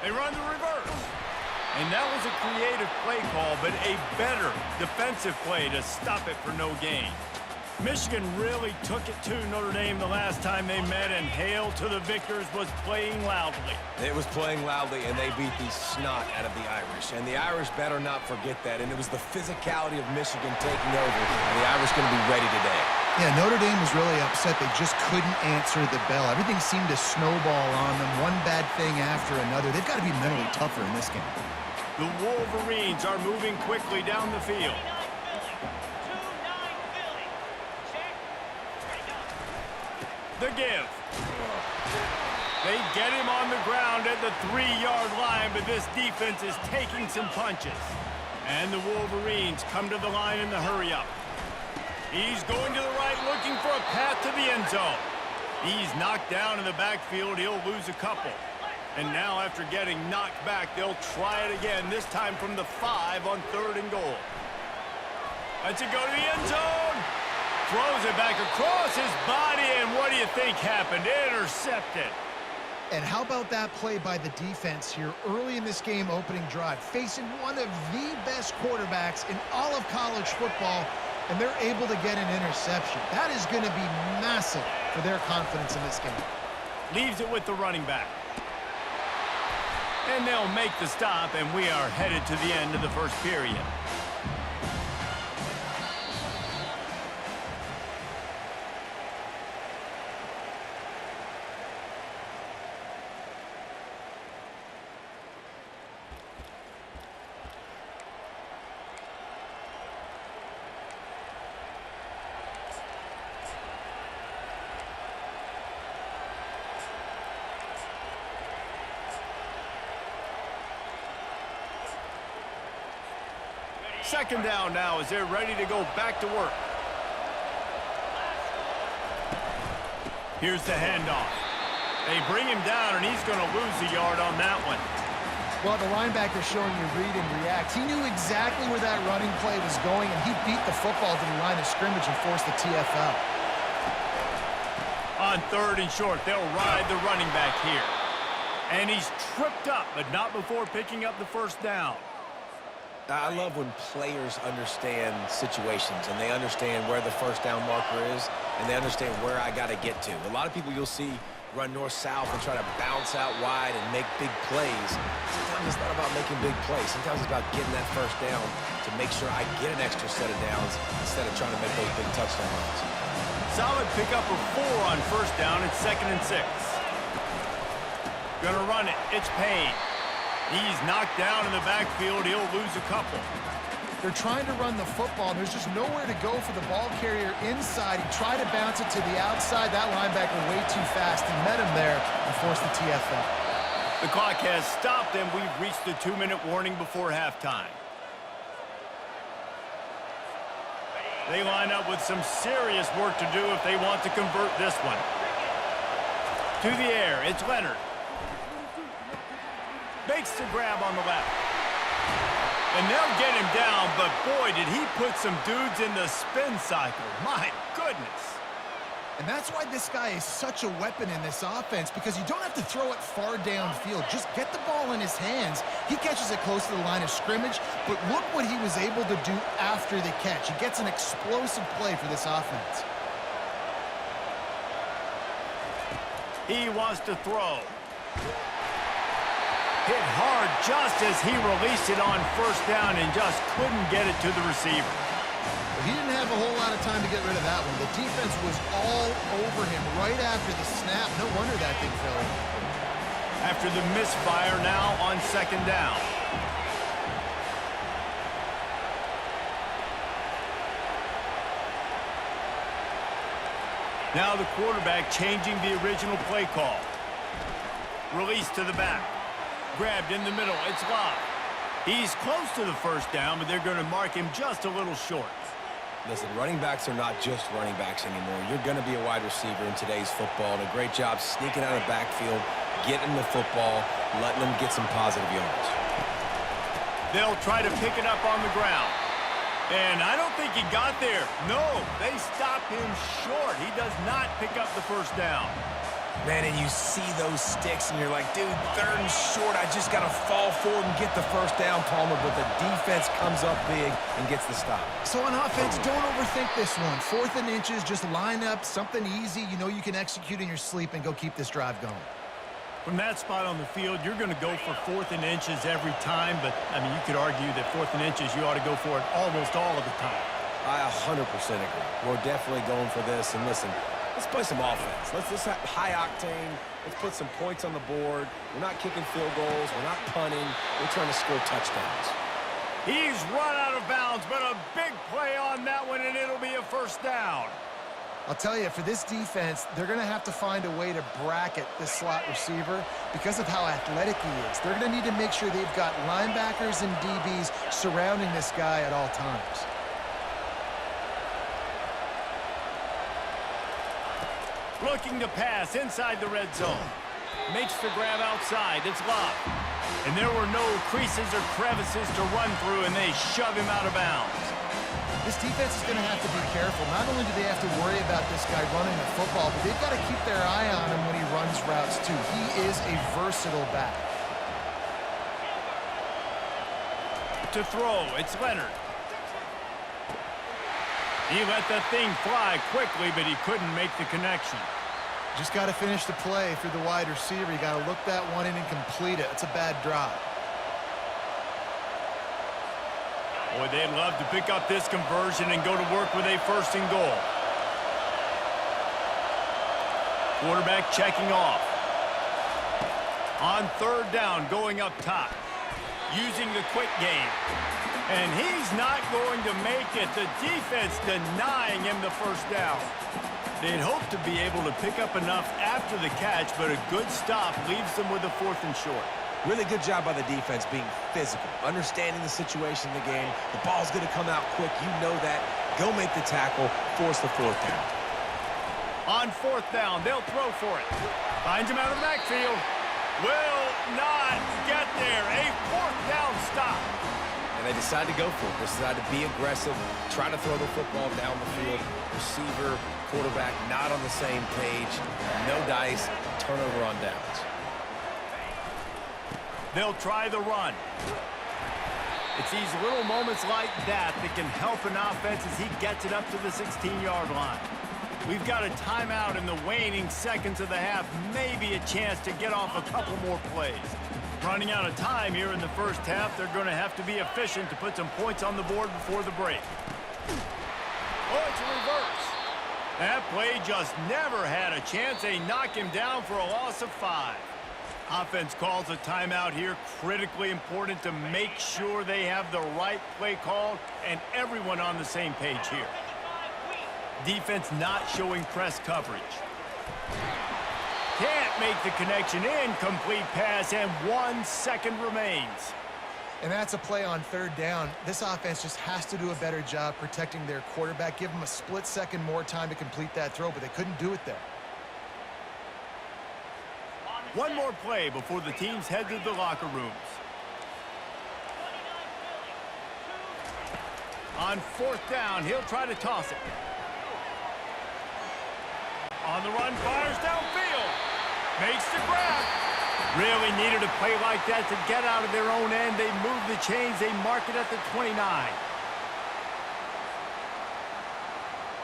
They run the reverse. And that was a creative play call, but a better defensive play to stop it for no gain. Michigan really took it to Notre Dame the last time they met, and Hail to the Victors was playing loudly. It was playing loudly, and they beat the snot out of the Irish. And the Irish better not forget that. And it was the physicality of Michigan taking over, and the Irish going to be ready today. Yeah, Notre Dame was really upset. They just couldn't answer the bell. Everything seemed to snowball on them, one bad thing after another. They've got to be mentally tougher in this game. The Wolverines are moving quickly down the field. The give. They get him on the ground at the 3-yard line, but this defense is taking some punches. And the Wolverines come to the line in the hurry-up. He's going to the right, looking for a path to the end zone. He's knocked down in the backfield. He'll lose a couple. And now, after getting knocked back, they'll try it again, this time from the 5 on 3rd and goal. Lets it go to the end zone. Throws it back across his body, and what do you think happened? Intercepted. And how about that play by the defense here early in this game opening drive, facing one of the best quarterbacks in all of college football, and they're able to get an interception. That is going to be massive for their confidence in this game. Leaves it with the running back. And they'll make the stop, and we are headed to the end of the first period. Second down now as they're ready to go back to work. Here's the handoff. They bring him down, and he's going to lose a yard on that one. Well, the linebacker showing you read and react. He knew exactly where that running play was going, and he beat the football to the line of scrimmage and forced the TFL. On 3rd and short, they'll ride the running back here. And he's tripped up, but not before picking up the first down. I love when players understand situations and they understand where the first down marker is and they understand where I got to get to. A lot of people you'll see run north-south and try to bounce out wide and make big plays. Sometimes it's not about making big plays. Sometimes it's about getting that first down to make sure I get an extra set of downs instead of trying to make those big touchdown runs. Solid pickup of 4 on first down. It's 2nd and 6. Gonna run it. It's Payne. He's knocked down in the backfield. He'll lose a couple. They're trying to run the football. There's just nowhere to go for the ball carrier inside. He tried to bounce it to the outside. That linebacker way too fast. He met him there and forced the TFL. The clock has stopped, and we've reached the 2-minute warning before halftime. They line up with some serious work to do if they want to convert this one. To the air, it's Leonard. Makes the grab on the left. And they'll get him down, but boy, did he put some dudes in the spin cycle. My goodness. And that's why this guy is such a weapon in this offense, because you don't have to throw it far downfield. Just get the ball in his hands. He catches it close to the line of scrimmage, but look what he was able to do after the catch. He gets an explosive play for this offense. He wants to throw. Hit hard just as he released it on first down and just couldn't get it to the receiver. But he didn't have a whole lot of time to get rid of that one. The defense was all over him right after the snap. No wonder that thing fell. After the misfire now on 2nd down. Now the quarterback changing the original play call. Release to the back. Grabbed in the middle. It's locked. He's close to the first down, but they're going to mark him just a little short. Listen, running backs are not just running backs anymore. You're going to be a wide receiver in today's football. And a great job sneaking out of the backfield, getting the football, letting them get some positive yards. They'll try to pick it up on the ground. And I don't think he got there. No, they stopped him short. He does not pick up the first down. Man, and you see those sticks, and you're like, dude, 3rd and short. I just got to fall forward and get the first down, Palmer. But the defense comes up big and gets the stop. So on offense, don't overthink this one. 4th and inches, just line up something easy you know you can execute in your sleep and go keep this drive going. From that spot on the field, you're going to go for 4th and inches every time. But, I mean, you could argue that 4th and inches, you ought to go for it almost all of the time. I 100% agree. We're definitely going for this. And listen, let's play some offense. Let's have high octane. Let's put some points on the board. We're not kicking field goals. We're not punting. We're trying to score touchdowns. He's run out of bounds, but a big play on that one, and it'll be a first down. I'll tell you, for this defense, they're going to have to find a way to bracket this slot receiver because of how athletic he is. They're going to need to make sure they've got linebackers and DBs surrounding this guy at all times. Looking to pass inside the red zone. Makes the grab outside. It's locked. And there were no creases or crevices to run through, and they shove him out of bounds. This defense is going to have to be careful. Not only do they have to worry about this guy running the football, but they've got to keep their eye on him when he runs routes, too. He is a versatile back. To throw, it's Leonard. He let that thing fly quickly, but he couldn't make the connection. Just got to finish the play for the wide receiver. You got to look that one in and complete it. It's a bad drop. Boy, they'd love to pick up this conversion and go to work with a 1st and goal. Quarterback checking off. On 3rd down, going up top. Using the quick game. And he's not going to make it. The defense denying him the first down. They'd hope to be able to pick up enough after the catch, but a good stop leaves them with a 4th and short. Really good job by the defense being physical, understanding the situation in the game. The ball's going to come out quick. You know that. Go make the tackle, force the 4th down. On 4th down, they'll throw for it. Finds him out of the backfield. Will not get there. A 4th down stop. And they decide to go for it. They decide to be aggressive, try to throw the football down the field. Receiver, quarterback not on the same page. No dice, turnover on downs. They'll try the run. It's these little moments like that that can help an offense as he gets it up to the 16-yard line. We've got a timeout in the waning seconds of the half. Maybe a chance to get off a couple more plays. Running out of time here in the first half. They're going to have to be efficient to put some points on the board before the break. Oh, it's a reverse. That play just never had a chance. They knock him down for a loss of 5. Offense calls a timeout here. Critically important to make sure they have the right play called and everyone on the same page here. Defense not showing press coverage. Can't make the connection. Incomplete pass, and 1 second remains. And that's a play on 3rd down. This offense just has to do a better job protecting their quarterback. Give them a split second more time to complete that throw, but they couldn't do it there. One more play before the teams head to the locker rooms. On 4th down, he'll try to toss it. On the run, fires downfield. Makes the grab. Really needed a play like that to get out of their own end. They move the chains. They mark it at the 29.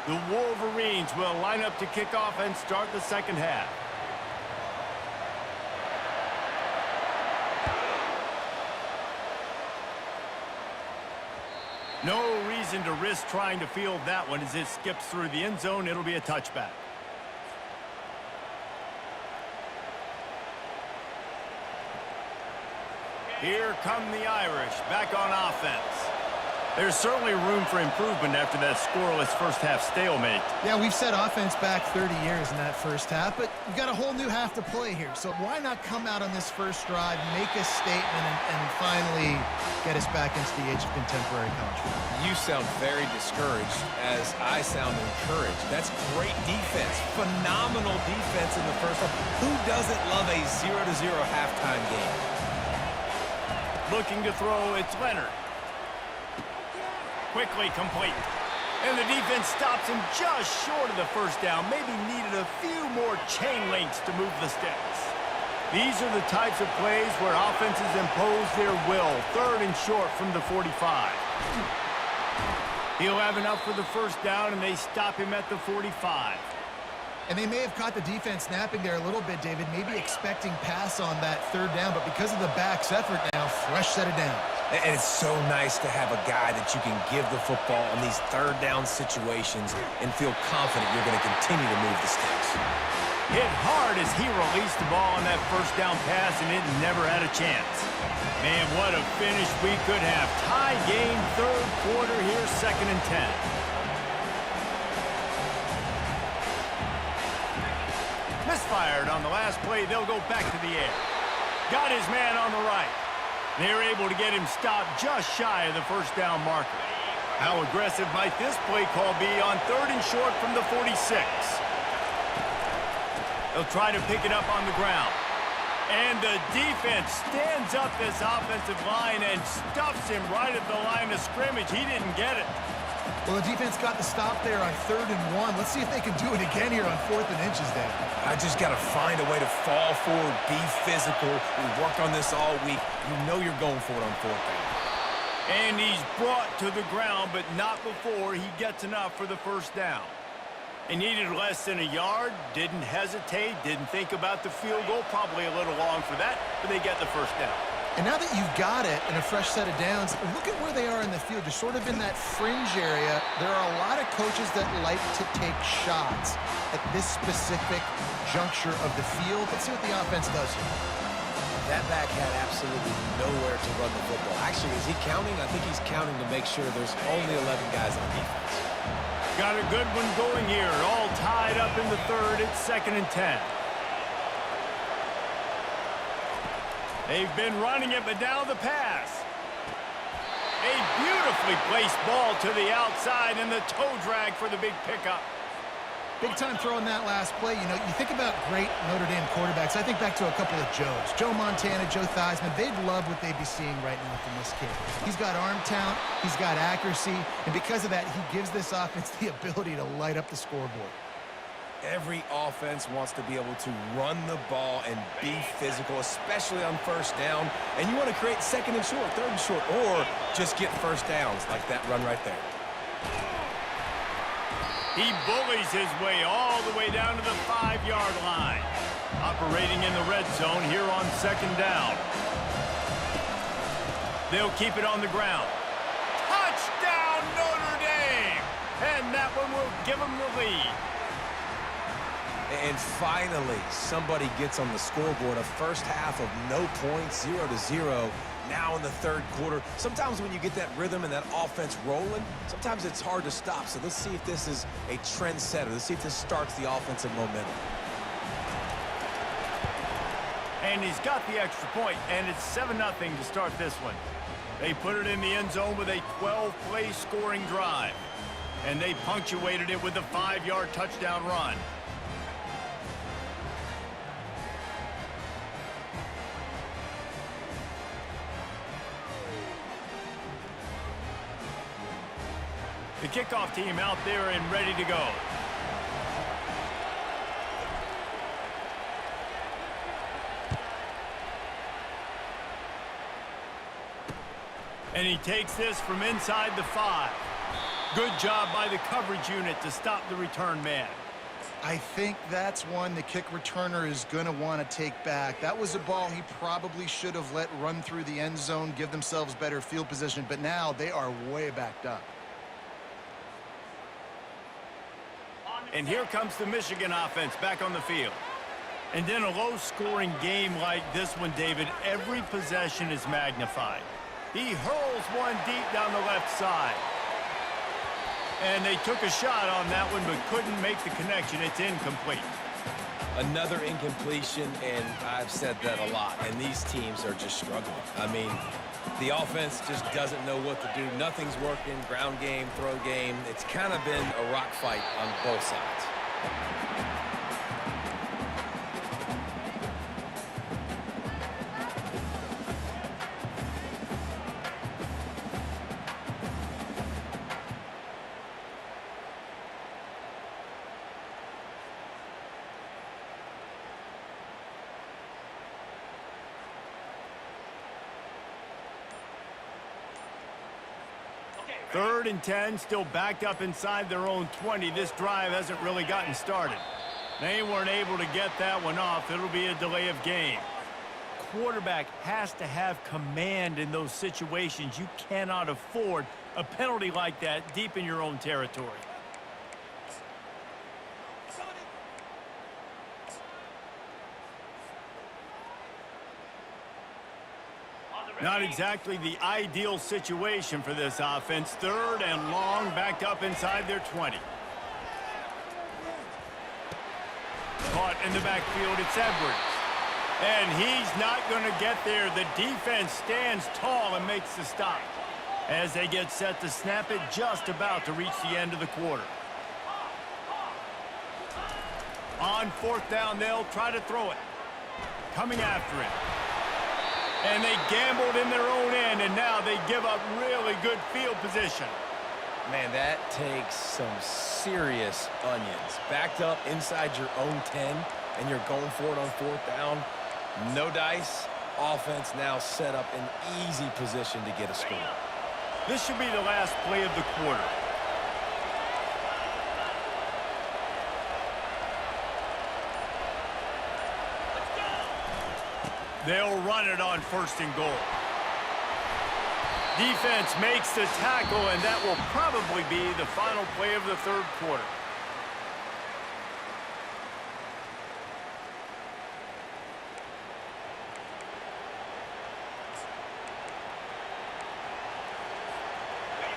The Wolverines will line up to kick off and start the second half. No reason to risk trying to field that one as it skips through the end zone. It'll be a touchback. Here come the Irish back on offense. There's certainly room for improvement after that scoreless first-half stalemate. Yeah, we've set offense back 30 years in that first half, but we've got a whole new half to play here. So why not come out on this first drive, make a statement, and finally get us back into the age of contemporary college football? You sound very discouraged as I sound encouraged. That's great defense. Phenomenal defense in the first half. Who doesn't love a 0-0 halftime game? Looking to throw, it's Leonard. Quickly complete. And the defense stops him just short of the first down. Maybe needed a few more chain links to move the sticks. These are the types of plays where offenses impose their will. 3rd and short from the 45. He'll have enough for the first down, and they stop him at the 45. And they may have caught the defense napping there a little bit, David, maybe expecting pass on that 3rd down, but because of the back's effort now, fresh set of down. And it's so nice to have a guy that you can give the football in these 3rd down situations and feel confident you're going to continue to move the sticks. Hit hard as he released the ball on that first down pass, and it never had a chance. Man, what a finish we could have. Tie game, 3rd quarter here, 2nd and 10. Misfired on the last play. They'll go back to the air. Got his man on the right. They're able to get him stopped just shy of the first down marker. How aggressive might this play call be on 3rd and short from the 46? They'll try to pick it up on the ground. And the defense stands up this offensive line and stuffs him right at the line of scrimmage. He didn't get it. Well, the defense got the stop there on 3rd and 1. Let's see if they can do it again here on 4th and inches, Dan. I just got to find a way to fall forward, be physical. We worked on this all week. You know you're going for it on 4th down. And he's brought to the ground, but not before he gets enough for the first down. He needed less than a yard, didn't hesitate, didn't think about the field goal. Probably a little long for that, but they get the first down. And now that you've got it and a fresh set of downs, look at where they are in the field. They're sort of in that fringe area. There are a lot of coaches that like to take shots at this specific juncture of the field. Let's see what the offense does here. That back had absolutely nowhere to run the football. Actually, is he counting? I think he's counting to make sure there's only 11 guys on defense. Got a good one going here. All tied up in the 3rd. It's 2nd and 10. They've been running it, but now the pass. A beautifully placed ball to the outside, and the toe drag for the big pickup. Big time throw in that last play. You know, you think about great Notre Dame quarterbacks. I think back to a couple of Joes. Joe Montana, Joe Theismann. They'd love what they'd be seeing right now from this kid. He's got arm talent. He's got accuracy. And because of that, he gives this offense the ability to light up the scoreboard. Every offense wants to be able to run the ball and be physical, especially on first down. And you want to create 2nd and short, 3rd and short, or just get first downs like that run right there. He bullies his way all the way down to the 5-yard line. Operating in the red zone here on 2nd down. They'll keep it on the ground. Touchdown, Notre Dame! And that one will give them the lead. And finally, somebody gets on the scoreboard. A first half of no points, 0-0. Now in the 3rd quarter. Sometimes when you get that rhythm and that offense rolling, sometimes it's hard to stop. So let's see if this is a trendsetter. Let's see if this starts the offensive momentum. And he's got the extra point, and it's 7-0 to start this one. They put it in the end zone with a 12-play scoring drive. And they punctuated it with a 5-yard touchdown run. The kickoff team out there and ready to go. And he takes this from inside the 5. Good job by the coverage unit to stop the return man. I think that's one the kick returner is going to want to take back. That was a ball he probably should have let run through the end zone, give themselves better field position, but now they are way backed up. And here comes the Michigan offense back on the field. And in a low-scoring game like this one, David, every possession is magnified. He hurls one deep down the left side. And they took a shot on that one but couldn't make the connection. It's incomplete. Another incompletion, and I've said that a lot, and these teams are just struggling. I mean, the offense just doesn't know what to do. Nothing's working. Ground game, throw game. It's kind of been a rock fight on both sides. Third and 10, still backed up inside their own 20. This drive hasn't really gotten started. They weren't able to get that one off. It'll be a delay of game. Quarterback has to have command in those situations. You cannot afford a penalty like that deep in your own territory. Not exactly the ideal situation for this offense. Third and long, backed up inside their 20. Caught in the backfield, it's Edwards. And he's not going to get there. The defense stands tall and makes the stop. As they get set to snap it, just about to reach the end of the quarter. On fourth down, they'll try to throw it. Coming after it. And they gambled in their own end, and now they give up really good field position. Man, that takes some serious onions. Backed up inside your own 10, and you're going for it on fourth down. No dice. Offense now set up in easy position to get a score. This should be the last play of the quarter. They'll run it on first and goal. Defense makes the tackle, and that will probably be the final play of the third quarter.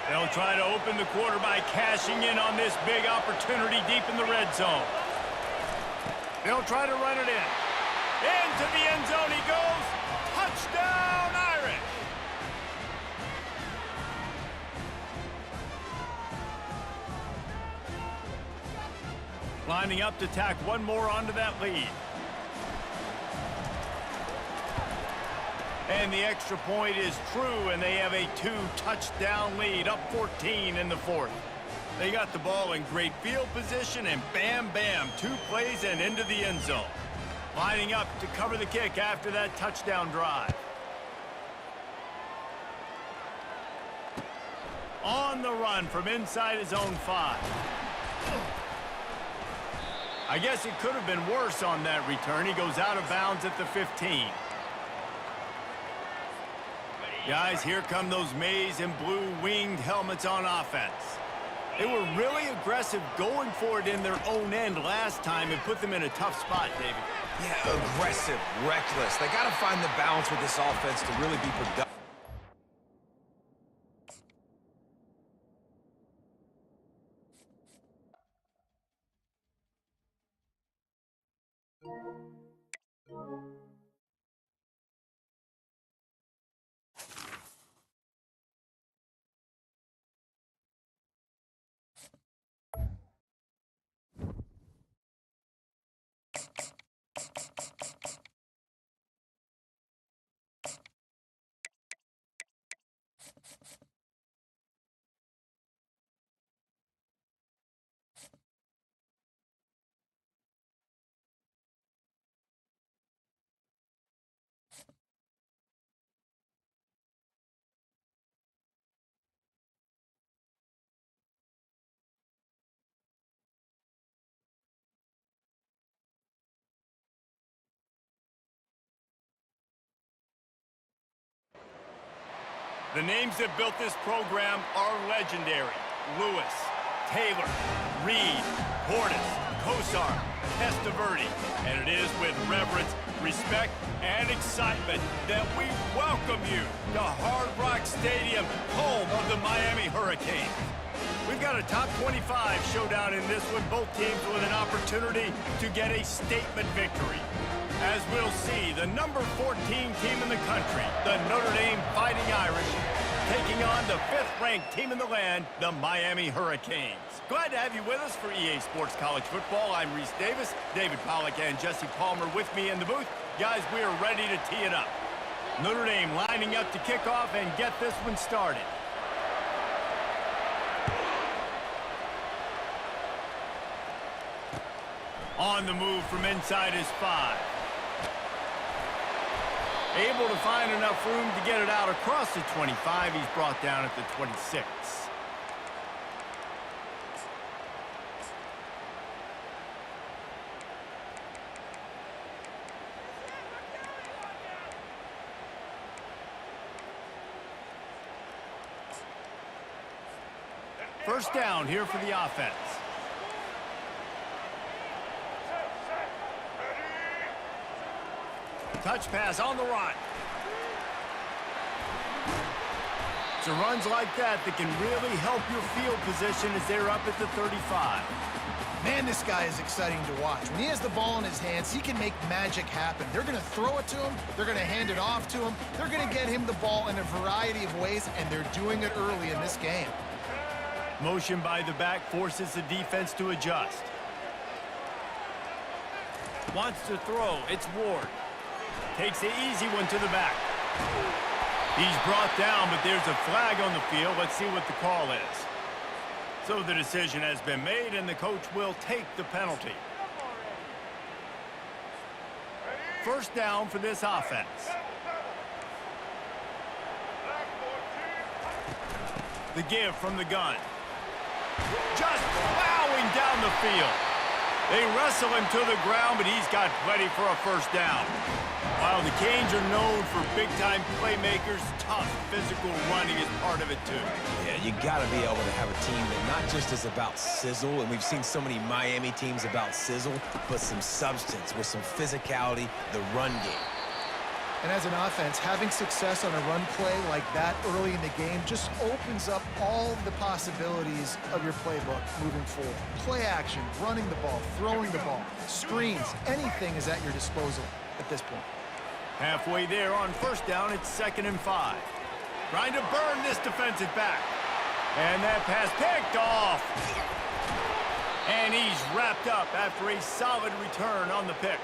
They'll try to open the quarter by cashing in on this big opportunity deep in the red zone. They'll try to run it in. Into the end zone he goes. Touchdown, Irish. Lining up to tack one more onto that lead. And the extra point is true, and they have a 2-touchdown lead, up 14 in the fourth. They got the ball in great field position, and bam, bam, 2 plays and into the end zone. Lining up to cover the kick after that touchdown drive. On the run from inside his own 5. I guess it could have been worse on that return. He goes out of bounds at the 15. Guys, here come those maize and blue winged helmets on offense. They were really aggressive going for it in their own end last time and put them in a tough spot, David. Yeah, aggressive, reckless. They got to find the balance with this offense to really be productive. The names that built this program are legendary. Lewis, Taylor, Reed, Portis, Kosar Testaverde. And it is with reverence, respect, and excitement that we welcome you to Hard Rock Stadium, home of the Miami Hurricanes. We've got a top 25 showdown in this one, both teams with an opportunity to get a statement victory. As we'll see, the number 14 team in the country, the Notre Dame Fighting Irish, taking on the 5th-ranked team in the land, the Miami Hurricanes. Glad to have you with us for EA Sports College Football. I'm Reese Davis, David Pollack, and Jesse Palmer with me in the booth. Guys, we are ready to tee it up. Notre Dame lining up to kick off and get this one started. On the move from inside his 5. Able to find enough room to get it out across the 25. He's brought down at the 26. First down here for the offense. Touch pass on the run. So runs like that can really help your field position as they're up at the 35. Man, this guy is exciting to watch. When he has the ball in his hands, he can make magic happen. They're going to throw it to him. They're going to hand it off to him. They're going to get him the ball in a variety of ways, and they're doing it early in this game. Motion by the back forces the defense to adjust. Wants to throw. It's Ward. Takes the easy one to the back. He's brought down, but there's a flag on the field. Let's see what the call is. So the decision has been made, and the coach will take the penalty. First down for this offense. The give from the gun. Just plowing down the field. They wrestle him to the ground, but he's got plenty for a first down. While the Canes are known for big-time playmakers, tough physical running is part of it too. Yeah, you got to be able to have a team that not just is about sizzle, and we've seen so many Miami teams about sizzle, but some substance with some physicality, the run game. And as an offense, having success on a run play like that early in the game just opens up all the possibilities of your playbook moving forward. Play action, running the ball, throwing the ball, screens, anything is at your disposal at this point. Halfway there on first down, it's 2nd and 5. Trying to burn this defensive back. And that pass picked off. And he's wrapped up after a solid return on the pick.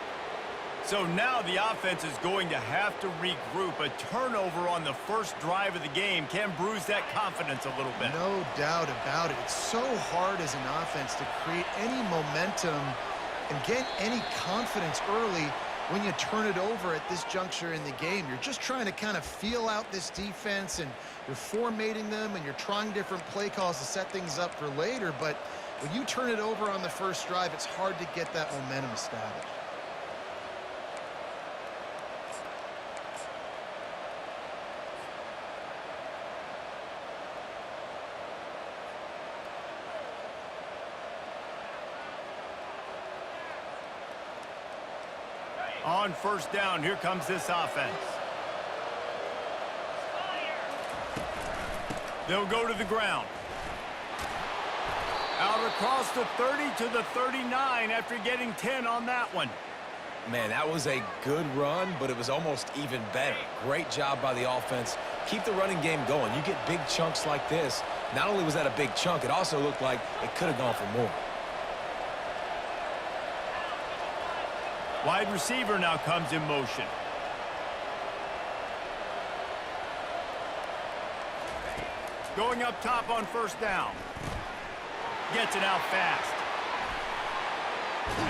So now the offense is going to have to regroup. A turnover on the first drive of the game can bruise that confidence a little bit. No doubt about it. It's so hard as an offense to create any momentum and get any confidence early when you turn it over at this juncture in the game. You're just trying to kind of feel out this defense, and you're formatting them, and you're trying different play calls to set things up for later. But when you turn it over on the first drive, it's hard to get that momentum established. On first down, here comes this offense. They'll go to the ground. Out across the 30 to the 39 after getting 10 on that one. Man, that was a good run, but it was almost even better. Great job by the offense. Keep the running game going. You get big chunks like this. Not only was that a big chunk, it also looked like it could have gone for more. Wide receiver now comes in motion. Going up top on first down. Gets it out fast.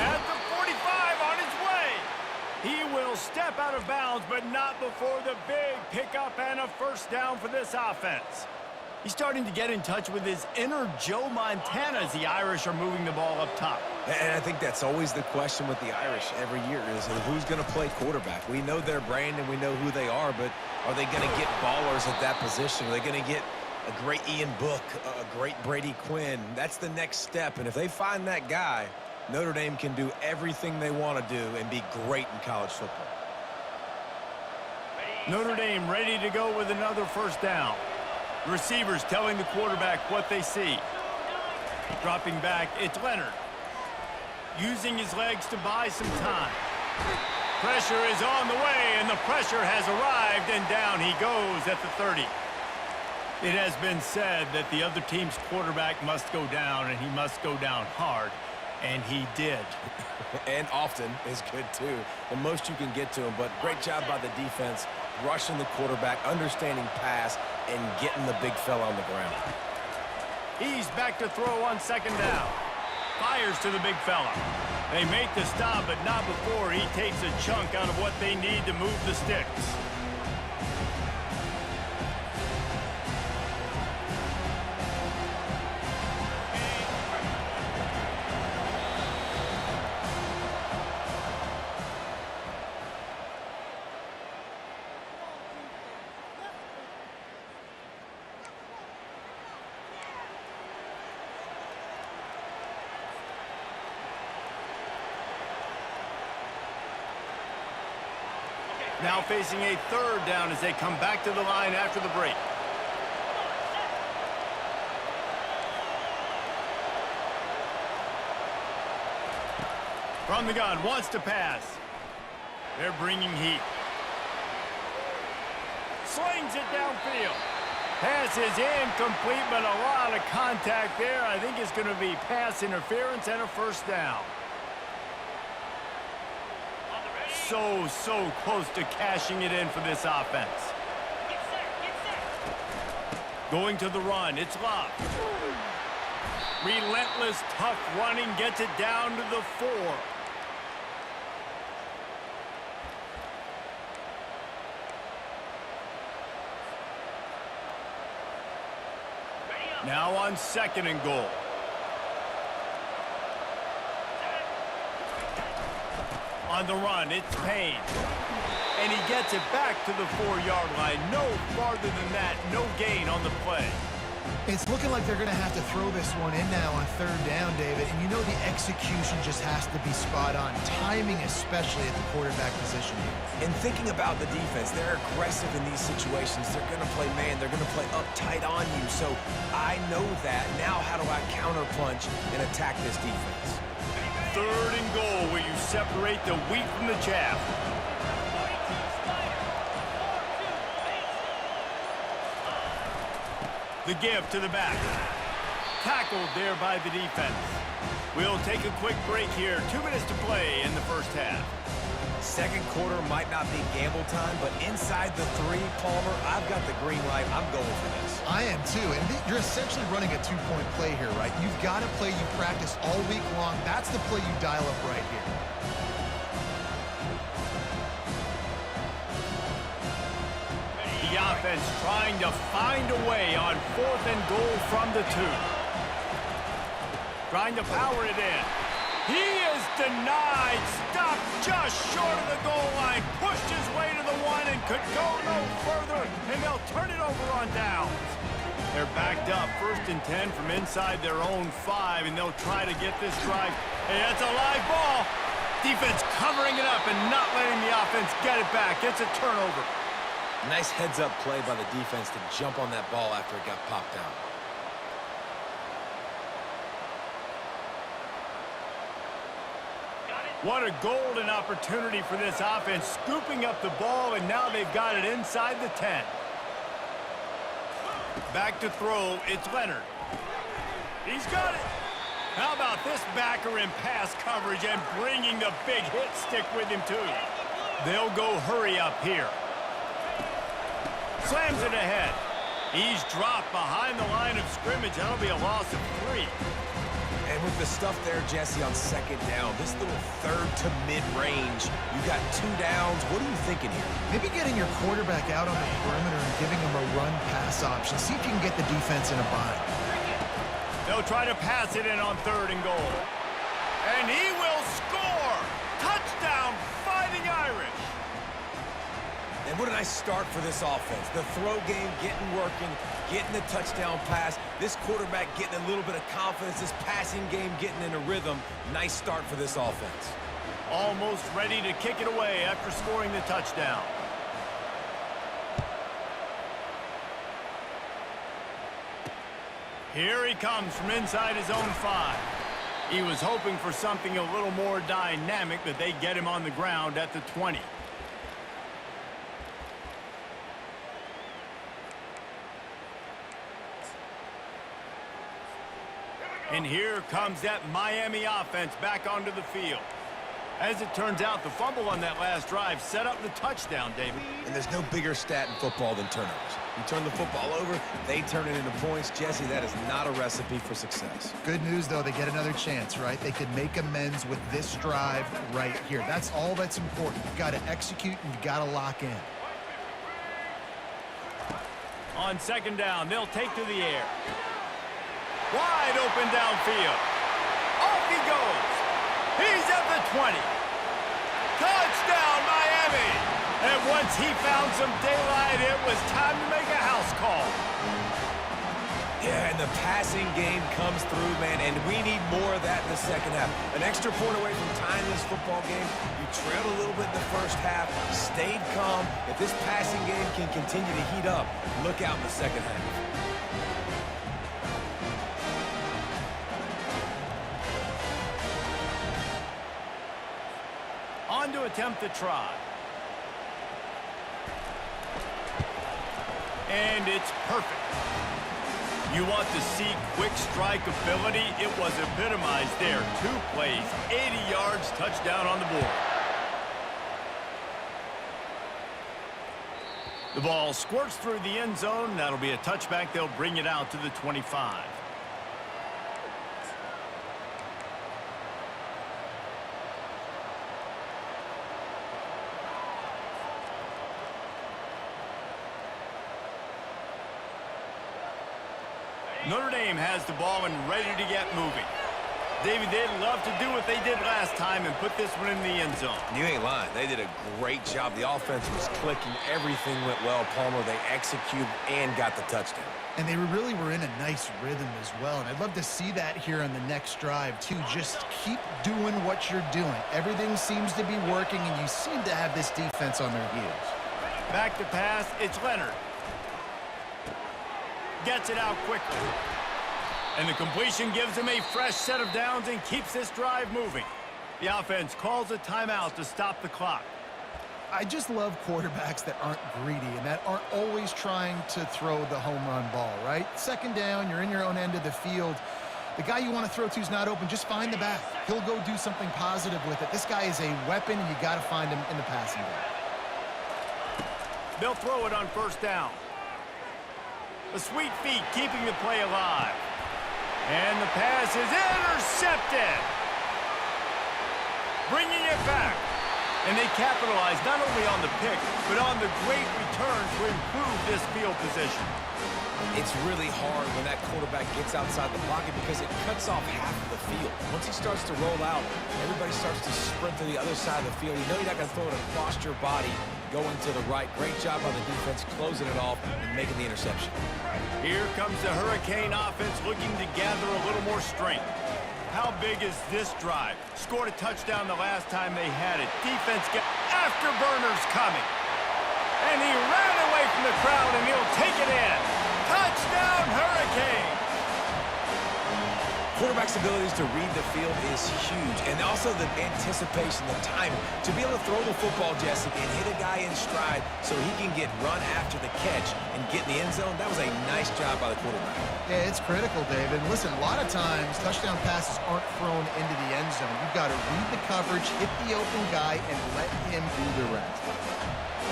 At the 45 on his way. He will step out of bounds, but not before the big pickup and a first down for this offense. He's starting to get in touch with his inner Joe Montana as the Irish are moving the ball up top. And I think that's always the question with the Irish every year is who's going to play quarterback. We know their brand and we know who they are, but are they going to get ballers at that position? Are they going to get a great Ian Book, a great Brady Quinn? That's the next step. And if they find that guy, Notre Dame can do everything they want to do and be great in college football. Notre Dame ready to go with another first down. Receivers telling the quarterback what they see. Dropping back, it's Leonard. Using his legs to buy some time. Pressure is on the way, and the pressure has arrived, and down he goes at the 30. It has been said that the other team's quarterback must go down, and he must go down hard, and he did. And often is good, too. The most you can get to him, but great job by the defense, rushing the quarterback, understanding pass, and getting the big fella on the ground. He's back to throw on second down. Fires to the big fella. They make the stop, but not before he takes a chunk out of what they need to move the sticks. Now facing a third down as they come back to the line after the break. From the gun, wants to pass. They're bringing heat. Slings it downfield. Pass is incomplete, but a lot of contact there. I think it's going to be pass interference and a first down. So close to cashing it in for this offense. Going to the run, it's Love. Relentless, tough running gets it down to the 4. Now on second and goal. On the run, it's Payne. And he gets it back to the 4-yard line. No farther than that, no gain on the play. It's looking like they're going to have to throw this one in now on third down, David. And you know the execution just has to be spot on. Timing especially at the quarterback position here. And thinking about the defense, they're aggressive in these situations. They're going to play man. They're going to play uptight on you. So I know that. Now how do I counterpunch and attack this defense? Third and goal where you separate the wheat from the chaff. The give to the back. Tackled there by the defense. We'll take a quick break here. 2 minutes to play in the first half. Second quarter might not be gamble time, but inside the 3, Palmer, I've got the green light. I'm going for this. I am too, and you're essentially running a 2-point play here, right? You've got a play you practiced all week long. That's the play you dial up right here. The offense trying to find a way on 4th and goal from the 2. Trying to power it in. He is denied. Stopped just short of the goal line. Pushed his way to the 1 and could go no further. And they'll turn it over on downs. They're backed up 1st and 10 from inside their own 5. And they'll try to get this drive. Hey, that's a live ball. Defense covering it up and not letting the offense get it back. It's a turnover. Nice heads-up play by the defense to jump on that ball after it got popped out. What a golden opportunity for this offense, scooping up the ball, and now they've got it inside the 10. Back to throw, it's Leonard. He's got it. How about this backer in pass coverage and bringing the big hit stick with him, too. They'll go hurry up here. Slams it ahead. He's dropped behind the line of scrimmage. That'll be a loss of 3. And with the stuff there, Jesse, on second down, this little third to mid-range, you got 2 downs. What are you thinking here? Maybe getting your quarterback out on the perimeter and giving him a run-pass option. See if you can get the defense in a bind. They'll try to pass it in on 3rd and goal. And he will score! Touchdown, Fighting Irish! And what a nice start for this offense. The throw game getting working. getting the touchdown pass. This quarterback getting a little bit of confidence. This passing game getting in a rhythm. Nice start for this offense. Almost ready to kick it away after scoring the touchdown. Here he comes from inside his own 5. He was hoping for something a little more dynamic, but they get him on the ground at the 20. And here comes that Miami offense back onto the field. As it turns out, the fumble on that last drive set up the touchdown, David. And there's no bigger stat in football than turnovers. You turn the football over, they turn it into points. Jesse, that is not a recipe for success. Good news, though, they get another chance, right? They could make amends with this drive right here. That's all that's important. You've got to execute and you've got to lock in. On second down, they'll take to the air. Wide open downfield. Off he goes. He's at the 20. Touchdown, Miami. And once he found some daylight, it was time to make a house call. Yeah, and the passing game comes through, man, and we need more of that in the second half. An extra point away from tying this football game. You trailed a little bit in the first half, stayed calm. If this passing game can continue to heat up, look out in the second half. On to attempt the try. And it's perfect. You want to see quick strike ability? It was epitomized there. 2 plays, 80 yards, touchdown on the board. The ball squirts through the end zone. That'll be a touchback. They'll bring it out to the 25. Notre Dame has the ball and ready to get moving. David, they'd love to do what they did last time and put this one in the end zone. You ain't lying. They did a great job. The offense was clicking. Everything went well, Palmer. They executed and got the touchdown. And they really were in a nice rhythm as well. And I'd love to see that here on the next drive, too. Just keep doing what you're doing. Everything seems to be working, and you seem to have this defense on their heels. Back to pass. It's Leonard. Gets it out quickly. And the completion gives him a fresh set of downs and keeps this drive moving. The offense calls a timeout to stop the clock. I just love quarterbacks that aren't greedy and that aren't always trying to throw the home run ball, right? Second down, you're in your own end of the field. The guy you want to throw to is not open. Just find the back. He'll go do something positive with it. This guy is a weapon, and you got to find him in the passing game. They'll throw it on first down. The sweet feet keeping the play alive. And the pass is intercepted. Bringing it back. And they capitalize not only on the pick, but on the great return to improve this field position. It's really hard when that quarterback gets outside the pocket because it cuts off half of the field. Once he starts to roll out, everybody starts to sprint to the other side of the field. You know you're not going to throw it across your body going to the right. Great job on the defense closing it off and making the interception. Here comes the Hurricane offense looking to gather a little more strength. How big is this drive? Scored a touchdown the last time they had it. Defense get afterburners coming. And he ran away from the crowd, and he'll take it in. Touchdown, Hurricane! Quarterback's abilities to read the field is huge, and also the anticipation, the timing. To be able to throw the football, Jesse, and hit a guy in stride so he can get run after the catch and get in the end zone, that was a nice job by the quarterback. Yeah, it's critical, David. Listen, a lot of times touchdown passes aren't thrown into the end zone. You've got to read the coverage, hit the open guy, and let him do the rest.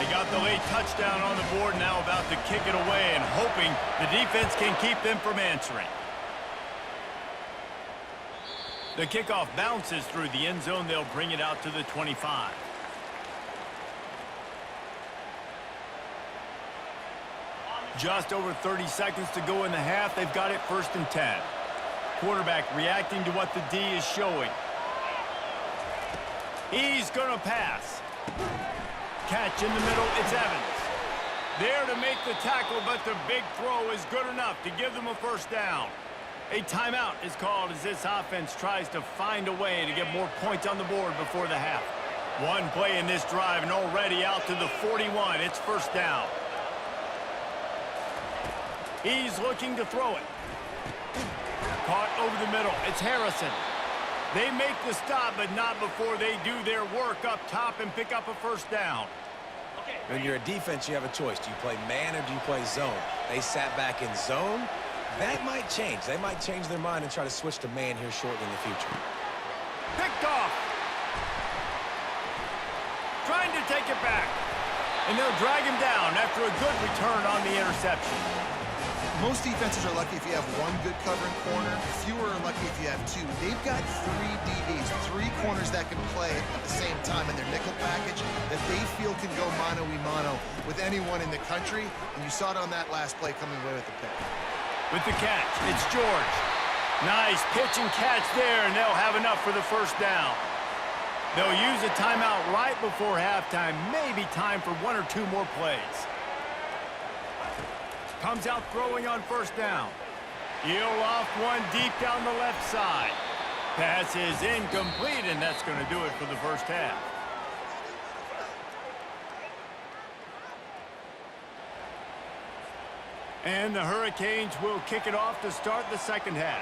They got the late touchdown on the board, now about to kick it away and hoping the defense can keep them from answering. The kickoff bounces through the end zone. They'll bring it out to the 25. Just over 30 seconds to go in the half. They've got it 1st and 10. Quarterback reacting to what the D is showing. He's going to pass. Catch in the middle. It's Evans. There to make the tackle, but the big throw is good enough to give them a first down. A timeout is called as this offense tries to find a way to get more points on the board before the half. One play in this drive and already out to the 41. It's first down. He's looking to throw it. Caught over the middle. It's Harrison. They make the stop, but not before they do their work up top and pick up a first down. When you're a defense, you have a choice. Do you play man or do you play zone? They sat back in zone. That might change. They might change their mind and try to switch to man here shortly in the future. Picked off. Trying to take it back. And they'll drag him down after a good return on the interception. Most defenses are lucky if you have one good covering corner. Fewer are lucky if you have two. They've got three DBs, three corners that can play at the same time in their nickel package that they feel can go mano-a-mano with anyone in the country. And you saw it on that last play coming away with the pick. With the catch, it's George. Nice pitch and catch there, and they'll have enough for the first down. They'll use a timeout right before halftime. Maybe time for one or two more plays. Comes out throwing on first down. He'll off one deep down the left side. Pass is incomplete, and that's going to do it for the first half. And the Hurricanes will kick it off to start the second half.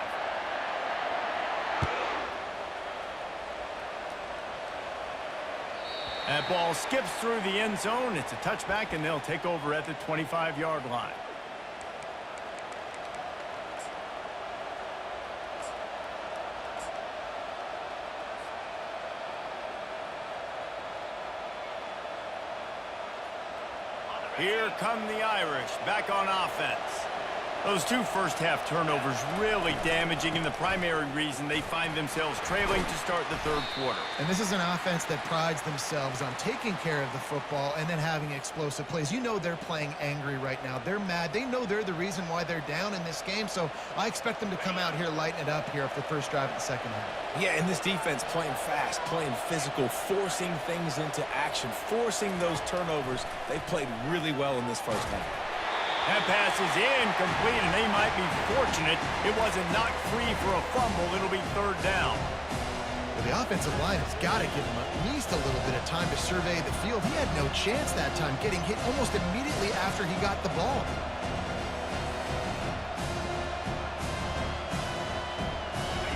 That ball skips through the end zone. It's a touchback, and they'll take over at the 25-yard line. Here come the Irish back on offense. Those two first-half turnovers really damaging, and the primary reason they find themselves trailing to start the third quarter. And this is an offense that prides themselves on taking care of the football and then having explosive plays. You know they're playing angry right now. They're mad. They know they're the reason why they're down in this game, so I expect them to come out here, lighten it up here after the first drive of the second half. Yeah, and this defense playing fast, playing physical, forcing things into action, forcing those turnovers. They've played really well in this first half. That pass is incomplete, and they might be fortunate it wasn't knocked free for a fumble. It'll be third down. Well, the offensive line has got to give him at least a little bit of time to survey the field. He had no chance that time, getting hit almost immediately after he got the ball.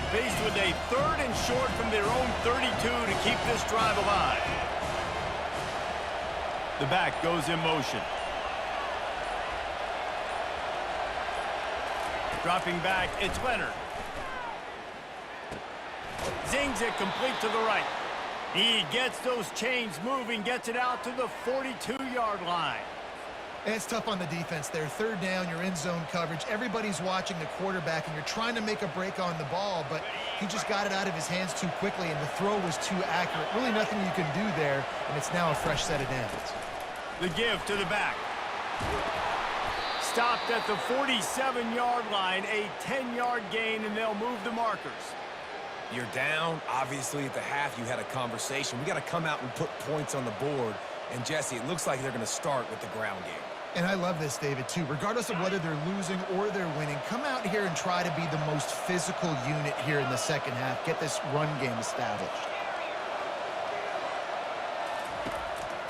Faced with a third and short from their own 32 to keep this drive alive. The back goes in motion. Dropping back, it's Leonard. Zings it complete to the right. He gets those chains moving, gets it out to the 42-yard line. And it's tough on the defense there. Third down, you're in zone coverage. Everybody's watching the quarterback, and you're trying to make a break on the ball, but he just got it out of his hands too quickly, and the throw was too accurate. Really nothing you can do there, and it's now a fresh set of downs. The give to the back. Stopped at the 47-yard line, a 10-yard gain, and they'll move the markers. You're down. Obviously, at the half, you had a conversation. We got to come out and put points on the board. And, Jesse, it looks like they're going to start with the ground game. And I love this, David, too. Regardless of whether they're losing or they're winning, come out here and try to be the most physical unit here in the second half. Get this run game established.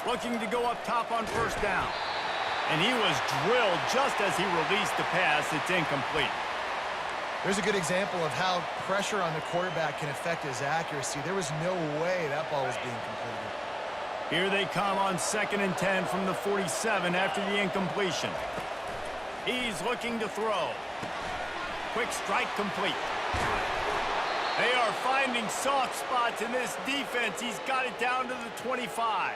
Looking to go up top on first down. And he was drilled just as he released the pass. It's incomplete. There's a good example of how pressure on the quarterback can affect his accuracy. There was no way that ball was being completed. Here they come on 2nd and 10 from the 47 after the incompletion. He's looking to throw. Quick strike complete. They are finding soft spots in this defense. He's got it down to the 25.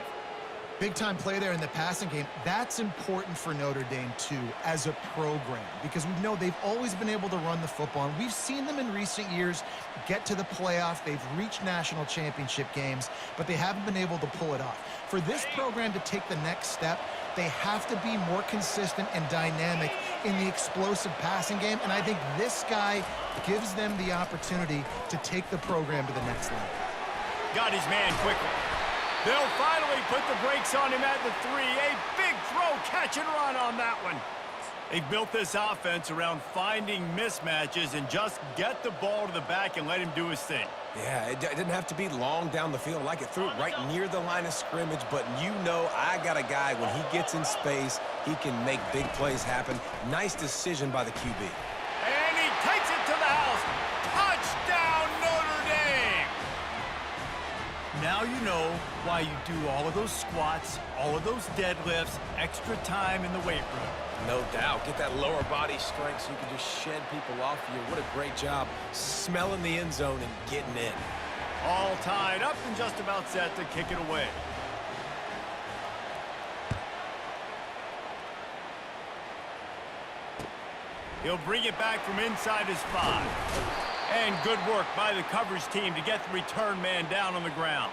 Big-time play there in the passing game. That's important for Notre Dame, too, as a program, because we know they've always been able to run the football, and we've seen them in recent years get to the playoff. They've reached national championship games, but they haven't been able to pull it off. For this program to take the next step, they have to be more consistent and dynamic in the explosive passing game, and I think this guy gives them the opportunity to take the program to the next level. Got his man quickly. They'll finally put the brakes on him at the 3. A big throw, catch and run on that one. They've built this offense around finding mismatches and just get the ball to the back and let him do his thing. Yeah, it didn't have to be long down the field. Like it threw it right near the line of scrimmage, but you know I got a guy, when he gets in space, he can make big plays happen. Nice decision by the QB. And he takes it to the house. Touchdown, Notre Dame! Now you know why you do all of those squats, all of those deadlifts, extra time in the weight room. No doubt. Get that lower body strength so you can just shed people off you. What a great job smelling the end zone and getting in. All tied up and just about set to kick it away. He'll bring it back from inside his 5. And good work by the coverage team to get the return man down on the ground.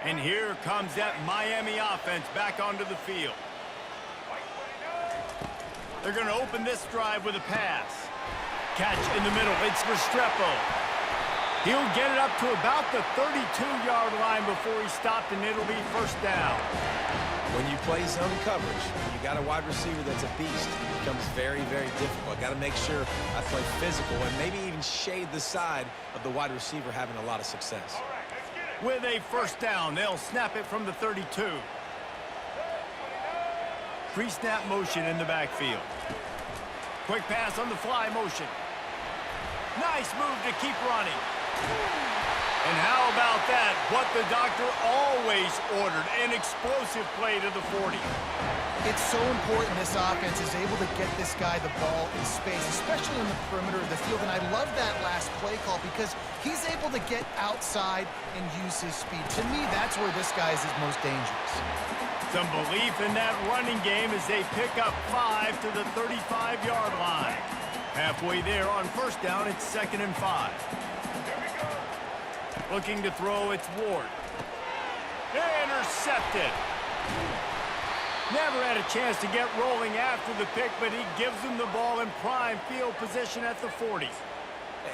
And here comes that Miami offense back onto the field. They're going to open this drive with a pass. Catch in the middle. It's Restrepo. He'll get it up to about the 32-yard line before he's stopped, and it'll be first down. When you play zone coverage, you got a wide receiver that's a beast. It becomes very, very difficult. Got to make sure I play physical and maybe even shade the side of the wide receiver having a lot of success. With a first down, they'll snap it from the 32. Pre-snap motion in the backfield. Quick pass on the fly motion. Nice move to keep running. And how about that? What the doctor always ordered, an explosive play to the 40. It's so important this offense is able to get this guy the ball in space, especially on the perimeter of the field. And I love that last play call because he's able to get outside and use his speed. To me, that's where this guy is his most dangerous. Some belief in that running game as they pick up 5 to the 35-yard line. Halfway there on first down, it's 2nd and 5. Looking to throw, it's Ward. Intercepted. Never had a chance to get rolling after the pick, but he gives them the ball in prime field position at the 40.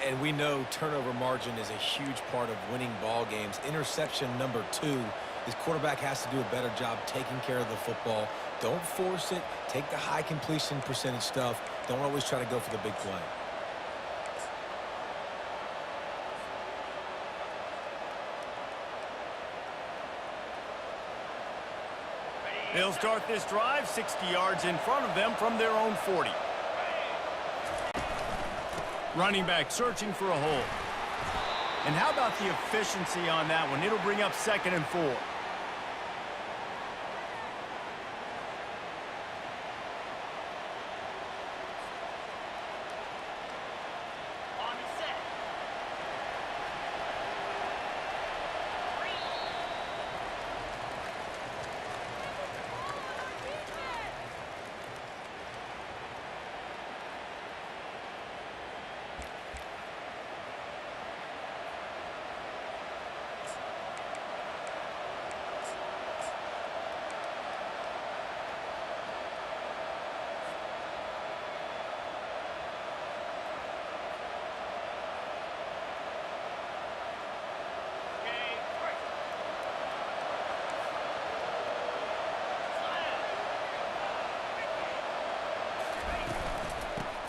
And we know turnover margin is a huge part of winning ball games. Interception number 2. His quarterback has to do a better job taking care of the football. Don't force it. Take the high completion percentage stuff. Don't always try to go for the big play. They'll start this drive 60 yards in front of them from their own 40. Running back searching for a hole. And how about the efficiency on that one? It'll bring up 2nd and 4. On the set.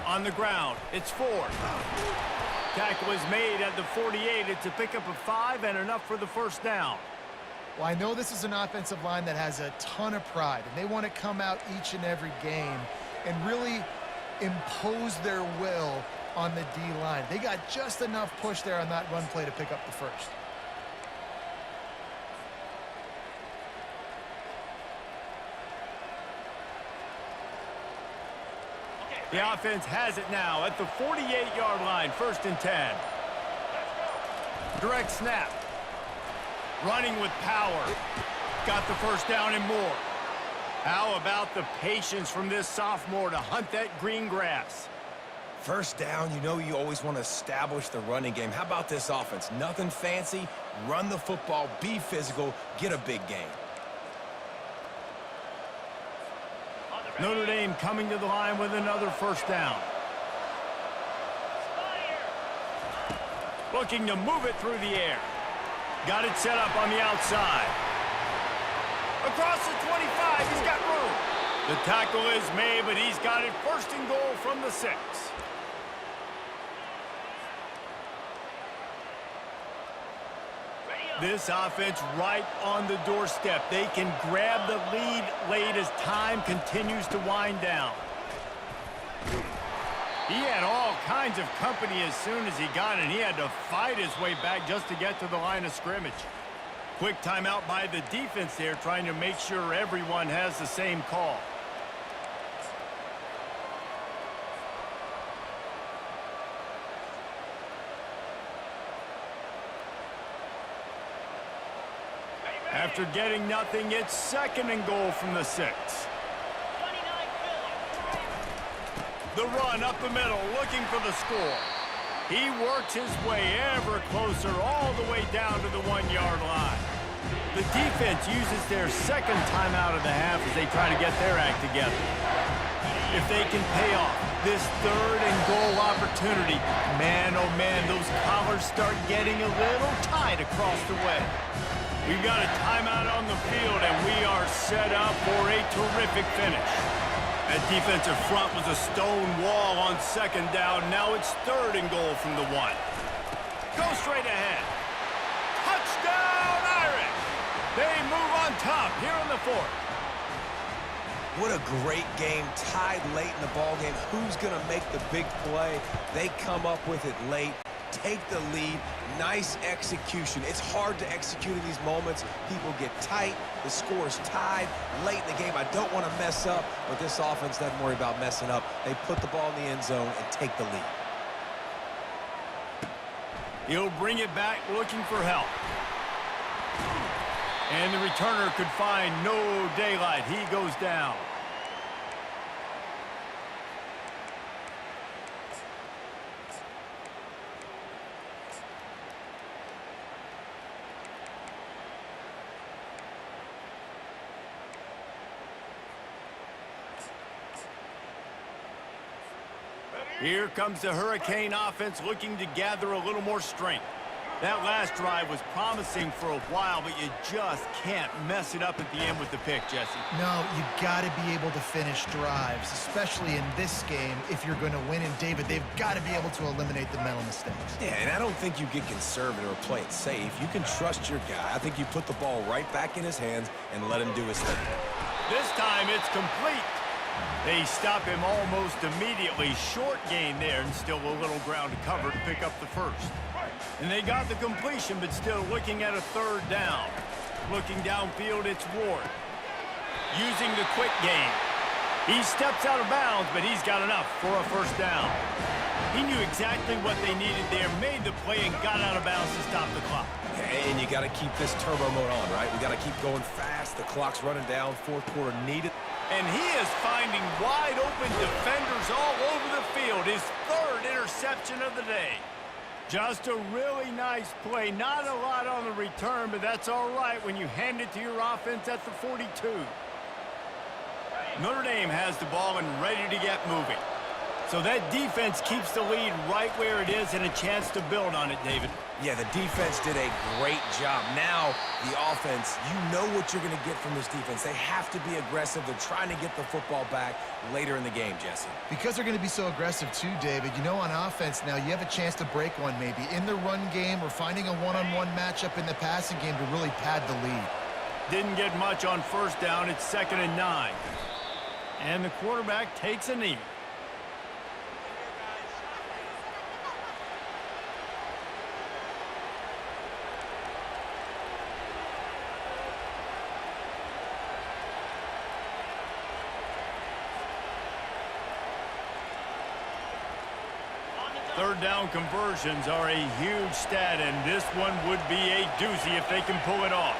On the ground, it's Ford. Tackle is made at the 48. It's a pickup of 5 and enough for the first down. Well, I know this is an offensive line that has a ton of pride, and they want to come out each and every game and really impose their will on the D-line. They got just enough push there on that run play to pick up the first. The offense has it now at the 48-yard line, 1st and 10. Direct snap. Running with power. Got the first down and more. How about the patience from this sophomore to hunt that green grass? First down, you know you always want to establish the running game. How about this offense? Nothing fancy. Run the football, be physical, get a big gain. Notre Dame coming to the line with another first down. Looking to move it through the air. Got it set up on the outside. Across the 25, he's got room. The tackle is made, but he's got it first and goal from the 6. This offense right on the doorstep. They can grab the lead late as time continues to wind down. He had all kinds of company as soon as he got it. He had to fight his way back just to get to the line of scrimmage. Quick timeout by the defense there, trying to make sure everyone has the same call. After getting nothing, it's second and goal from the 6. The run up the middle, looking for the score. He works his way ever closer, all the way down to the 1-yard line. The defense uses their second timeout of the half as they try to get their act together. If they can pay off this third and goal opportunity, man, oh man, those collars start getting a little tight across the way. We've got a timeout on the field, and we are set up for a terrific finish. That defensive front was a stone wall on second down. Now it's third and goal from the 1. Go straight ahead. Touchdown, Irish! They move on top here in the 4th. What a great game, tied late in the ball game. Who's going to make the big play? They come up with it late. Take the lead. Nice execution. It's hard to execute in these moments. People get tight. The score's tied late in the game. I don't want to mess up, but this offense doesn't worry about messing up. They put the ball in the end zone and take the lead. He'll bring it back looking for help. And the returner could find no daylight. He goes down. Here comes the Hurricane offense looking to gather a little more strength. That last drive was promising for a while, but you just can't mess it up at the end with the pick, Jesse. No, you've got to be able to finish drives, especially in this game if you're going to win. And, David, they've got to be able to eliminate the mental mistakes. Yeah, and I don't think you get conservative or play it safe. You can trust your guy. I think you put the ball right back in his hands and let him do his thing. This time it's complete. They stop him almost immediately. Short gain there, and still a little ground to cover to pick up the first. And they got the completion, but still looking at a third down. Looking downfield, it's Ward. Using the quick game. He steps out of bounds, but he's got enough for a first down. He knew exactly what they needed there, made the play, and got out of bounds to stop the clock. And you got to keep this turbo mode on, right? We got to keep going fast. The clock's running down. Fourth quarter needed. And he is finding wide open defenders all over the field. His third interception of the day. Just a really nice play. Not a lot on the return, but that's all right when you hand it to your offense at the 42. Notre Dame has the ball and ready to get moving. So that defense keeps the lead right where it is and a chance to build on it, David. Yeah, the defense did a great job. Now, the offense, you know what you're going to get from this defense. They have to be aggressive. They're trying to get the football back later in the game, Jesse. Because they're going to be so aggressive too, David, you know, on offense now, you have a chance to break one maybe in the run game or finding a one-on-one matchup in the passing game to really pad the lead. Didn't get much on first down. It's 2nd and 9. And the quarterback takes a knee. Third down conversions are a huge stat, and this one would be a doozy if they can pull it off.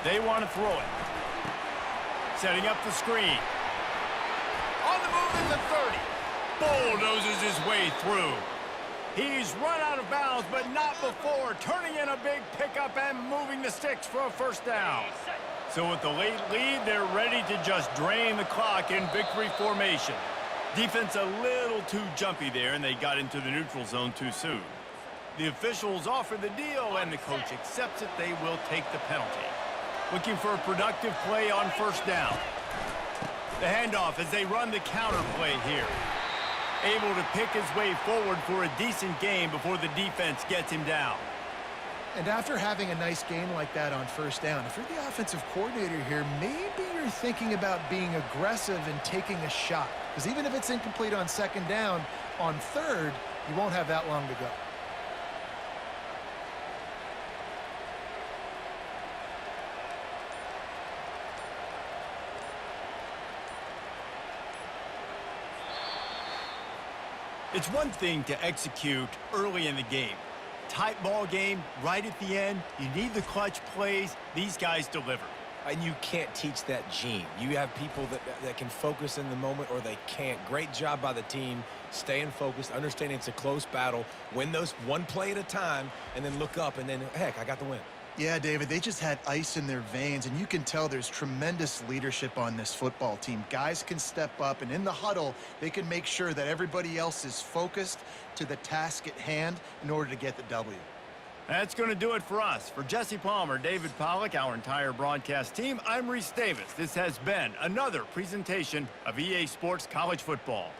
They want to throw it. Setting up the screen. On the move is the 30. Bulldozes his way through. He's run out of bounds, but not before turning in a big pickup and moving the sticks for a first down. So with the late lead, they're ready to just drain the clock in victory formation. Defense a little too jumpy there, and they got into the neutral zone too soon. The officials offer the deal, and the coach accepts it. They will take the penalty. Looking for a productive play on first down. The handoff as they run the counter play here. Able to pick his way forward for a decent game before the defense gets him down. And after having a nice game like that on first down, if you're the offensive coordinator here, maybe you're thinking about being aggressive and taking a shot. Because even if it's incomplete on second down, on third, you won't have that long to go. It's one thing to execute early in the game. Tight ball game, right at the end. You need the clutch plays. These guys deliver. And you can't teach that gene. You have people that can focus in the moment or they can't. Great job by the team, staying focused, understanding it's a close battle, win those one play at a time, and then look up, and then, heck, I got the win. Yeah, David, they just had ice in their veins, and you can tell there's tremendous leadership on this football team. Guys can step up, and in the huddle, they can make sure that everybody else is focused to the task at hand in order to get the W. That's going to do it for us. For Jesse Palmer, David Pollack, our entire broadcast team, I'm Reese Davis. This has been another presentation of EA Sports College Football.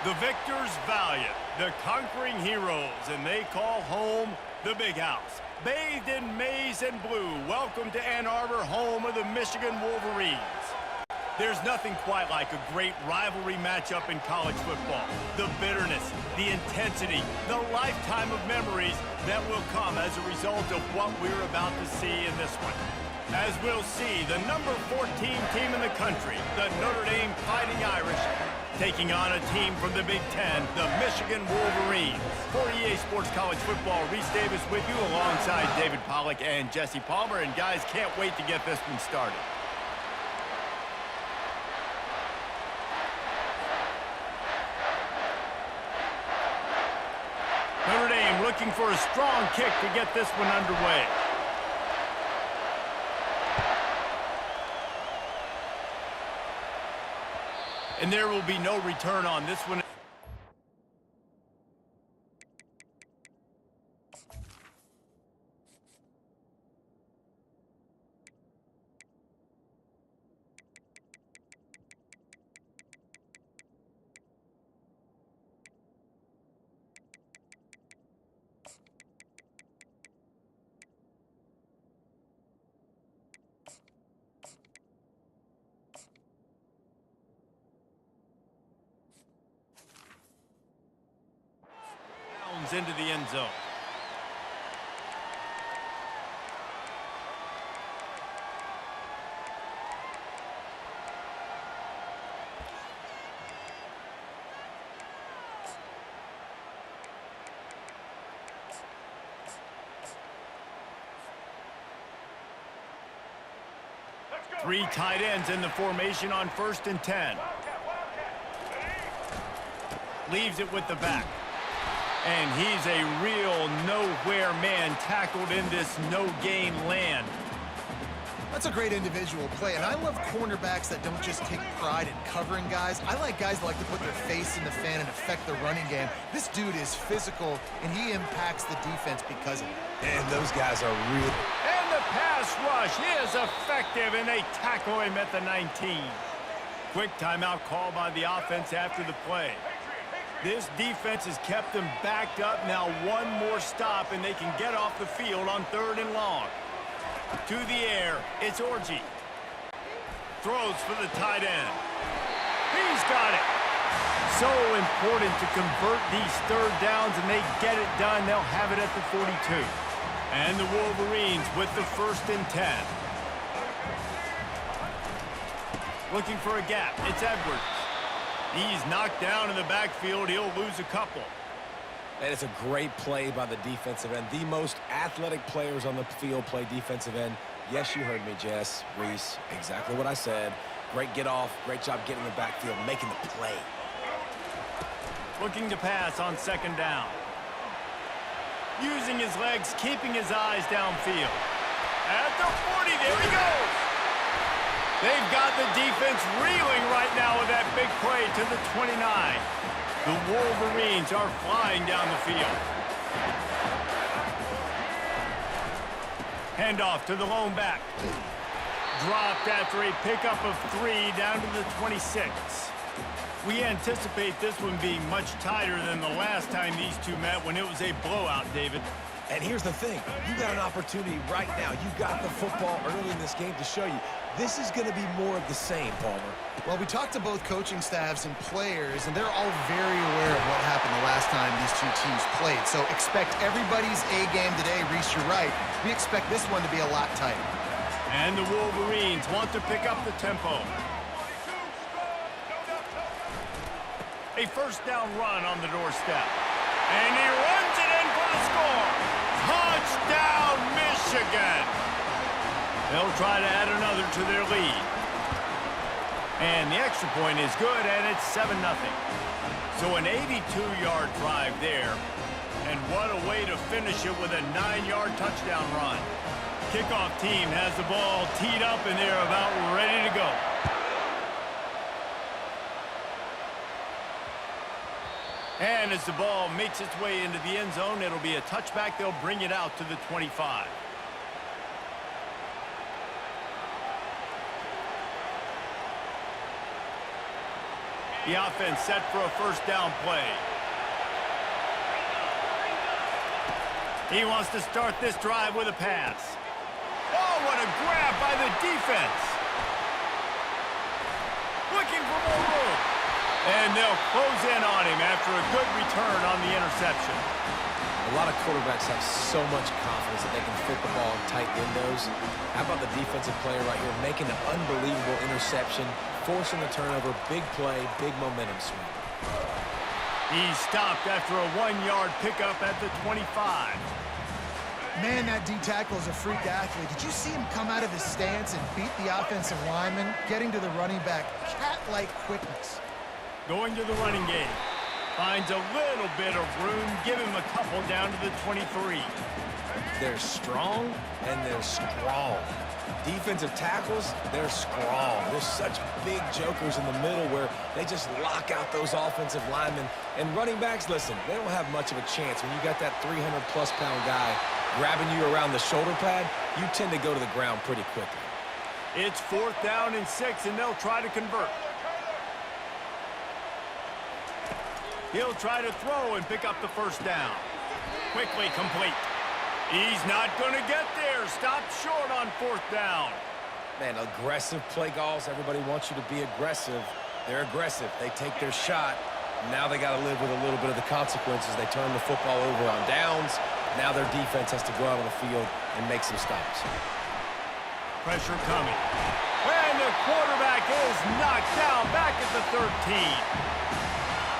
The victors valiant, the conquering heroes, and they call home the Big House. Bathed in maize and blue, welcome to Ann Arbor, home of the Michigan Wolverines. There's nothing quite like a great rivalry matchup in college football. The bitterness, the intensity, the lifetime of memories that will come as a result of what we're about to see in this one. As we'll see, the number 14 team in the country, the Notre Dame Fighting Irish, taking on a team from the Big Ten, the Michigan Wolverines. For EA Sports College Football, Reese Davis with you alongside David Pollack and Jesse Palmer. And guys, can't wait to get this one started. Notre Dame looking for a strong kick to get this one underway. And there will be no return on this one. Into the end zone. Three tight ends in the formation on 1st and 10. Leaves it with the back. And he's a real nowhere man tackled in this no-gain land. That's a great individual play, and I love cornerbacks that don't just take pride in covering guys. I like guys that like to put their face in the fan and affect the running game. This dude is physical, and he impacts the defense because of it. And those guys are real. And the pass rush is effective, and they tackle him at the 19. Quick timeout call by the offense after the play. This defense has kept them backed up. Now one more stop, and they can get off the field on 3rd and long. To the air, it's Orji. Throws for the tight end. He's got it. So important to convert these 3rd downs, and they get it done. They'll have it at the 42. And the Wolverines with the 1st and 10. Looking for a gap. It's Edwards. He's knocked down in the backfield. He'll lose a couple. And it's a great play by the defensive end. The most athletic players on the field play defensive end. Yes, you heard me, Jess, Reese. Exactly what I said. Great get off. Great job getting in the backfield, making the play. Looking to pass on 2nd down. Using his legs, keeping his eyes downfield. At the 40, there he goes. They've got the defense reeling right now with that big play to the 29. The Wolverines are flying down the field. Handoff to the lone back. Dropped after a pickup of 3 down to the 26. We anticipate this one being much tighter than the last time these two met when it was a blowout, David. And here's the thing. You got an opportunity right now. You got the football early in this game to show you. This is going to be more of the same, Palmer. Well, we talked to both coaching staffs and players, and they're all very aware of what happened the last time these two teams played. So expect everybody's A game today. Reese, you're right. We expect this one to be a lot tighter. And the Wolverines want to pick up the tempo. A 1st down run on the doorstep. And he runs it in for the score. Touchdown, Michigan. They'll try to add another to their lead. And the extra point is good, and it's 7-0. So an 82-yard drive there. And what a way to finish it with a 9-yard touchdown run. Kickoff team has the ball teed up, and they're about ready to go. And as the ball makes its way into the end zone, it'll be a touchback. They'll bring it out to the 25. The offense set for a 1st down play. He wants to start this drive with a pass. Oh, what a grab by the defense. Looking for more room. And they'll close in on him after a good return on the interception. A lot of quarterbacks have so much confidence that they can fit the ball in tight windows. How about the defensive player right here making an unbelievable interception, forcing the turnover, big play, big momentum swing. He's stopped after a 1-yard pickup at the 25. Man, that D tackle is a freak athlete. Did you see him come out of his stance and beat the offensive lineman, getting to the running back? Cat-like quickness. Going to the running game. Finds a little bit of room. Give him a couple down to the 23. They're strong, and they're strong. Defensive tackles, they're strong. There's such big jokers in the middle where they just lock out those offensive linemen. And running backs, listen, they don't have much of a chance. When you got that 300-plus pound guy grabbing you around the shoulder pad, you tend to go to the ground pretty quickly. It's 4th down and 6, and they'll try to convert. He'll try to throw and pick up the 1st down. Quickly complete. He's not going to get there. Stopped short on 4th down. Man, aggressive play calls. Everybody wants you to be aggressive. They're aggressive. They take their shot. Now they got to live with a little bit of the consequences. They turn the football over on downs. Now their defense has to go out on the field and make some stops. Pressure coming. And the quarterback is knocked down back at the 13.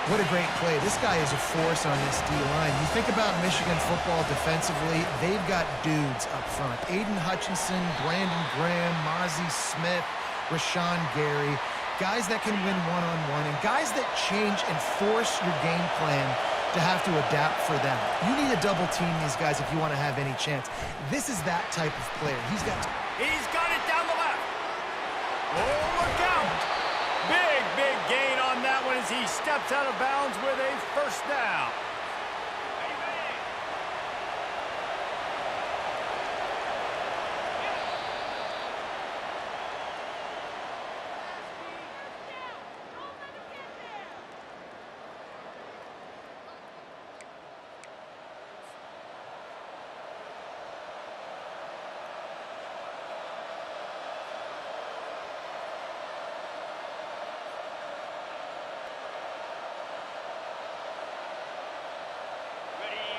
What a great play. This guy is a force on this D-line. You think about Michigan football defensively, they've got dudes up front. Aiden Hutchinson, Brandon Graham, Mozzie Smith, Rashawn Gary. Guys that can win one-on-one and guys that change and force your game plan to have to adapt for them. You need to double team these guys if you want to have any chance. This is that type of player. He's got it down he steps out of bounds with a first down.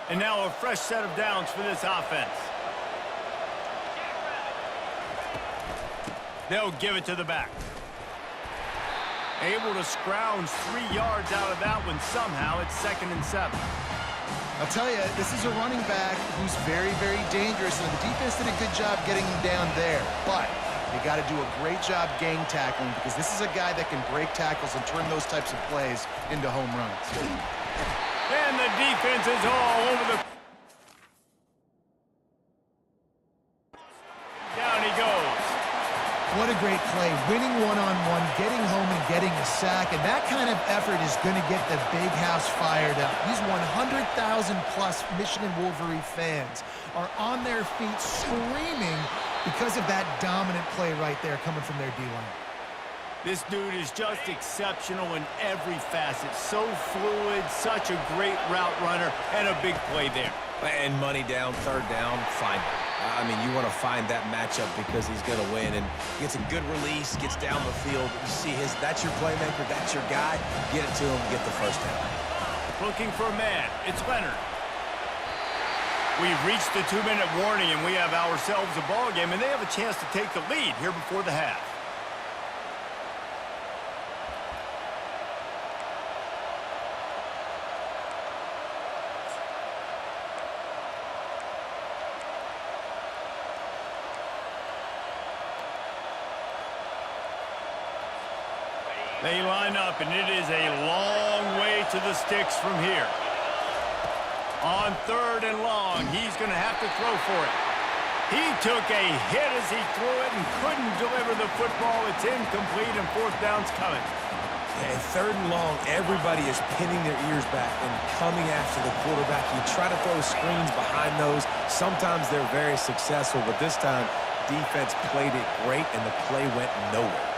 And now a fresh set of downs for this offense. They'll give it to the back. Able to scrounge 3 yards out of that one somehow. It's 2nd and 7. I'll tell you, this is a running back who's very, very dangerous, and the defense did a good job getting him down there. But they got to do a great job gang tackling, because this is a guy that can break tackles and turn those types of plays into home runs. And the defense is all over the... Down he goes. What a great play. Winning one-on-one, getting home and getting a sack, and that kind of effort is going to get the big house fired up. These 100,000-plus Michigan Wolverine fans are on their feet screaming because of that dominant play right there coming from their D-line. This dude is just exceptional in every facet. So fluid, such a great route runner, and a big play there. And money down, 3rd down, fine. I mean, you want to find that matchup because he's going to win, and gets a good release, gets down the field. You see that's your playmaker, that's your guy. Get it to him, get the first down. Looking for a man. It's Leonard. We've reached the 2-minute warning, and we have ourselves a ball game, and they have a chance to take the lead here before the half. They line up, and it is a long way to the sticks from here. On 3rd and long, he's going to have to throw for it. He took a hit as he threw it and couldn't deliver the football. It's incomplete, and 4th down's coming. And 3rd and long, everybody is pinning their ears back and coming after the quarterback. You try to throw screens behind those. Sometimes they're very successful, but this time, defense played it great, and the play went nowhere.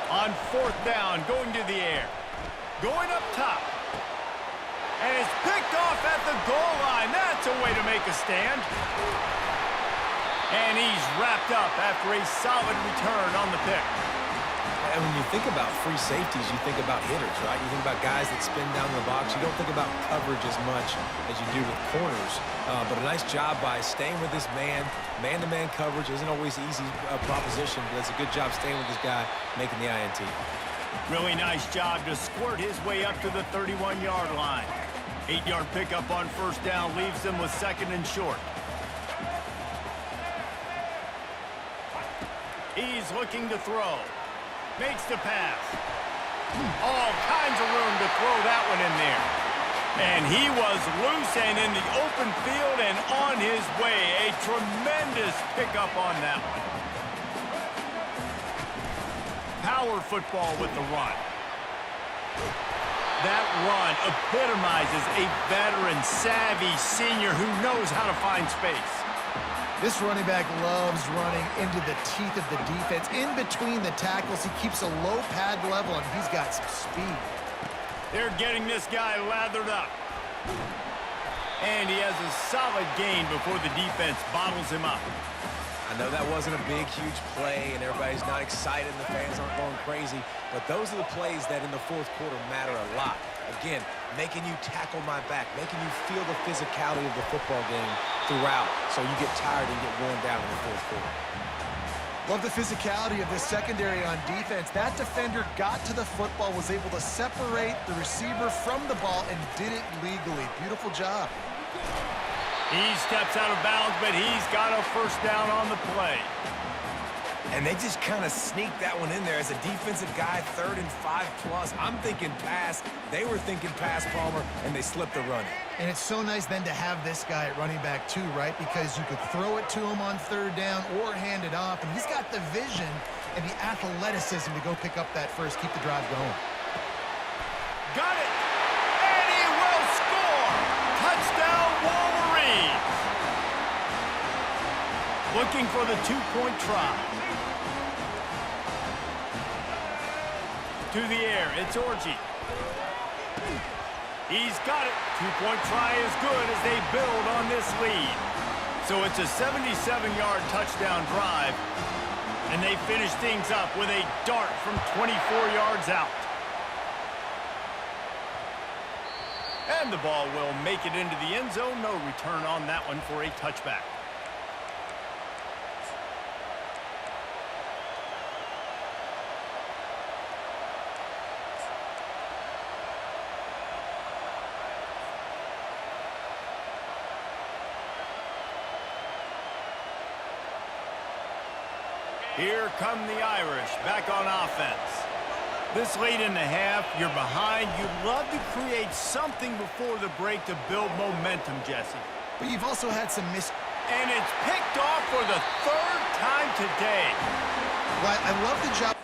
On 4th down, going to the air. Going up top. And it's picked off at the goal line. That's a way to make a stand. And he's wrapped up after a solid return on the pick. And when you think about free safeties, you think about hitters, right? You think about guys that spin down the box. You don't think about coverage as much as you do with corners. But a nice job by staying with this man. Man-to-man coverage isn't always an easy proposition, but it's a good job staying with this guy, making the INT. Really nice job to squirt his way up to the 31-yard line. 8-yard pickup on 1st down leaves them with 2nd and short. He's looking to throw. Makes the pass. All kinds of room to throw that one in there. And he was loose and in the open field and on his way. A tremendous pickup on that one. Power football with the run. That run epitomizes a veteran, savvy senior who knows how to find space. This running back loves running into the teeth of the defense. In between the tackles, he keeps a low pad level, and he's got some speed. They're getting this guy lathered up. And he has a solid gain before the defense bottles him up. I know that wasn't a big, huge play, and everybody's not excited, and the fans aren't going crazy, but those are the plays that in the 4th quarter matter a lot. Again, making you tackle my back, making you feel the physicality of the football game throughout, so you get tired and get worn down in the 4th quarter. Love the physicality of this secondary on defense. That defender got to the football, was able to separate the receiver from the ball, and did it legally. Beautiful job. He steps out of bounds, but he's got a 1st down on the play. And they just kind of sneaked that one in there as a defensive guy, 3rd and 5+. I'm thinking pass. They were thinking pass, Palmer, and they slipped the run. And it's so nice then to have this guy at running back too, right? Because you could throw it to him on 3rd down or hand it off, and he's got the vision and the athleticism to go pick up that first, keep the drive going. Got it! And he will score! Touchdown, Wolverines! Looking for the two-point try. To the air, it's Orji. He's got it. Two-point try is good as they build on this lead. So it's a 77-yard touchdown drive, and they finish things up with a dart from 24 yards out. And the ball will make it into the end zone. No return on that one for a touchback. Here come the Irish back on offense. This late in the half, you're behind. You'd love to create something before the break to build momentum, Jesse. But you've also had some And it's picked off for the third time today. Well, I love the job.